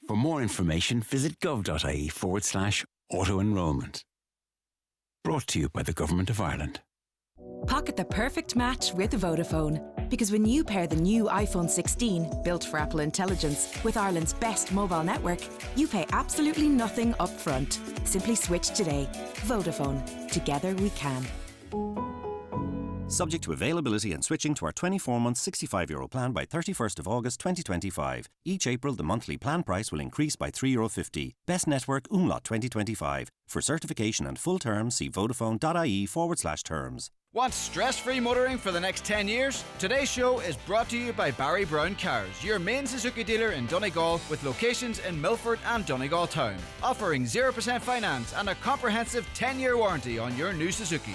For more information, visit gov.ie/auto-enrollment. Brought to you by the Government of Ireland. Pocket the perfect match with Vodafone. Because when you pair the new iPhone 16, built for Apple Intelligence, with Ireland's best mobile network, you pay absolutely nothing up front. Simply switch today. Vodafone. Together we can. Subject to availability and switching to our 24-month €65 plan by 31st of August 2025. Each April, the monthly plan price will increase by €3.50. Best Network Umlaut 2025. For certification and full terms, see vodafone.ie/terms. Want stress-free motoring for the next 10 years? Today's show is brought to you by Barry Brown Cars, your main Suzuki dealer in Donegal with locations in Milford and Donegal Town, offering 0% finance and a comprehensive 10-year warranty on your new Suzuki.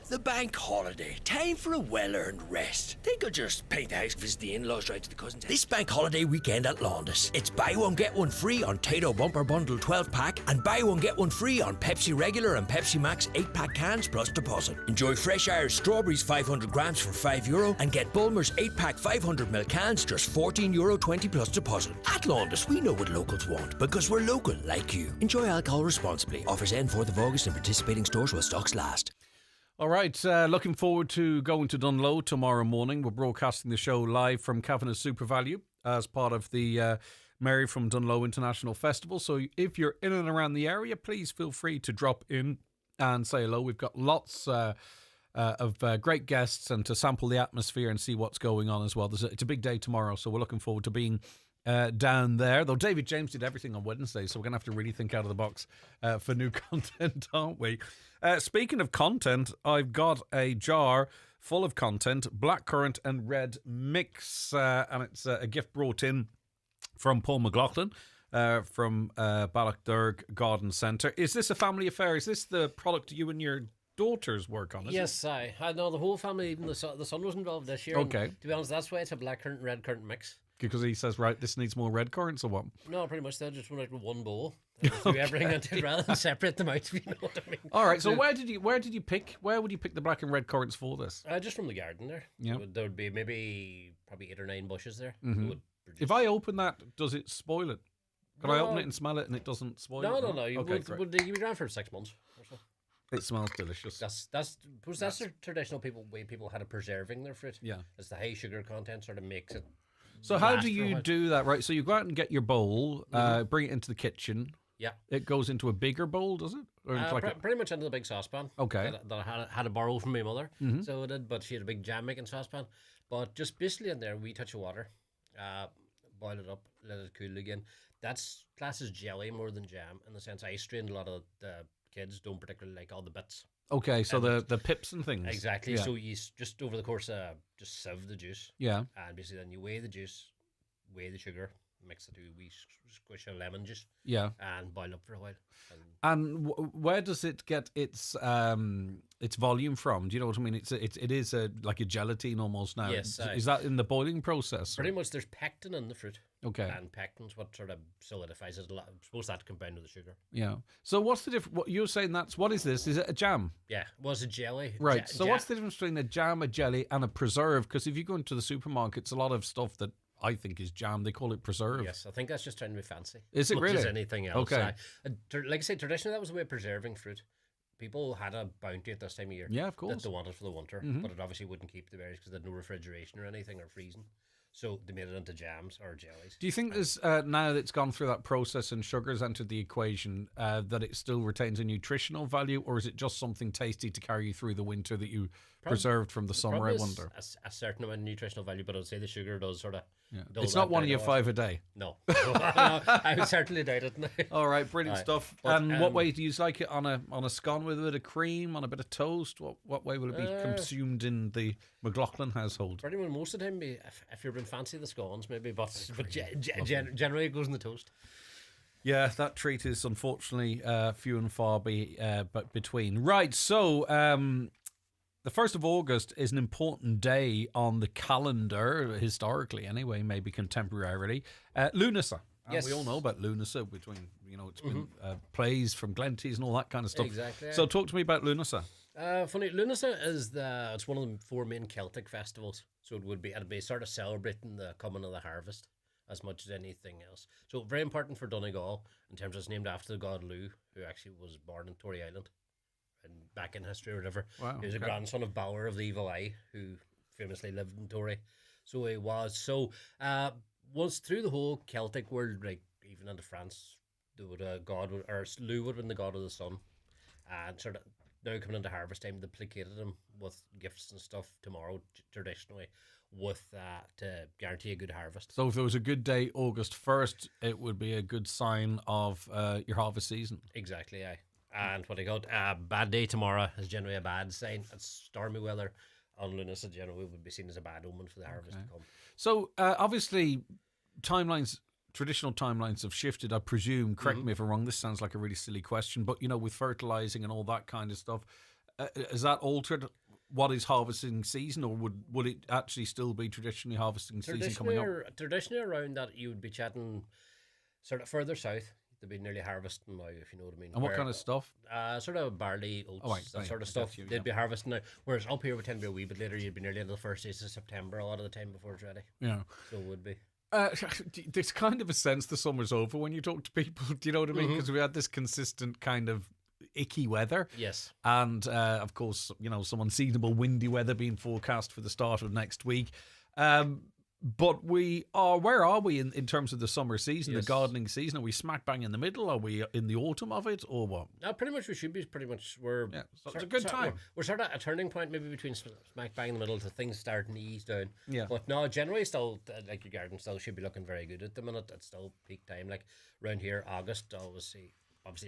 The bank holiday. Time for a well-earned rest. Think I'll just paint the house, visit the in-laws, drive to the cousins. This bank holiday weekend at Londis. It's buy one, get one free on Tato Bumper Bundle 12-pack and buy one, get one free on Pepsi Regular and Pepsi Max 8-pack cans plus deposit. Enjoy fresh Irish strawberries 500 grams for €5 and get Bulmer's 8-pack 500ml cans just €14.20 plus deposit. At Londis, we know what locals want because we're local like you. Enjoy alcohol responsibly. Offers end 4th of August in participating stores while stocks last. All right, looking forward to going to Dunloe tomorrow morning. We're broadcasting the show live from Kavanagh's Super Value as part of the Mary from Dunloe International Festival. So if you're in and around the area, please feel free to drop in and say hello. We've got lots of great guests and to sample the atmosphere and see what's going on as well. It's a big day tomorrow, so we're looking forward to being down there. Though David James did everything on Wednesday, so we're going to have to really think out of the box for new content, aren't we? Speaking of content, I've got a jar full of content, blackcurrant and red mix, and it's a gift brought in from Paul McLaughlin from Ballochderg Garden Centre. Is this a family affair? Is this the product you and your daughter's work on it. Yes, I know the whole family, even the son was involved this year. Okay. And to be honest, that's why it's a black currant, red currant mix. Because he says, right, this needs more red currants or what? No, pretty much they just went out with one bowl. They just threw everything into it rather than separate them out, if you know what I mean. All right, so where would you pick the black and red currants for this? Just from the garden there. Yeah. There would be probably 8 or 9 bushes there. Mm-hmm. If I open that, does it spoil it? Can I open it and smell it and it doesn't spoil it? No. Okay, Would you be around for 6 months or so? It smells delicious. That's the traditional way people had of preserving their fruit. Yeah. It's the high sugar content sort of makes it. So how do you do that, right? So you go out and get your bowl, bring it into the kitchen. Yeah. It goes into a bigger bowl, does it? Or into pretty much into the big saucepan. Okay. That I had to borrow from my mother. Mhm. So I did, but she had a big jam making saucepan. But just basically in there, a wee touch of water. Boil it up, let it cool again. That's class as jelly more than jam, in the sense I strained a lot of the kids don't particularly like all the bits. Okay, so the pips and things. Exactly. Yeah. So you just over the course of just sieve the juice. Yeah. And basically then you weigh the juice, weigh the sugar, mix it to a wee squish of lemon juice. Yeah. And boil up for a while. And where does it get its volume from? Do you know what I mean? It is like a gelatine almost now. Yes. Is that in the boiling process? Pretty much there's pectin in the fruit. Okay. And pectin's what sort of solidifies it a lot. I'm supposed that combined with the sugar. Yeah. So what's the difference? What you're saying what is this? Is it a jam? Yeah. Was a jelly. Right. So what's the difference between a jam, a jelly, and a preserve? Because if you go into the supermarkets, a lot of stuff that I think is jam, they call it preserve. Yes, I think that's just trying to be fancy. Is it much really? As anything else. Okay. Like I say, traditionally that was the way of preserving fruit. People had a bounty at this time of year. Yeah, of course. That they wanted for the winter, Mhm. but it obviously wouldn't keep the berries because they had no refrigeration or anything or freezing. So they made it into jams or jellies. Do you think there's now that it's gone through that process and sugar's entered the equation that it still retains a nutritional value, or is it just something tasty to carry you through the winter that you preserved from the summer? Probably I wonder. A certain amount of nutritional value, but I'd say the sugar does sort of. Yeah. dull It's that not one down of your a lot. 5 a day. No, I would certainly doubt it. All right, brilliant Aye. stuff. But, And what way do you like it on a scone with a bit of cream, on a bit of toast? What way will it be consumed in the McLaughlin household? Pretty much most of the time, if you're being fancy the scones, maybe, but generally it goes in the toast. Yeah, that treat is unfortunately few and far between. Right, so the 1st of August is an important day on the calendar, historically anyway, maybe contemporarily. Lunasa. Yes. We all know about Lunasa between, it's been plays from Glenties and all that kind of stuff. Exactly. So talk to me about Lunasa. Funny, Lunasa it's one of the 4 main Celtic festivals. So it'd be sort of celebrating the coming of the harvest as much as anything else. So very important for Donegal in terms of it's named after the god Lu, who actually was born in Tory Island and back in history or whatever. Wow, He was a grandson of Balor of the Evil Eye, who famously lived in Tory. So he was. So once through the whole Celtic world, like even into France, there would Lu would have been the god of the sun, and sort of now coming into harvest time, they placated him with gifts and stuff tomorrow traditionally, with to guarantee a good harvest. So if there was a good day, August 1st, it would be a good sign of your harvest season. Exactly, aye. And what I got, a bad day tomorrow is generally a bad sign. It's stormy weather on Lunasa generally would be seen as a bad omen for the harvest to come. So obviously, traditional timelines have shifted, I presume. Correct me if I'm wrong. This sounds like a really silly question, but with fertilizing and all that kind of stuff, has that altered what is harvesting season, or would it actually still be traditionally harvesting season coming up? Traditionally around that, you would be chatting sort of further south. They'd be nearly harvesting now, if you know what I mean. And what kind of stuff? Sort of barley, oats, that sort of stuff. They'd be harvesting now. Whereas up here would tend to be a wee bit later. You'd be nearly into the first days of September a lot of the time before it's ready. Yeah. So it would be. There's kind of a sense the summer's over when you talk to people. Do you know what I mean? Because we had this consistent kind of icky weather. Yes. And of course, some unseasonable windy weather being forecast for the start of next week. But where are we in terms of the summer season, Yes. the gardening season? Are we smack bang in the middle? Are we in the autumn of it, or what? Pretty much we should be. Pretty much so it's a good time. We're sort of a turning point, maybe between smack bang in the middle to things starting to ease down. Yeah. But no, generally still like your garden still should be looking very good at the minute. It's still peak time. Like around here, August obviously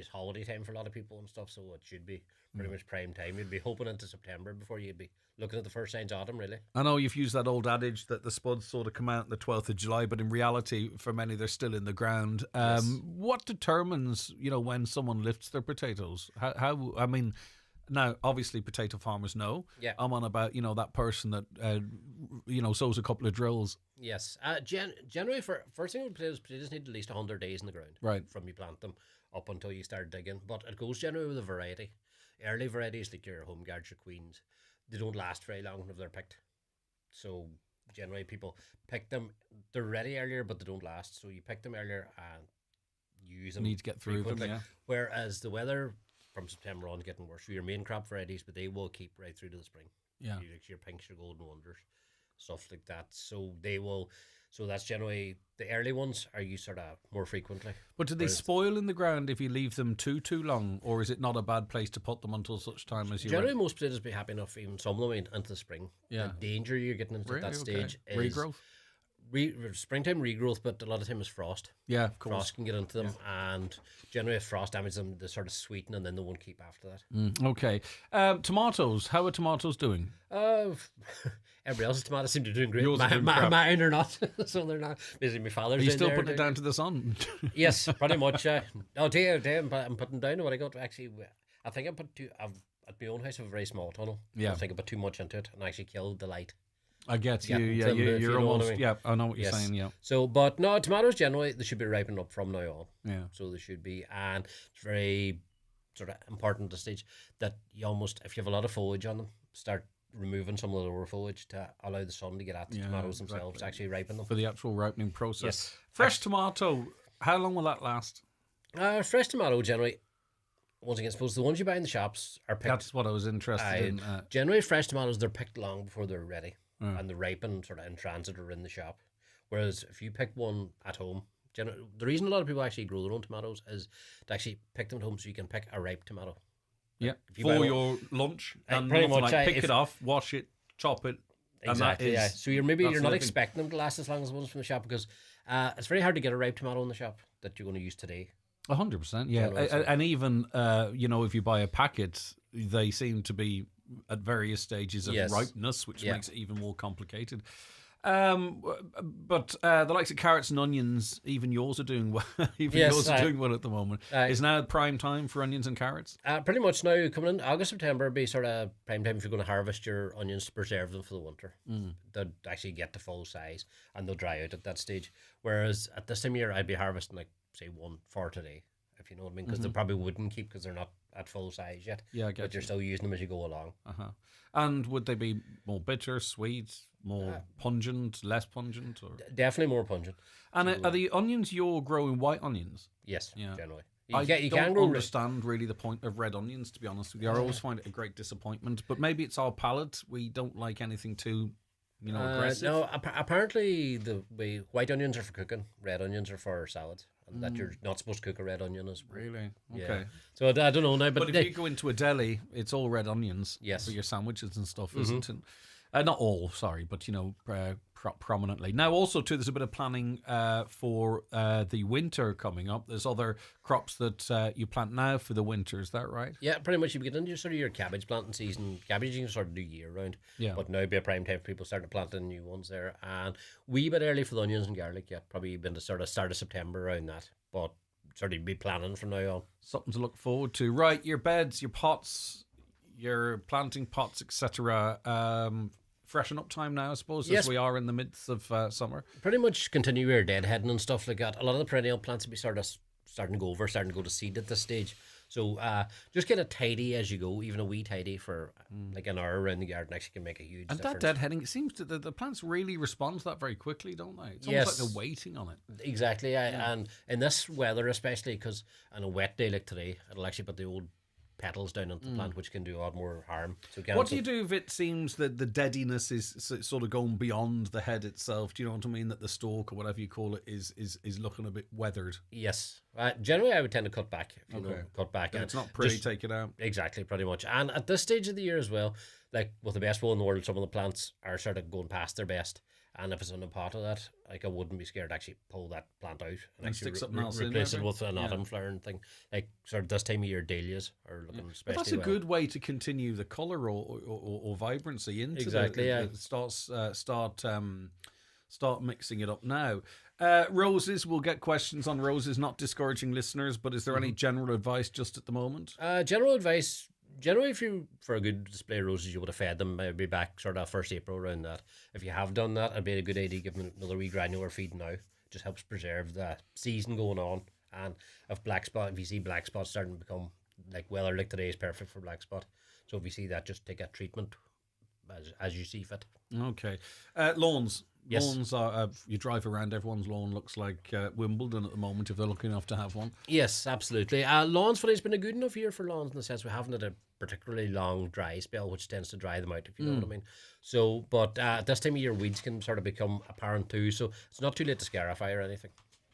it's holiday time for a lot of people and stuff, so it should be pretty much prime time. You'd be hoping into September before you'd be looking at the first signs of autumn, really. I know you've used that old adage that the spuds sort of come out on the 12th of July, but in reality, for many, they're still in the ground. What determines, when someone lifts their potatoes? How Now, obviously, potato farmers know. Yeah. I'm on about, that person that, sows a couple of drills. Yes. Generally, first thing with potatoes need at least 100 days in the ground. Right. From you plant them up until you start digging. But it goes generally with a variety. Early varieties like your home guards, your queens, they don't last very long if they're picked. So generally people pick them. They're ready earlier, but they don't last. So you pick them earlier and use them. Need to get through them, yeah. Whereas the weather from September on is getting worse. So your main crop varieties, but they will keep right through to the spring. Yeah. Your pinks, your golden wonders, stuff like that. So they will. So that's generally the early ones are used sort of more frequently. But do they spoil in the ground if you leave them too long, or is it not a bad place to put them until such time as you? Generally, most potatoes be happy enough, even some of them into the spring. Yeah. The danger you're getting into at that stage is regrowth. Springtime regrowth, but a lot of time is frost. Yeah, of course. Frost can get into them, and generally if frost damages them, they sort of sweeten and then they won't keep after that. Okay. Tomatoes. How are tomatoes doing? Everybody else's tomatoes seem to be doing great. Yours are doing crap. Mine are not, so they're not. Basically, my father's. Are you in still there putting it doing down to the sun? Yes, pretty much. I'm putting down what I got. Actually, I think I put at my own house I have a very small tunnel. Yeah. I think I put too much into it and actually killed the light. I get you. Yeah, you're almost. Yeah, I know what you're saying. Yeah. So, but no, tomatoes generally they should be ripening up from now on. Yeah. So they should be, and it's very sort of important at this stage that you almost, if you have a lot of foliage on them, start removing some of the lower foliage to allow the sun to get at the tomatoes themselves, actually ripen them for the actual ripening process. Yes. Fresh tomato. How long will that last? Fresh tomato generally. Once again, suppose the ones you buy in the shops are picked. That's what I was interested in. Generally, fresh tomatoes they're picked long before they're ready. And the ripen sort of in transit or in the shop. Whereas if you pick one at home, the reason a lot of people actually grow their own tomatoes is to actually pick them at home so you can pick a ripe tomato. Yeah, for your lunch and pretty much pick it off, wash it, chop it. Exactly. Yeah. So you're not expecting them to last as long as the ones from the shop because it's very hard to get a ripe tomato in the shop that you're going to use today. 100%. Yeah, and even if you buy a packet, they seem to be at various stages of ripeness, which makes it even more complicated. But the likes of carrots and onions, even yours are doing well. Yours are doing well at the moment. Is now prime time for onions and carrots? Pretty much now, coming in August, September would be sort of prime time if you're going to harvest your onions to preserve them for the winter. They'll actually get the full size and they'll dry out at that stage. Whereas at this time of year, I'd be harvesting like say one for today, if you know what I mean, because they probably wouldn't keep because they're not at full size yet. Yeah, I get but you're still using them as you go along. And would they be more bitter, sweet, more pungent, less pungent? Or? Definitely more pungent. And are the onions you're growing white onions? Yes, generally. I don't understand really the point of red onions, to be honest with you. I always find it a great disappointment. But maybe it's our palate. We don't like anything too, aggressive. No, apparently the way white onions are for cooking, red onions are for salads. And that you're not supposed to cook a red onion as really okay. Yeah. So I don't know now, but if you go into a deli, it's all red onions for your sandwiches and stuff, isn't it? Not all, sorry, but prominently. Now, also too, there's a bit of planning for the winter coming up. There's other crops that you plant now for the winter. Is that right? Yeah, pretty much. You get into sort of your cabbage planting season. Cabbage you can sort of do year round. Yeah. But now be a prime time for people starting to plant in new ones there, and wee bit early for the onions and garlic. Yeah, probably been to sort of start of September around that, but sort of be planning from now on. Something to look forward to. Right, your beds, your pots, your planting pots, etc. Freshen up time now, I suppose, as we are in the midst of summer. Pretty much continue your deadheading and stuff like that. A lot of the perennial plants will be starting to go to seed at this stage. So just get it tidy as you go. Even a wee tidy for like an hour around the garden actually can make a huge difference. And that deadheading, it seems that the plants really respond to that very quickly, don't they? It's almost like they're waiting on it. Exactly, and in this weather especially, because on a wet day like today, it'll actually put the old petals down onto the plant, which can do a lot more harm. So what do you do if it seems that the deadiness is sort of going beyond the head itself? Do you know what I mean? That the stalk or whatever you call it is looking a bit weathered. Yes. Generally, I would tend to cut back. Cut back. If it's not pretty, take it out. Exactly, pretty much. And at this stage of the year as well, like with the best bowl in the world, some of the plants are sort of going past their best. And if it's in a pot of that, like I wouldn't be scared to actually pull that plant out and actually stick something else replace it with an autumn flower and thing. Like sort of this time of year, dahlias are looking especially but that's a good way to continue the colour or vibrancy into start mixing it up now. Roses, we'll get questions on roses, not discouraging listeners, but is there any general advice just at the moment? General advice, generally, if you for a good display of roses, you would have fed them. Maybe back sort of 1st April around that. If you have done that, it'd be a good idea to give them another wee granular feed now. Just helps preserve the season going on. And if you see black spots starting to become like weather like today is perfect for black spot. So if you see that, just take a treatment as you see fit. Okay. Lawns. Yes. Lawns are, you drive around, everyone's lawn looks like Wimbledon at the moment if they're lucky enough to have one. Yes, absolutely. Lawns for it's been a good enough year for lawns in the sense we haven't had a particularly long dry spell, which tends to dry them out, if you know what I mean. So, but at this time of year, weeds can sort of become apparent too. So it's not too late to scarify or anything.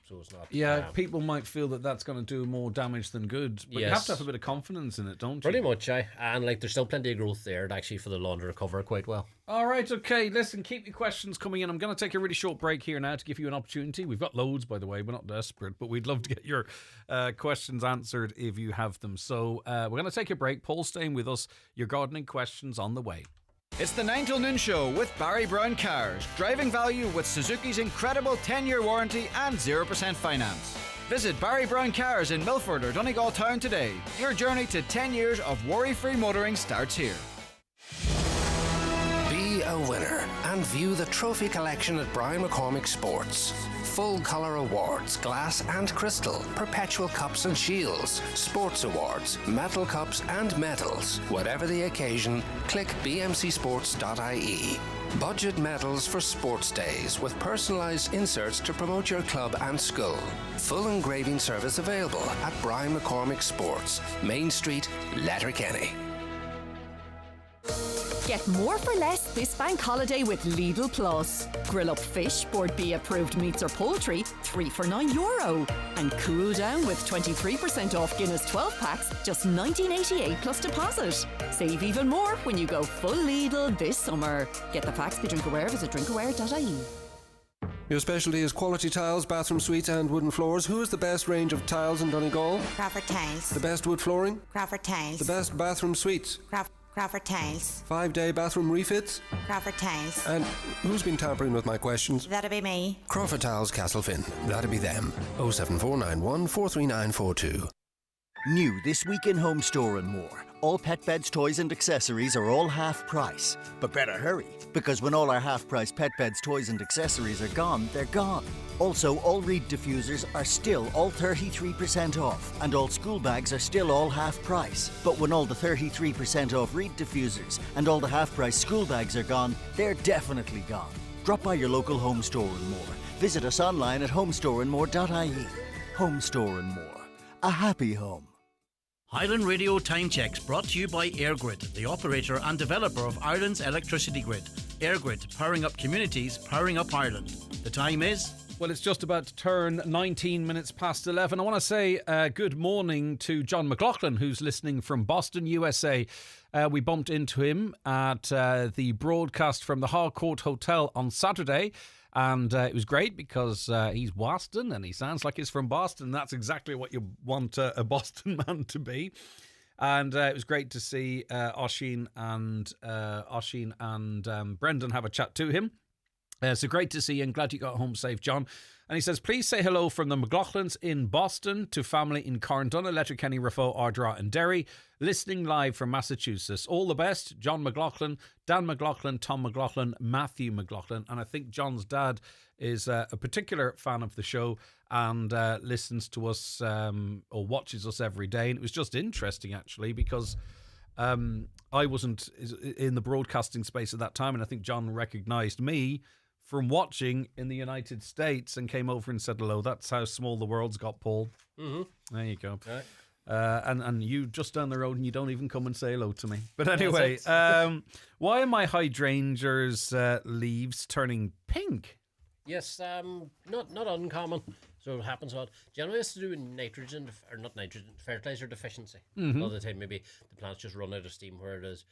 So it's not. Yeah, people might feel that that's going to do more damage than good, but you have to have a bit of confidence in it, don't you? Pretty much, and like there's still plenty of growth there actually for the lawn to recover quite well. All right, okay. Listen, keep your questions coming in. I'm going to take a really short break here now to give you an opportunity. We've got loads, by the way. We're not desperate, but we'd love to get your questions answered if you have them. So we're going to take a break. Paul's staying with us. Your gardening questions on the way. It's the 9 till noon show with Barry Brown Cars. Driving value with Suzuki's incredible 10-year warranty and 0% finance. Visit Barry Brown Cars in Milford or Donegal Town today. Your journey to 10 years of worry-free motoring starts here. Be a winner and view the trophy collection at Brian McCormick Sports. Full colour awards, glass and crystal, perpetual cups and shields, sports awards, metal cups and medals. Whatever the occasion, click bmcsports.ie. Budget medals for sports days with personalised inserts to promote your club and school. Full engraving service available at Brian McCormick Sports, Main Street, Letterkenny. Get more for less this bank holiday with Lidl Plus. Grill up fish, Board B approved meats or poultry, 3 for €9. And cool down with 23% off Guinness 12 packs, just $19.88 plus deposit. Save even more when you go full Lidl this summer. Get the facts, be drink aware, visit drinkaware.ie. Your specialty is quality tiles, bathroom suites and wooden floors. Who is the best range of tiles in Donegal? Crawford Tiles. The best wood flooring? Crawford Tiles. The best bathroom suites? Crawford Tiles. 5-day bathroom refits? Crawford Tiles. And who's been tampering with my questions? That'd be me. Crawford Tiles, Castlefin. That'd be them. 07491 43942. New this week in Home Store and More. All pet beds, toys and accessories are all half price. But better hurry, because when all our half price pet beds, toys and accessories are gone, they're gone. Also, all reed diffusers are still all 33% off, and all school bags are still all half price. But when all the 33% off reed diffusers and all the half price school bags are gone, they're definitely gone. Drop by your local Home Store and More. Visit us online at homestoreandmore.ie. Home Store and More. A happy home. Highland Radio Time Checks brought to you by EirGrid, the operator and developer of Ireland's electricity grid. EirGrid, powering up communities, powering up Ireland. The time is... Well, it's just about to turn 19 minutes past 11. I want to say good morning to John McLaughlin, who's listening from Boston, USA. We bumped into him at the broadcast from the Harcourt Hotel on Saturday. And it was great because he's Boston and he sounds like he's from Boston. That's exactly what you want a Boston man to be. And it was great to see Oisín and Brendan have a chat to him. So great to see you and glad you got home safe, John. And he says, please say hello from the McLaughlins in Boston to family in Carndonagh, Letterkenny, Raphoe, Ardra and Derry, listening live from Massachusetts. All the best, John McLaughlin, Dan McLaughlin, Tom McLaughlin, Matthew McLaughlin. And I think John's dad is a particular fan of the show and listens to us or watches us every day. And it was just interesting, actually, because I wasn't in the broadcasting space at that time. And I think John recognised me from watching in the United States and came over and said hello. That's how small the world's got, Paul. Mm-hmm. There you go. Right. And you just down the road and you don't even come and say hello to me. But anyway, why are my hydrangeas leaves turning pink? Yes, not uncommon. So it happens a lot. Generally, it's to do with nitrogen, or not nitrogen, fertilizer deficiency. Mm-hmm. A lot of the time, maybe the plants just run out of steam where it is.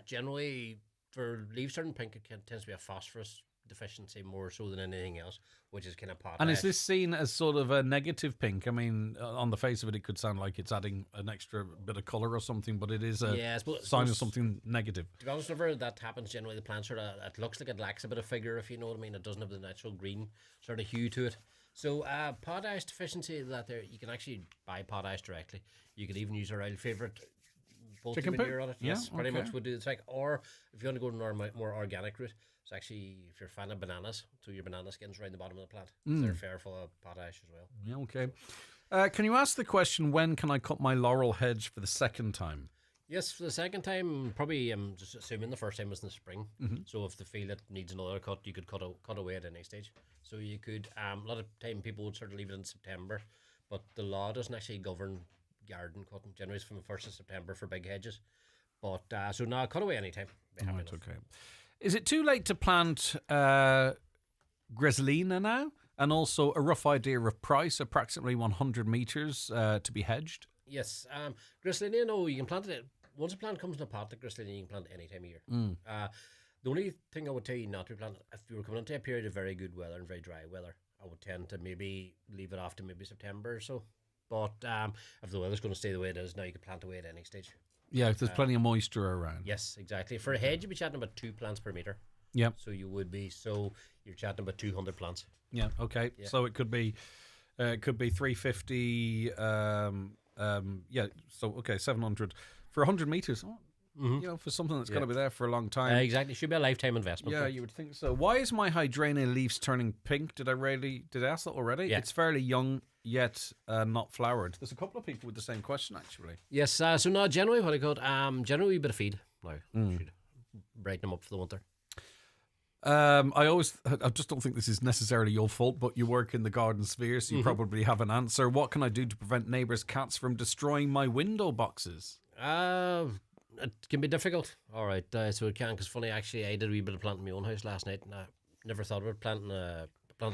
Generally, for leaves turning pink, it tends to be a phosphorus deficiency more so than anything else, which is kind of potash. And is this seen as sort of a negative pink? I mean, on the face of it, it could sound like it's adding an extra bit of colour or something, but it is a sign of something negative. To be honest, whenever that happens, generally the plant sort of, it looks like it lacks a bit of figure, if you know what I mean. It doesn't have the natural green sort of hue to it. So potash deficiency, that there, you can actually buy potash directly. You could even use our old favourite poultry Chicken manure poo? on it. Yeah, Yes, pretty okay. much would do the trick. Or if you want to go more organic route, it's actually, if you're a fan of bananas, throw your banana skins around the bottom of the plant. They're fair full of potash as well. Yeah, okay. Can you ask the question, when can I cut my laurel hedge for the second time? Yes, for the second time, probably I'm just assuming the first time was in the spring. So if the feel it needs another cut, you could cut away at any stage. So you could, a lot of time people would sort of leave it in September, but the law doesn't actually govern garden cutting. Generally it's from the 1st of September for big hedges. But so now cut away anytime. Right, okay. Is it too late to plant Griselina now? And also a rough idea of price, approximately 100 metres to be hedged? Yes, Griselina, no, you can plant it. Once a plant comes in a pot, the Griselina you can plant any time of year. The only thing I would tell you not to plant, if you were coming into a period of very good weather and very dry weather, I would tend to maybe leave it off to maybe September or so. But if the weather's going to stay the way it is now, you can plant away at any stage. Yeah, if there's plenty of moisture around. Yes, exactly. For a hedge, you'd be chatting about 2 plants per metre. Yeah. So you would be, so you're chatting about 200 plants. Yeah, okay. Yeah. So it could be 350, yeah, so, okay, 700. For 100 metres, you know, for something that's going to be there for a long time. Exactly. It should be a lifetime investment. Yeah, you would think so. Why is my hydrangea leaves turning pink? Did I ask that already? Yeah. It's fairly young, yet not flowered. There's a couple of people with the same question, actually. Yes, so now generally what I call generally a bit of feed now. Should brighten them up for the winter. I just don't think this is necessarily your fault, but you work in the garden sphere, so you probably have an answer. What can I do to prevent neighbours' cats from destroying my window boxes? It can be difficult. All right, so it can, because funny, actually, I did a wee bit of planting in my own house last night, and I never thought about planting a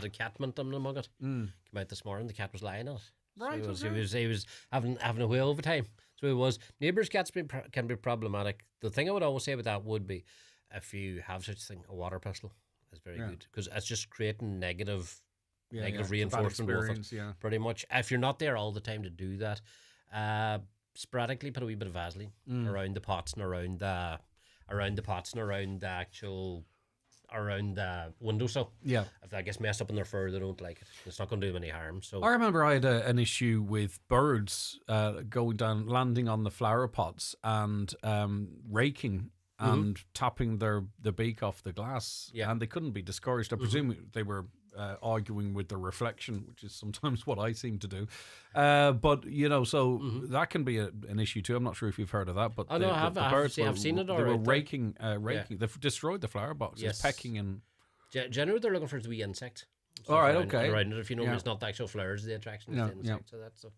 cat mint in the mugget. Came out this morning, the cat was lying on it. Right, So he was having a whale of a time. So it was. Neighbours' cats can be problematic. The thing I would always say about that would be, if you have such a thing, a water pistol is very good, because it's just creating negative reinforcement with it. Yeah. Pretty much. If you're not there all the time to do that, sporadically put a wee bit of Vaseline around the pots and around the windowsill. Yeah. If that gets messed up in their fur, they don't like it. It's not going to do them any harm. So I remember I had an issue with birds going down, landing on the flower pots and raking and tapping the beak off the glass. Yeah. And they couldn't be discouraged. I presume they were arguing with the reflection, which is sometimes what I seem to do. But, you know, so that can be an issue too. I'm not sure if you've heard of that. But I've seen it. They were raking. They've destroyed the flower boxes, Yes. pecking and... Generally, they're looking for the wee insect. All right, around, okay. Around it, if you know, it's not the actual flowers, the attraction is the insect. So that's so.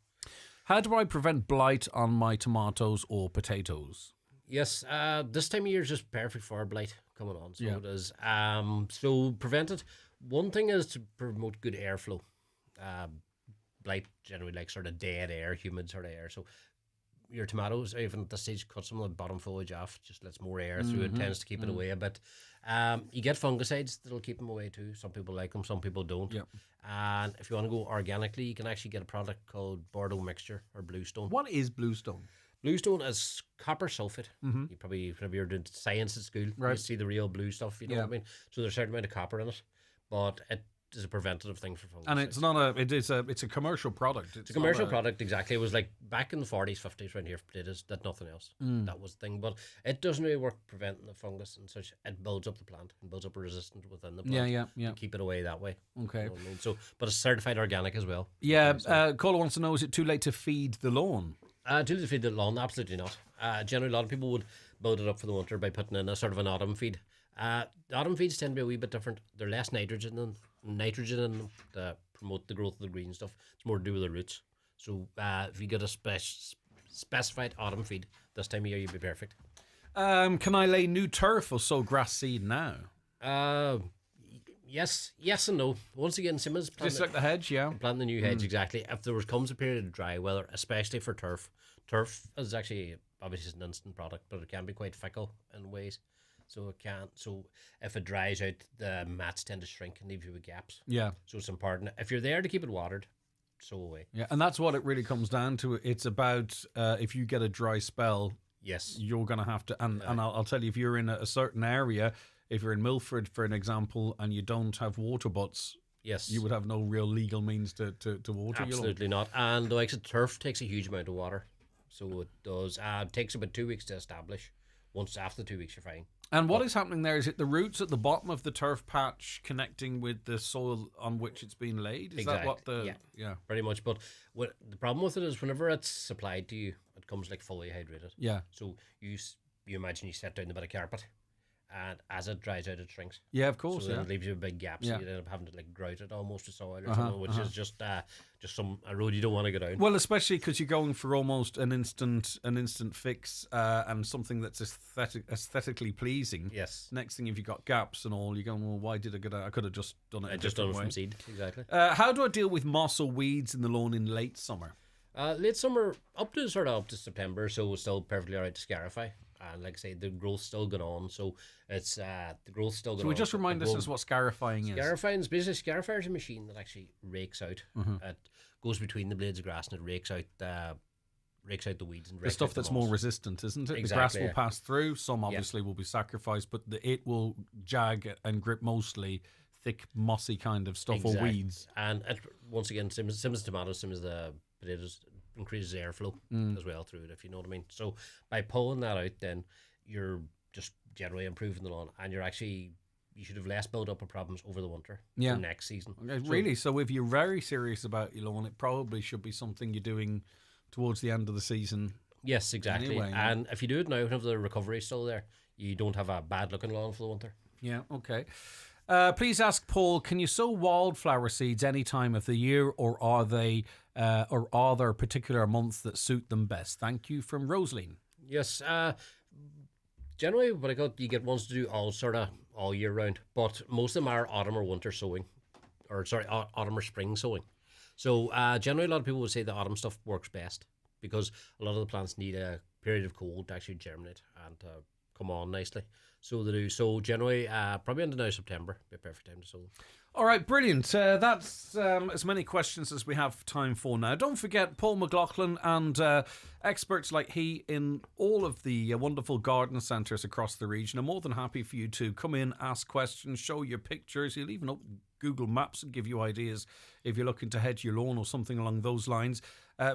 How do I prevent blight on my tomatoes or potatoes? Yes, this time of year is just perfect for blight coming on. So it is. So prevent it. One thing is to promote good airflow. Blight generally like sort of dead air, humid sort of air. So your tomatoes, even at this stage, cut some of the bottom foliage off. Just lets more air through. It tends to keep it away a bit. You get fungicides that'll keep them away too. Some people like them, some people don't. Yep. And if you want to go organically, you can actually get a product called Bordeaux mixture or Bluestone. What is Bluestone? Bluestone is copper sulfate. You probably, whenever you're doing science at school, you see the real blue stuff, you know what I mean? So there's a certain amount of copper in it, but it is a preventative thing for fungus. And it's not it's a commercial product. It's a commercial product, exactly. It was like back in the 40s, 50s around here for potatoes, that nothing else. That was the thing. But it doesn't really work preventing the fungus and such. It builds up the plant and builds up a resistance within the plant. Yeah. To keep it away that way. Okay. You know what I mean? So, but it's certified organic as well. Yeah, Caller wants to know, is it too late to feed the lawn? Too late to feed the lawn? Absolutely not. Generally, a lot of people would build it up for the winter by putting in a sort of an autumn feed. The autumn feeds tend to be a wee bit different. They're less nitrogen in them to promote the growth of the green stuff. It's more to do with the roots. So if you get a specified autumn feed this time of year, you'd be perfect. Can I lay new turf or sow grass seed now? Yes and no. Once again, Simmons Just like the hedge, yeah. Plant the new hedge, exactly. If there comes a period of dry weather, especially for turf is actually obviously an instant product, but it can be quite fickle in ways. So it can. So if it dries out, the mats tend to shrink and leave you with gaps. Yeah. So it's important. If you're there to keep it watered, sow away. Yeah, and that's what it really comes down to. It's about if you get a dry spell, yes, you're going to have to. And I'll tell you, if you're in a certain area, if you're in Milford, for an example, and you don't have water butts, yes, you would have no real legal means to water. Absolutely not. And the likes of turf takes a huge amount of water. So it does. It takes about 2 weeks to establish. Once after 2 weeks, you're fine. And what is happening there? Is it the roots at the bottom of the turf patch connecting with the soil on which it's been laid? Is that what the... Yeah, pretty much. But the problem with it is whenever it's supplied to you, it comes like fully hydrated. Yeah. So you imagine you set down a bit of carpet, and as it dries out, it shrinks. Yeah, of course. So then it leaves you a big gap. So Yeah. you end up having to like grout it almost to soil or something, which is just a road you don't want to go down. Well, especially because you're going for almost an instant fix and something that's aesthetically pleasing. Yes. Next thing, if you've got gaps and all, you're going, well, why did I get? I could have just done it. From seed, exactly. How do I deal with moss or weeds in the lawn in late summer? Late summer up to September, so it's still perfectly alright to scarify. And like I say, the growth's still going on, so it's the growth's still going on. So we just remind us what scarifying is. Scarifying is basically a machine that actually rakes out. It goes between the blades of grass and it rakes out the weeds and the stuff that's more resistant, isn't it? Exactly, the grass will pass through. Some obviously will be sacrificed, but it will jag and grip mostly thick, mossy kind of stuff or weeds. And once again, same as tomatoes, same as the potatoes, increases airflow as well through it, if you know what I mean. So by pulling that out, then you're just generally improving the lawn, and you should have less build up of problems over the winter for next season. Okay, really? So if you're very serious about your lawn, it probably should be something you're doing towards the end of the season. Yes, exactly. Anyway, and if you do it now, whenever the recovery is still there, you don't have a bad looking lawn for the winter. Yeah, okay. Please ask Paul, can you sow wildflower seeds any time of the year, or are there particular months that suit them best? Thank you, from Rosaline. Yes, generally what I got, you get ones to do all year round, but most of them are autumn or winter sowing, autumn or spring sowing. So generally a lot of people would say the autumn stuff works best because a lot of the plants need a period of cold to actually germinate and come on nicely. So they do. So generally, probably into now September, be a perfect time to sow them. All right, brilliant. That's as many questions as we have time for now. Don't forget Paul McLaughlin and experts like he in all of the wonderful garden centres across the region are more than happy for you to come in, ask questions, show your pictures. He'll even open Google Maps and give you ideas if you're looking to hedge your lawn or something along those lines.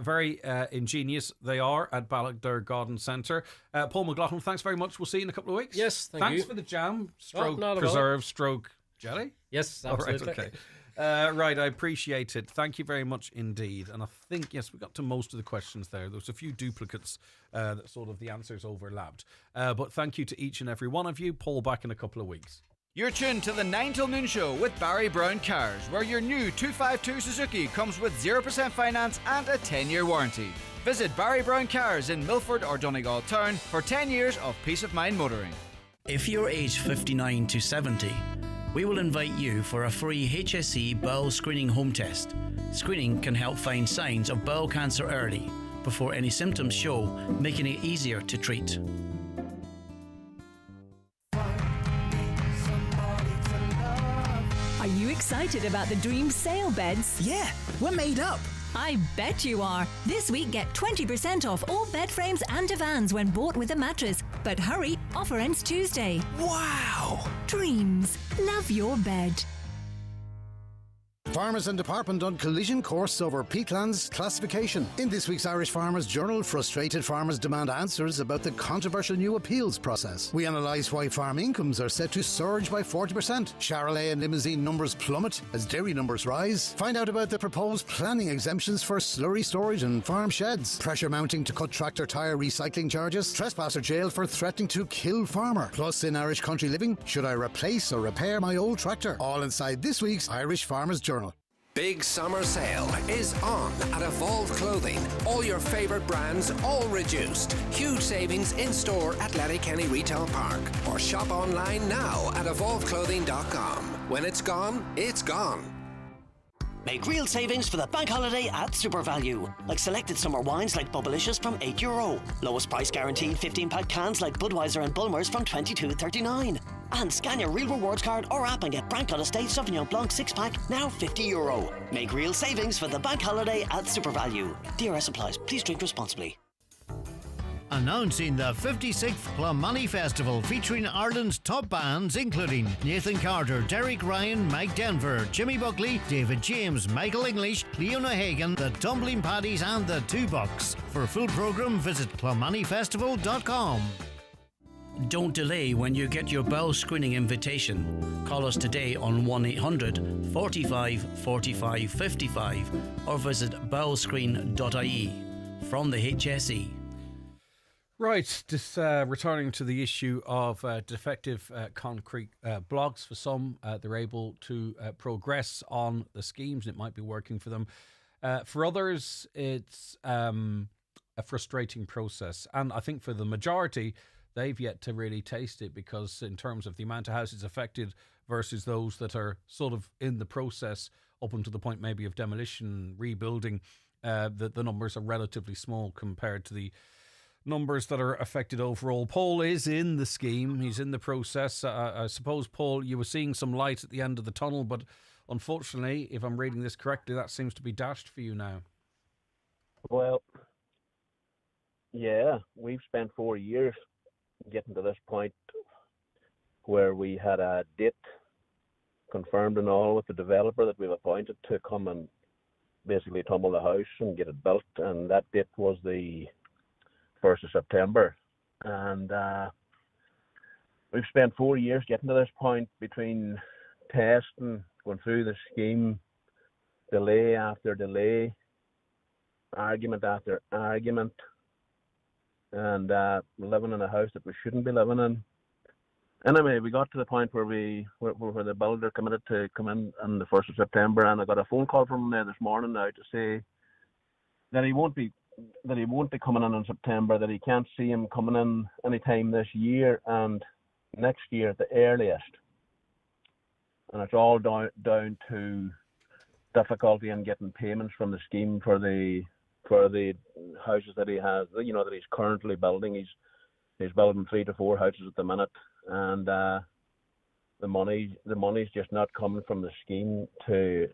Very ingenious they are at Ballagher Garden Centre. Paul McLaughlin, thanks very much. We'll see you in a couple of weeks. Yes, thanks you. for the jam, preserve, jelly. Yes, absolutely. All right, okay. Right, I appreciate it. Thank you very much indeed. And I think, yes, we got to most of the questions there. There was a few duplicates that sort of the answers overlapped. But thank you to each and every one of you. Paul back in a couple of weeks. You're tuned to the 9 till noon show with Barry Brown Cars, where your new 252 Suzuki comes with 0% finance and a 10-year warranty. Visit Barry Brown Cars in Milford or Donegal Town for 10 years of peace of mind motoring. If you're aged 59 to 70, we will invite you for a free HSE bowel screening home test. Screening can help find signs of bowel cancer early, before any symptoms show, making it easier to treat. Are you excited about the Dream sale beds? Yeah, we're made up. I bet you are. This week, get 20% off all bed frames and divans when bought with a mattress. But hurry, offer ends Tuesday. Wow! Dreams. Love your bed. Farmers and Department on collision course over peatlands classification. In this week's Irish Farmers Journal, frustrated farmers demand answers about the controversial new appeals process. We analyse why farm incomes are set to surge by 40%. Charolais and limousine numbers plummet as dairy numbers rise. Find out about the proposed planning exemptions for slurry storage and farm sheds. Pressure mounting to cut tractor tyre recycling charges. Trespasser jailed for threatening to kill farmer. Plus, in Irish Country Living, should I replace or repair my old tractor? All inside this week's Irish Farmers Journal. Big summer sale is on at Evolve Clothing. All your favourite brands, all reduced. Huge savings in store at Letterkenny Retail Park. Or shop online now at evolveclothing.com. When it's gone, it's gone. Make real savings for the bank holiday at SuperValue. Like selected summer wines like Bubblicious from €8. Lowest price guaranteed 15-pack cans like Budweiser and Bulmers from $22.39. And scan your Real Rewards card or app and get Brancon Estate Sauvignon Blanc 6-pack, now €50. Make real savings for the bank holiday at SuperValue. DRS applies. Please drink responsibly. Announcing the 56th Clonmany Festival featuring Ireland's top bands including Nathan Carter, Derek Ryan, Mike Denver, Jimmy Buckley, David James, Michael English, Leona Hagan, the Tumbling Paddies and the Two Bucks. For a full programme visit clonmanyfestival.com. Don't delay when you get your bowel screening invitation. Call us today on 1-800 45 45 55 or visit bowelscreen.ie. From the HSE. Right, just returning to the issue of defective concrete blocks. For some, they're able to progress on the schemes. It might be working for them. For others, it's a frustrating process. And I think for the majority, they've yet to really taste it, because in terms of the amount of houses affected versus those that are sort of in the process up until the point maybe of demolition, rebuilding, the numbers are relatively small compared to the numbers that are affected overall. Paul is in the scheme. He's in the process. I suppose, Paul, you were seeing some light at the end of the tunnel, but unfortunately, if I'm reading this correctly, that seems to be dashed for you now. Well, yeah, we've spent 4 years getting to this point where we had a date confirmed and all with the developer that we've appointed to come and basically tumble the house and get it built, and that date was the 1st of September. And we've spent 4 years getting to this point, between testing, going through the scheme, delay after delay, argument after argument, and living in a house that we shouldn't be living in. Anyway, we got to the point where where the builder committed to come in on the 1st of September, and I got a phone call from him there this morning now to say that he won't be coming in September, that he can't see him coming in any time this year and next year at the earliest. And it's all down to difficulty in getting payments from the scheme for the houses that he has, that he's currently building. He's building 3 to 4 houses at the minute, and the money's just not coming from the scheme to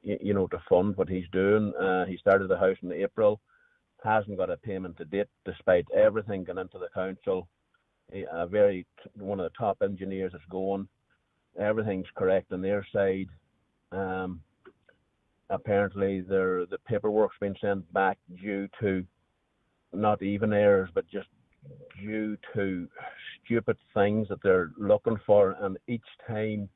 fund what he's doing. He started the house in April, hasn't got a payment to date, despite everything going into the council. One of the top engineers is going. Everything's correct on their side. Apparently, the paperwork's been sent back due to not even errors, but just due to stupid things that they're looking for, and each time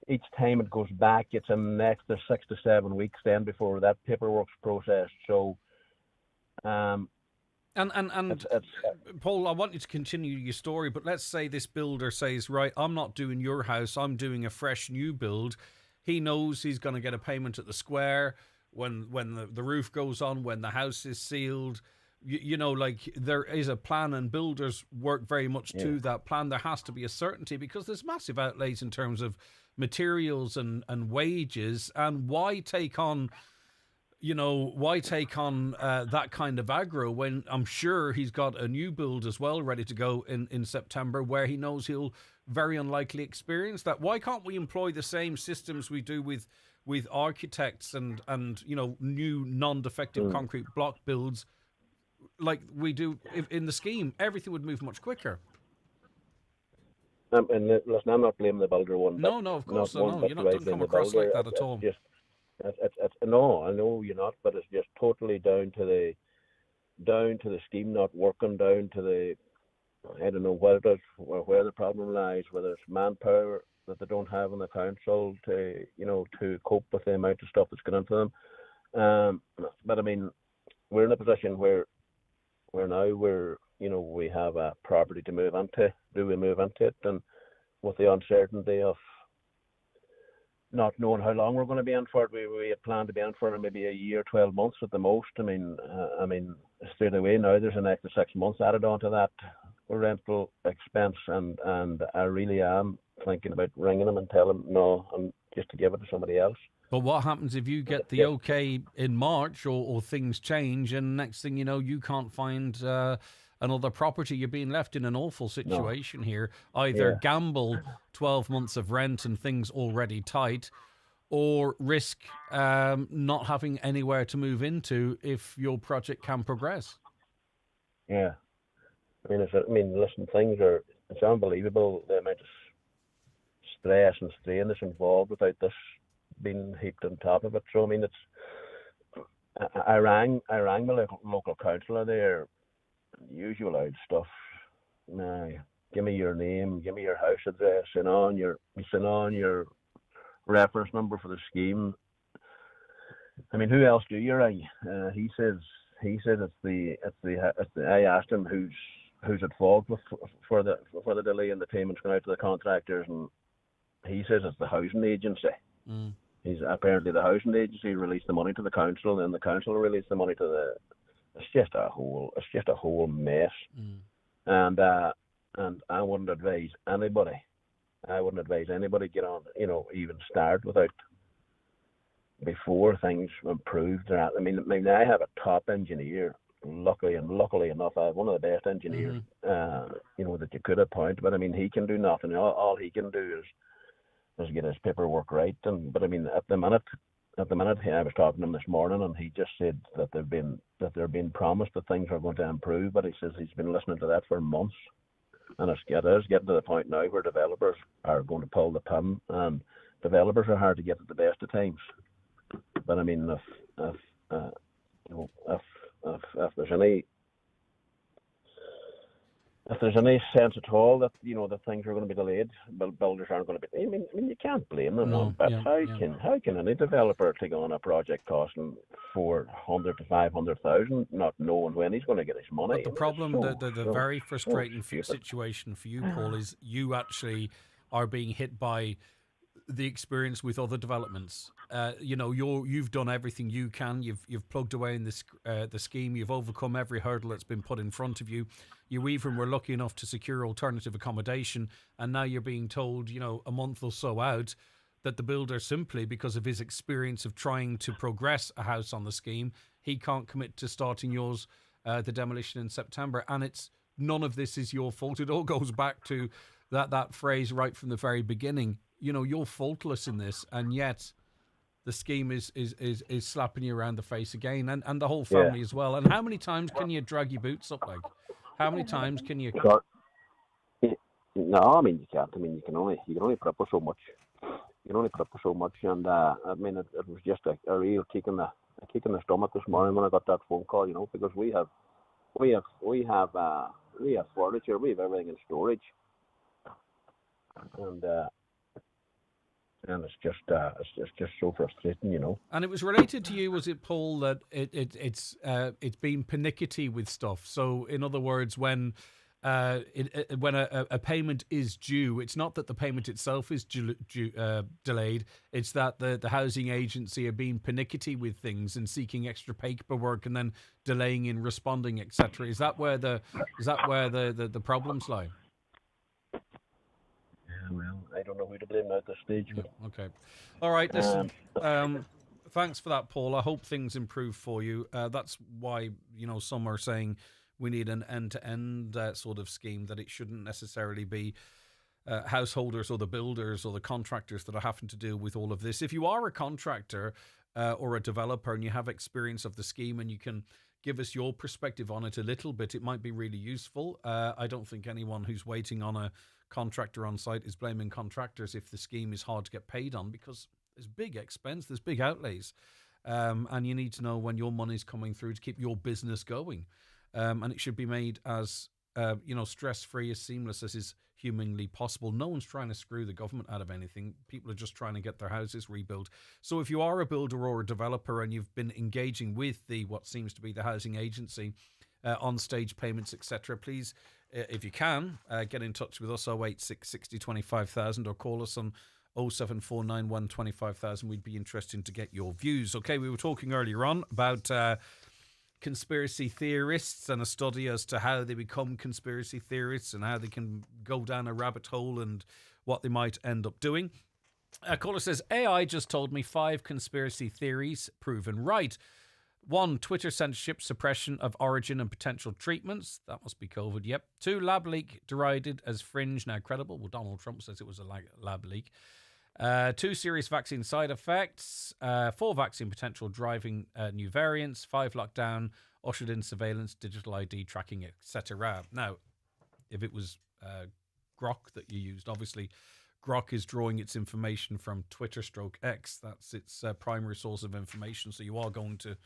it goes back, it's in the next 6 to 7 weeks then before that paperwork's processed. So, and Paul, I want you to continue your story, but let's say this builder says, right, I'm not doing your house, I'm doing a fresh new build. He knows he's going to get a payment at the square when the roof goes on, when the house is sealed. There is a plan, and builders work very much to that plan. There has to be a certainty, because there's massive outlays in terms of materials and wages. And why take on that kind of aggro when I'm sure he's got a new build as well ready to go in September, where he knows he'll very unlikely experience that? Why can't we employ the same systems we do with architects and new non-defective concrete block builds like we do in the scheme? Everything would move much quicker. And listen, I'm not blaming the builder one. No, of course not. No, you're not doesn't come across like that at all. No, I know you're not, but it's just totally down to the scheme not working, down to the, I don't know what it is, where the problem lies, whether it's manpower that they don't have in the council to cope with the amount of stuff that's going into them. But I mean, we're in a position where we have a property to move into. Do we move into it? And with the uncertainty of not knowing how long we're going to be in for it, we had planned to be in for maybe a year, 12 months at the most. I mean, straight away now there's an extra 6 months added onto that rental expense, and I really am thinking about ringing them and telling them no, and just to give it to somebody else. But what happens if you get the okay in March, or things change, and next thing you know, you can't find another property? You're being left in an awful situation here. Either gamble 12 months of rent and things already tight, or risk not having anywhere to move into if your project can progress. Yeah. Listen, it's unbelievable the amount of stress and strain that's involved without this being heaped on top of it. So I rang the local councillor there, usual old stuff. Give me your name, give me your house address, send on your reference number for the scheme. Who else do you ring? He says it's the I asked him who's at fault for the delay in the payments going out to the contractors, and he says it's the housing agency. He's apparently the housing agency released the money to the council, and the council released the money to the. It's just a whole mess. And I wouldn't advise anybody. Get on, even start without before things improve. I have a top engineer. Luckily enough, I have one of the best engineers, that you could appoint. But he can do nothing. All he can do is get his paperwork right. At the minute, I was talking to him this morning, and he just said that they're being promised that things are going to improve. But he says he's been listening to that for months, and it is getting to the point now where developers are going to pull the pin, and developers are hard to get at the best of times. But if there's any sense at all that that things are going to be delayed, builders aren't going to be. You can't blame them one bit. How can any developer take on a project costing 400 to 500,000, not knowing when he's going to get his money? But the problem, the very frustrating situation for you, Paul, is you actually are being hit by the experience with other developments. You've done everything you can. You've plugged away in the scheme. You've overcome every hurdle that's been put in front of you. You even were lucky enough to secure alternative accommodation, and now you're being told, a month or so out, that the builder, simply because of his experience of trying to progress a house on the scheme, he can't commit to starting yours, the demolition in September. And it's none of this is your fault. It all goes back to that phrase right from the very beginning. You're faultless in this, and yet the scheme is slapping you around the face again, and the whole family as well. And how many times can you drag your boots up? How many times can you? No, you can't. You can only put up with so much. You can only put up with so much, and it was just a real kick in the stomach this morning when I got that phone call. Because we have furniture, we have everything in storage, and it's just so frustrating, And it was related to you, was it, Paul, that it's been pernickety with stuff? So, in other words, when a payment is due, it's not that the payment itself is delayed. It's that the housing agency are being pernickety with things and seeking extra paperwork and then delaying in responding, etc. Is that where the problems lie? Well, I don't know who to blame at this stage. But, okay. All right. Listen, thanks for that, Paul. I hope things improve for you. That's why, some are saying we need an end-to-end sort of scheme, that it shouldn't necessarily be householders or the builders or the contractors that are having to deal with all of this. If you are a contractor or a developer and you have experience of the scheme and you can give us your perspective on it a little bit, it might be really useful. I don't think anyone who's waiting on a contractor on site is blaming contractors if the scheme is hard to get paid on, because there's big expense, there's big outlays, and you need to know when your money's coming through to keep your business going, and it should be made as stress-free, as seamless as is humanly possible. No one's trying to screw the government out of anything. People are just trying to get their houses rebuilt. So if you are a builder or a developer and you've been engaging with what seems to be the housing agency on stage payments, etc., please, if you can, get in touch with us, 086 60 25,000, or call us on 07491 25,000. We'd be interested to get your views. Okay, we were talking earlier on about conspiracy theorists and a study as to how they become conspiracy theorists and how they can go down a rabbit hole and what they might end up doing. A caller says, AI just told me 5 conspiracy theories proven right. 1, Twitter censorship, suppression of origin and potential treatments. That must be COVID, yep. 2, lab leak derided as fringe, now credible. Well, Donald Trump says it was a lab leak. 2, serious vaccine side effects. 4, vaccine potential driving new variants. 5, lockdown, ushered in surveillance, digital ID tracking, etc. Now, if it was Grok that you used. Obviously, Grok is drawing its information from Twitter/X. That's its primary source of information. So you are going to.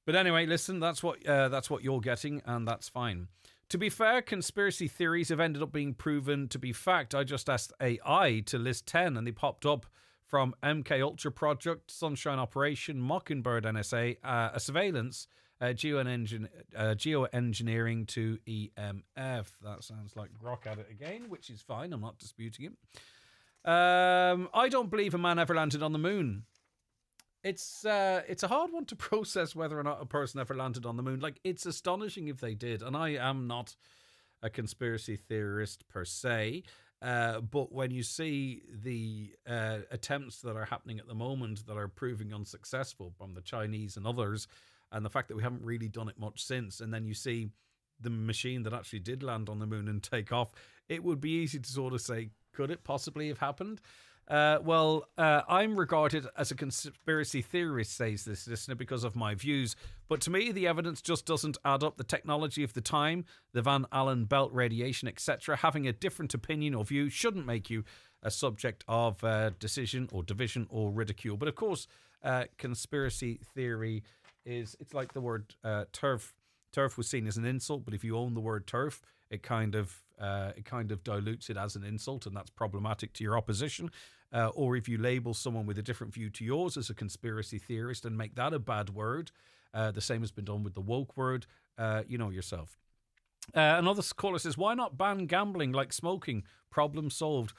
But anyway, listen, that's what you're getting, and that's fine. To be fair, conspiracy theories have ended up being proven to be fact. I just asked AI to list 10, and they popped up from MK Ultra Project, Sunshine Operation, Mockingbird NSA, a surveillance, geoengineering to EMF. That sounds like Grok at it again, which is fine. I'm not disputing it. I don't believe a man ever landed on the moon. It's a hard one to process whether or not a person ever landed on the moon. Like, it's astonishing if they did, and I am not a conspiracy theorist per se. But when you see the attempts that are happening at the moment that are proving unsuccessful from the Chinese and others, and the fact that we haven't really done it much since, and then you see the machine that actually did land on the moon and take off, it would be easy to sort of say, could it possibly have happened? I'm regarded as a conspiracy theorist, says this listener, because of my views. But to me, the evidence just doesn't add up. The technology of the time, the Van Allen belt radiation, etc., having a different opinion or view shouldn't make you a subject of decision or division or ridicule. But of course, conspiracy theory it's like the word turf. Turf was seen as an insult, but if you own the word turf, it kind of dilutes it as an insult, and that's problematic to your opposition. Or if you label someone with a different view to yours as a conspiracy theorist and make that a bad word, the same has been done with the woke word. You know yourself. Another caller says, why not ban gambling like smoking? Problem solved.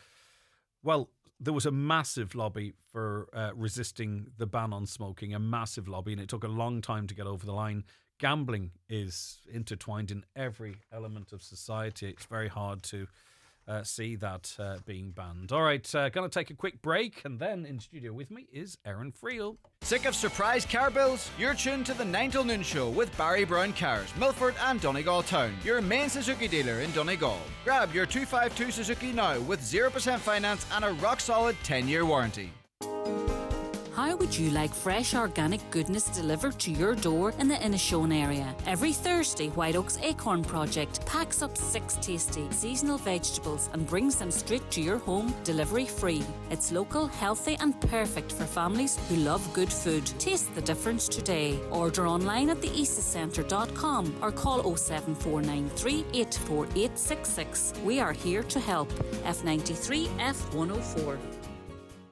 Well, there was a massive lobby for resisting the ban on smoking, a massive lobby, and it took a long time to get over the line. Gambling is intertwined in every element of society. It's very hard to see that being banned. All right, going to take a quick break, and then in studio with me is Erin Friel. Sick of surprise car bills? You're tuned to the 9 till noon show with Barry Brown Cars, Milford and Donegal Town, your main Suzuki dealer in Donegal. Grab your 252 Suzuki now with 0% finance and a rock-solid 10-year warranty. How would you like fresh organic goodness delivered to your door in the Inishowen area? Every Thursday, White Oak's Acorn Project packs up 6 tasty seasonal vegetables and brings them straight to your home, delivery free. It's local, healthy and perfect for families who love good food. Taste the difference today. Order online at theasacentre.com or call 07493 848866. We are here to help. F93 F104.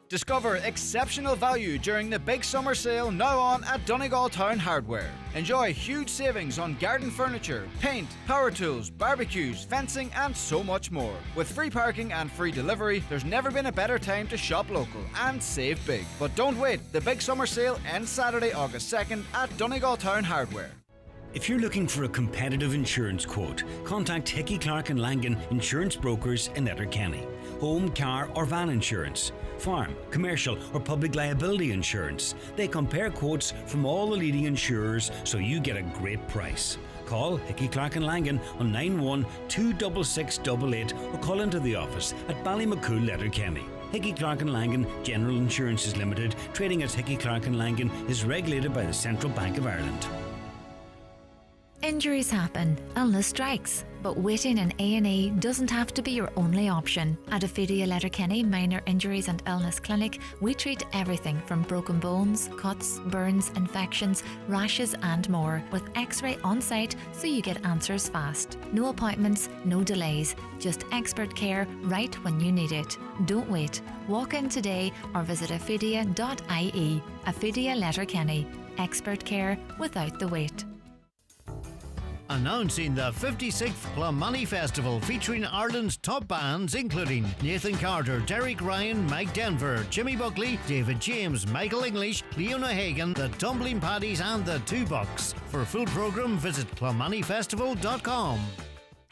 Discover exceptional value during the big summer sale now on at Donegal Town Hardware. Enjoy huge savings on garden furniture, paint, power tools, barbecues, fencing and so much more. With free parking and free delivery, there's never been a better time to shop local and save big. But don't wait, the big summer sale ends Saturday, August 2nd at Donegal Town Hardware. If you're looking for a competitive insurance quote, contact Hickey Clark and Langan Insurance Brokers in Letterkenny. Home, car or van insurance, farm, commercial or public liability insurance. They compare quotes from all the leading insurers so you get a great price. Call Hickey Clark and Langan on 91-26688 or call into the office at Ballymacool, Letterkenny. Hickey Clark and Langan General Insurances Limited, trading as Hickey Clark and Langan, is regulated by the Central Bank of Ireland. Injuries happen, illness strikes, but waiting in A&E doesn't have to be your only option. At Ophelia Letterkenny Minor Injuries and Illness Clinic, we treat everything from broken bones, cuts, burns, infections, rashes and more, with X-ray on site so you get answers fast. No appointments, no delays, just expert care right when you need it. Don't wait. Walk in today or visit ophelia.ie. Ophelia Letterkenny. Expert care without the wait. Announcing the 56th Clonmoney Festival, featuring Ireland's top bands including Nathan Carter, Derek Ryan, Mike Denver, Jimmy Buckley, David James, Michael English, Leon O'Hagan, the Tumbling Paddies and the Two Bucks. For a full programme, visit clonmoneyfestival.com.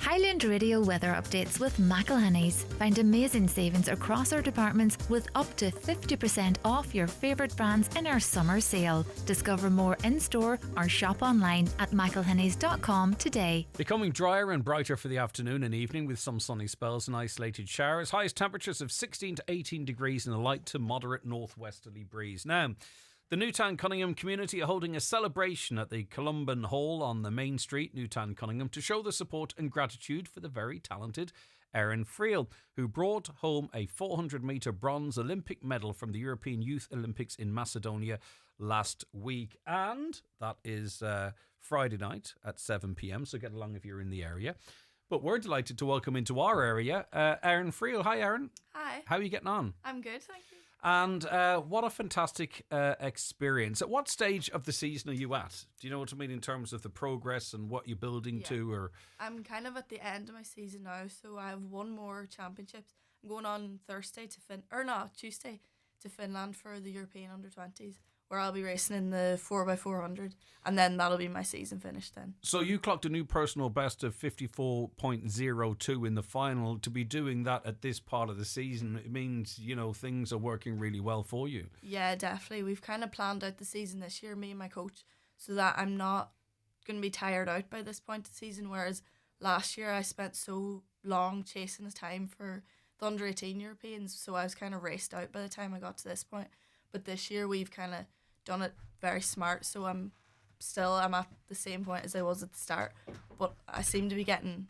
Highland Radio weather updates with McElhenney's. Find amazing savings across our departments with up to 50% off your favourite brands in our summer sale. Discover more in-store or shop online at mcelhenneys.com today. Becoming drier and brighter for the afternoon and evening with some sunny spells and isolated showers. Highest temperatures of 16 to 18 degrees and a light to moderate northwesterly breeze. Now, The Newtown Cunningham community are holding a celebration at the Columban Hall on the main street, Newtown Cunningham, to show their support and gratitude for the very talented Erin Friel, who brought home a 400-metre bronze Olympic medal from the European Youth Olympics in Macedonia last week. And that is Friday night at 7 p.m, so get along if you're in the area. But we're delighted to welcome into our area Erin Friel. Hi, Erin. Hi. How are you getting on? I'm good, thank you. And what a fantastic experience. At what stage of the season are you at? Do you know what I mean in terms of the progress and what you're building to? Or I'm kind of at the end of my season now, so I have one more championships. I'm going on Tuesday to Finland for the European Under-20s, where I'll be racing in the 4x400, and then that'll be my season finished then. So you clocked a new personal best of 54.02 in the final. To be doing that at this part of the season, it means, you know, things are working really well for you. Yeah, definitely. We've kind of planned out the season this year, me and my coach, so that I'm not going to be tired out by this point of the season, whereas last year I spent so long chasing the time for the Under-18 Europeans, so I was kind of raced out by the time I got to this point. But this year we've kind of done it very smart, so I'm at the same point as I was at the start, but I seem to be getting,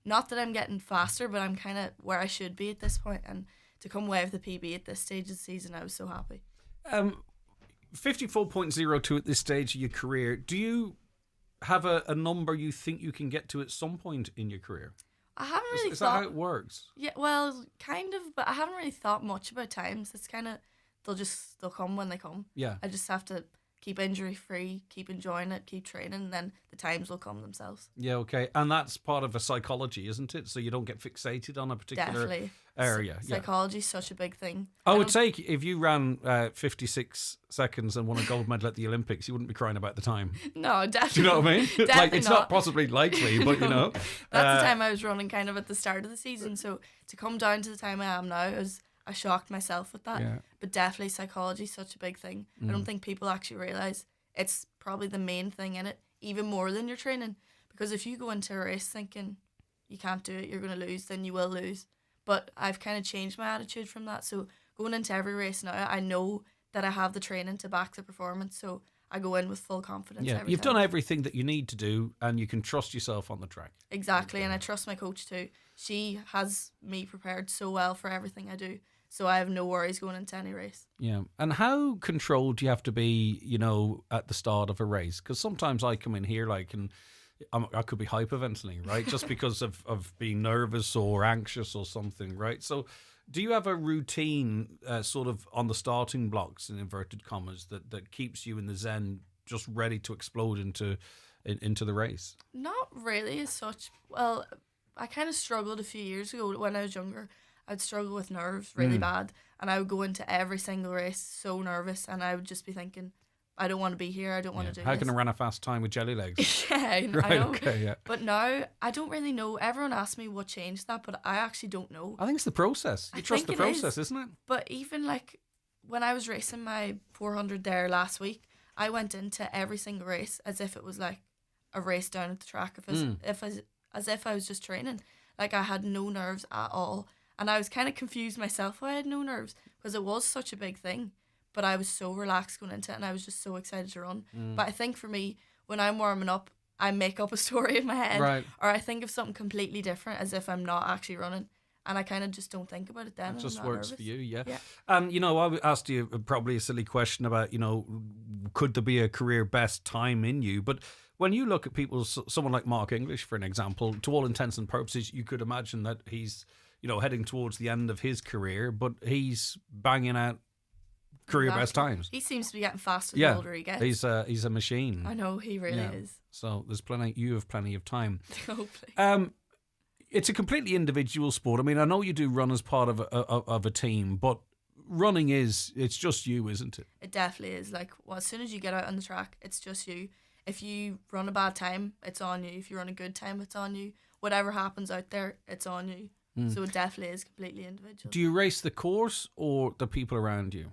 not that I'm getting faster, but I'm kind of where I should be at this point, and to come away with the PB at this stage of the season, I was so happy. 54.02 at this stage of your career. Do you have a number you think you can get to at some point in your career? I haven't really Is thought. that how it works? Yeah, well, kind of, but I haven't really thought much about times. It's kind of, they'll come when they come. Yeah. I just have to keep injury free, keep enjoying it, keep training, and then the times will come themselves. Yeah, okay. And that's part of a psychology, isn't it? So you don't get fixated on a particular Definitely. area. Psychology is such a big thing. I would say if you ran 56 seconds and won a gold medal at the Olympics, you wouldn't be crying about the time. No, definitely. Do you know what I mean? Definitely Like, it's not not possibly likely, but you know. That's the time I was running kind of at the start of the season. So to come down to the time I am now, I shocked myself with that. Yeah. But definitely psychology is such a big thing. I don't think people actually realise it's probably the main thing in it, even more than your training. Because if you go into a race thinking you can't do it, you're going to lose, then you will lose. But I've kind of changed my attitude from that. So going into every race now, I know that I have the training to back the performance. So I go in with full confidence. Yeah, every you've time. done everything that you need to do, and you can trust yourself on the track. Exactly, and I trust my coach too. She has me prepared so well for everything I do. So I have no worries going into any race. Yeah. And how controlled do you have to be, you know, at the start of a race? Because sometimes I come in here and I could be hyperventilating, right? Just because of being nervous or anxious or something, right? So do you have a routine sort of on the starting blocks, in inverted commas, that keeps you in the zen, just ready to explode into the race? Not really as such. Well, I kind of struggled a few years ago when I was younger. I'd struggle with nerves really bad, and I would go into every single race so nervous, and I would just be thinking, I don't want to be here, I don't want to do How this. can I run a fast time with jelly legs? Yeah, I Right, know. okay, yeah. But now, I don't really know. Everyone asks me what changed that, but I actually don't know. I think it's the process. You trust the think it process, is. isn't it? But even like when I was racing my 400 there last week, I went into every single race as if it was like a race down at the track, as if I was just training. Like I had no nerves at all. And I was kind of confused myself why I had no nerves, because it was such a big thing. But I was so relaxed going into it, and I was just so excited to run. But I think for me, when I'm warming up, I make up a story in my head. Right. Or I think of something completely different as if I'm not actually running. And I kind of just don't think about it then. It and just I'm not works nervous. for you, yeah. Yeah. And, you know, I asked you probably a silly question about, you know, could there be a career best time in you? But when you look at people, someone like Mark English, for an example, to all intents and purposes, you could imagine that he's, you know, heading towards the end of his career, but he's banging out career best times. He seems to be getting faster the older he gets. He's a machine. I know, he really is. So you have plenty of time. Hopefully. It's a completely individual sport. I mean, I know you do run as part of a team, but running it's just you, isn't it? It definitely is. Like, well, as soon as you get out on the track, it's just you. If you run a bad time, it's on you. If you run a good time, it's on you. Whatever happens out there, it's on you. So it definitely is completely individual. Do you race the course or the people around you?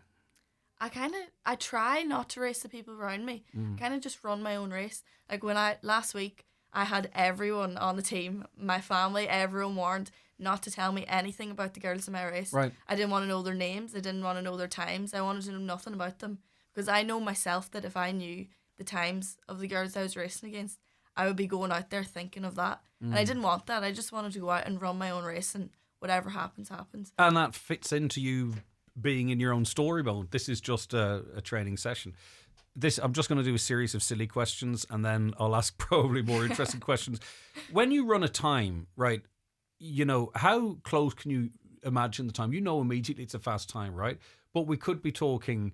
I try not to race the people around me. I kind of just run my own race. Like last week, I had everyone on the team, my family, everyone warned not to tell me anything about the girls in my race. Right. I didn't want to know their names. I didn't want to know their times. I wanted to know nothing about them, Because I know myself that if I knew the times of the girls I was racing against, I would be going out there thinking of that. And I didn't want that. I just wanted to go out and run my own race, and whatever happens, happens. And that fits into you being in your own story mode. This is just a training session. I'm just going to do a series of silly questions, and then I'll ask probably more interesting questions. When you run a time, right, how close can you imagine the time? Immediately it's a fast time, right? But we could be talking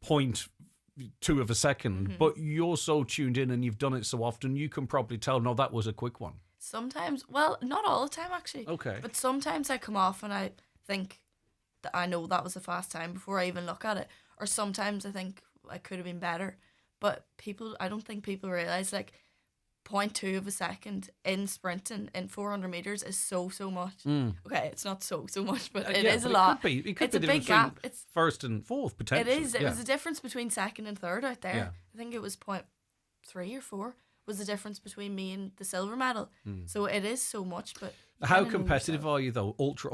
0.2 of a second, but you're so tuned in and you've done it so often, you can probably tell, no, that was a quick one. Sometimes, well, not all the time actually. Okay. But sometimes I come off and I think that I know that was a fast time before I even look at it. Or sometimes I think I could have been better. But I don't think people realise, like, 0.2 of a second in sprinting in 400 metres is so much. Okay, it's not so much, but it is a lot. It could it's be a big gap. It's first and fourth, potentially. It is. It was the difference between second and third out there. Yeah. I think it was 0.3 or 4 was the difference between me and the silver medal. So it is so much, but... How competitive are you, though? Ultra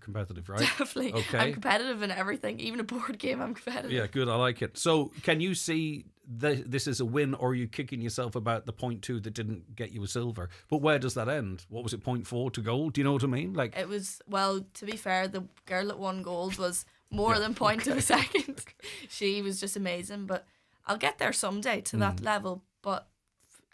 competitive, right? Definitely. Okay. I'm competitive in everything. Even a board game, I'm competitive. Yeah, good. I like it. So can you see this is a win, or are you kicking yourself about the 0.2 that didn't get you a silver? But where does that end? What was it, 0.4 to gold? Do you know what I mean? Like, it was, well, to be fair, the girl that won gold was more than 0.2 of a second. She was just amazing. But I'll get there someday to that level. But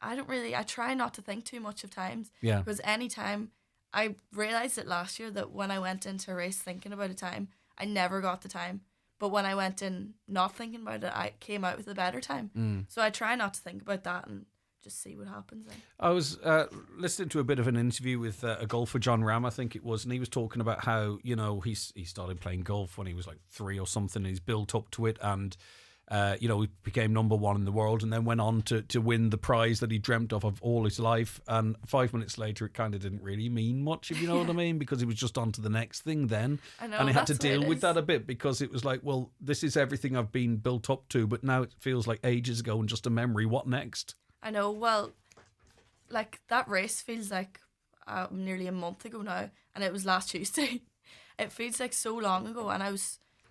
I try not to think too much of times. Yeah. Because any time... I realised it last year that when I went into a race thinking about a time, I never got the time. But when I went in not thinking about it, I came out with a better time. So I try not to think about that and just see what happens then. I was listening to a bit of an interview with a golfer, John Ram, I think it was, and he was talking about how, he started playing golf when he was like 3 or something, and he's built up to it, and he became number 1 in the world, and then went on to win the prize that he dreamt of all his life. And 5 minutes later, it kind of didn't really mean much, if you know what I mean, because he was just on to the next thing then. I know, and he had to deal with that a bit, because it was like, well, this is everything I've been built up to, but now it feels like ages ago and just a memory. What next? I know. Well, like, that race feels like nearly a month ago now, and it was last Tuesday. It feels like so long ago, and I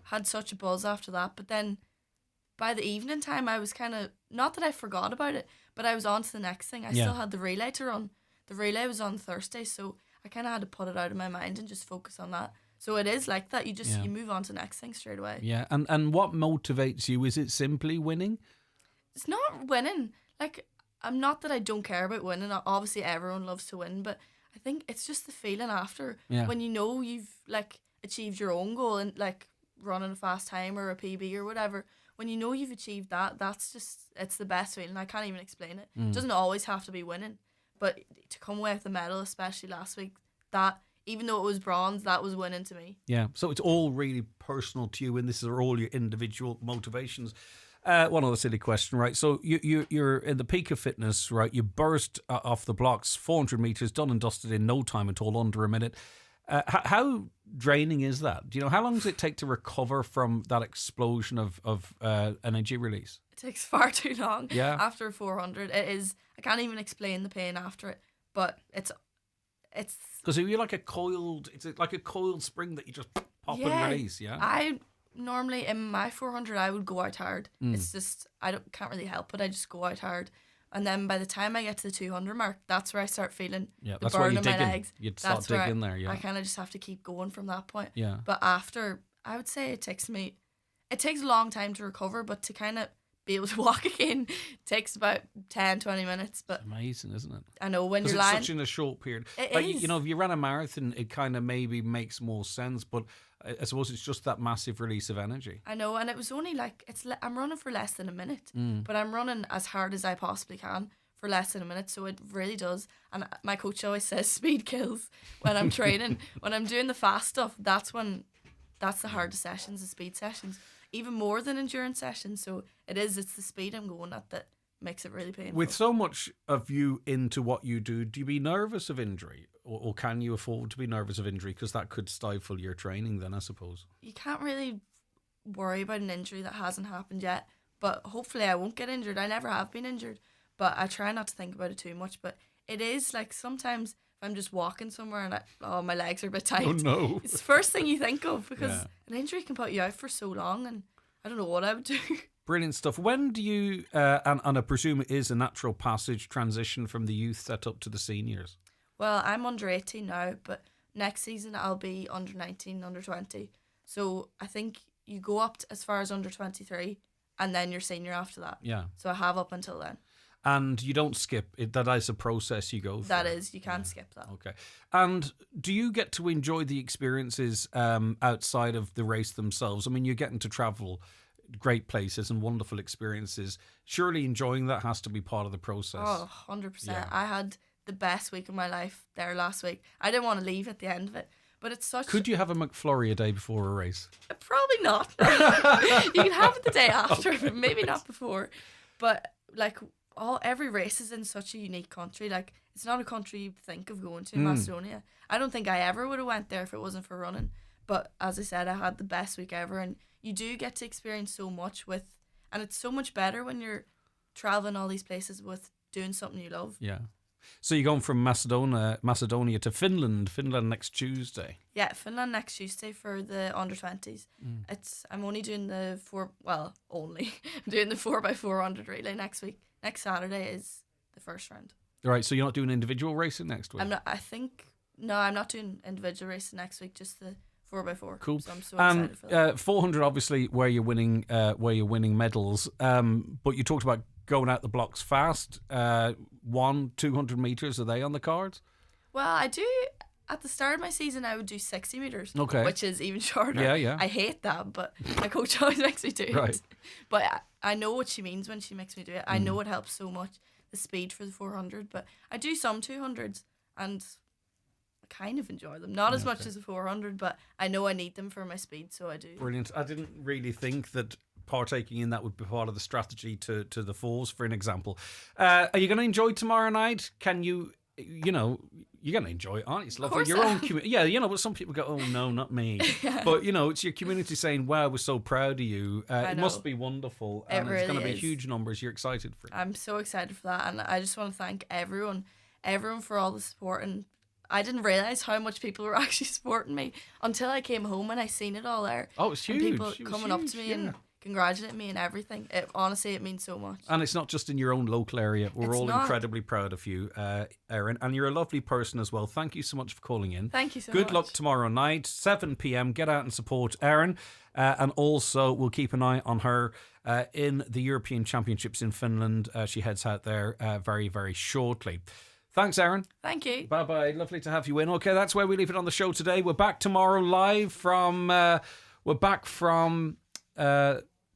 had such a buzz after that. But then by the evening time, I was kind of, not that I forgot about it, but I was on to the next thing. I still had the relay to run. The relay was on Thursday, so I kind of had to put it out of my mind and just focus on that. So it is like that. You just you move on to the next thing straight away. Yeah, and what motivates you? Is it simply winning? It's not winning. Like, I'm not that I don't care about winning. Obviously, everyone loves to win, but I think it's just the feeling after when you've like achieved your own goal and like running a fast time or a PB or whatever. When you know you've achieved that, it's the best feeling. I can't even explain it. It doesn't always have to be winning, but to come away with the medal, especially last week, that, even though it was bronze, that was winning to me. Yeah, so it's all really personal to you, and this are all your individual motivations. One other silly question, right? So you're in the peak of fitness, right? You burst off the blocks, 400 metres, done and dusted in no time at all, under a minute. How draining is that? Do you know, how long does it take to recover from that explosion of energy release? It takes far too long. Yeah. After 400, it is. I can't even explain the pain after it, but it's. Because you're like it's like a coiled spring that you just pop and release. Yeah. I normally in my 400 I would go out hard. It's just can't really help it. I just go out hard. And then by the time I get to the 200 mark, that's where I start feeling the burn in my legs. You'd start digging there, yeah. I kind of just have to keep going from that point. Yeah. But after, I would say it takes a long time to recover, but to kind of be able to walk again takes about 10-20 minutes. But amazing, isn't it? I know, when you're lying, it's such in a short period. It is. You know, if you ran a marathon, it kind of maybe makes more sense, but I suppose it's just that massive release of energy. I know, and it was only like, I'm running for less than a minute, but I'm running as hard as I possibly can for less than a minute, so it really does. And my coach always says speed kills when I'm training. When I'm doing the fast stuff, that's the hardest sessions, the speed sessions, even more than endurance sessions. So it's the speed I'm going at that makes it really painful. With so much of you into what you do you be nervous of injury? Or can you afford to be nervous of injury? Because that could stifle your training then, I suppose. You can't really worry about an injury that hasn't happened yet. But hopefully I won't get injured. I never have been injured. But I try not to think about it too much. But it is like sometimes if I'm just walking somewhere and my legs are a bit tight. Oh no. It's the first thing you think of, because an injury can put you out for so long. And I don't know what I would do. Brilliant stuff. When do you, and I presume it is a natural passage transition from the youth set up to the seniors? Well, I'm under 18 now, but next season I'll be under 19, under 20. So I think you go up as far as under 23 and then you're senior after that. Yeah. So I have up until then. And you don't skip it. That is a process you go through. That is, you can't skip that. Okay. And do you get to enjoy the experiences outside of the race themselves? I mean, you're getting to travel great places and wonderful experiences. Surely enjoying that has to be part of the process. Oh, 100%. Yeah. I had the best week of my life there last week. I didn't want to leave at the end of it, but it's such... Could you have a McFlurry a day before a race? Probably not. You can have it the day after, but maybe not before. But like every race is in such a unique country. Like, it's not a country you'd think of going to, Macedonia. I don't think I ever would have went there if it wasn't for running. But as I said, I had the best week ever, and you do get to experience so much and it's so much better when you're traveling all these places with doing something you love. Yeah. So you're going from Macedonia to Finland next Tuesday. Yeah, Finland next Tuesday for the under 20s. I'm only doing the I'm doing the 4x400 relay next week. Next Saturday is the first round. All right, so you're not doing individual racing next week? I'm not doing individual racing next week, just the 4x4. Cool. So I'm so excited for that. 400, obviously, where you're winning medals. But you talked about going out the blocks fast. 200 meters, are they on the cards? Well, I do. At the start of my season, I would do 60 meters. Okay. Which is even shorter. Yeah. I hate that, but my coach always makes me do it. Right. But I know what she means when she makes me do it. I know it helps so much, the speed for the 400. But I do some 200s, and I kind of enjoy them. Not as much as the 400, but I know I need them for my speed, so I do. Brilliant. I didn't really think that partaking in that would be part of the strategy to the fours, for an example. Are you going to enjoy tomorrow night? Can you, you're going to enjoy it, aren't you? It's lovely. Your own community. Yeah, but some people go, oh, no, not me. But, it's your community saying, wow, we're so proud of you. It must be wonderful. And it's going to be huge numbers. You're excited for it. I'm so excited for that. And I just want to thank everyone for all the support. And I didn't realise how much people were actually supporting me until I came home and I seen it all there. Oh, it's huge. And people coming up to me and congratulating me and everything. Honestly, it means so much. And it's not just in your own local area. We're all incredibly proud of you, Erin. And you're a lovely person as well. Thank you so much for calling in. Thank you so much. Good luck tomorrow night, 7 p.m. Get out and support Erin. And also, we'll keep an eye on her in the European Championships in Finland. She heads out there very, very shortly. Thanks, Erin. Thank you. Bye-bye. Lovely to have you in. Okay, that's where we leave it on the show today. We're back tomorrow live from...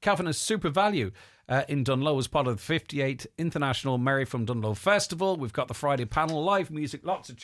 Calvin's Super Value in Dunlow as part of the 58th International Merry from Dunlow Festival. We've got the Friday panel, live music, lots of chat.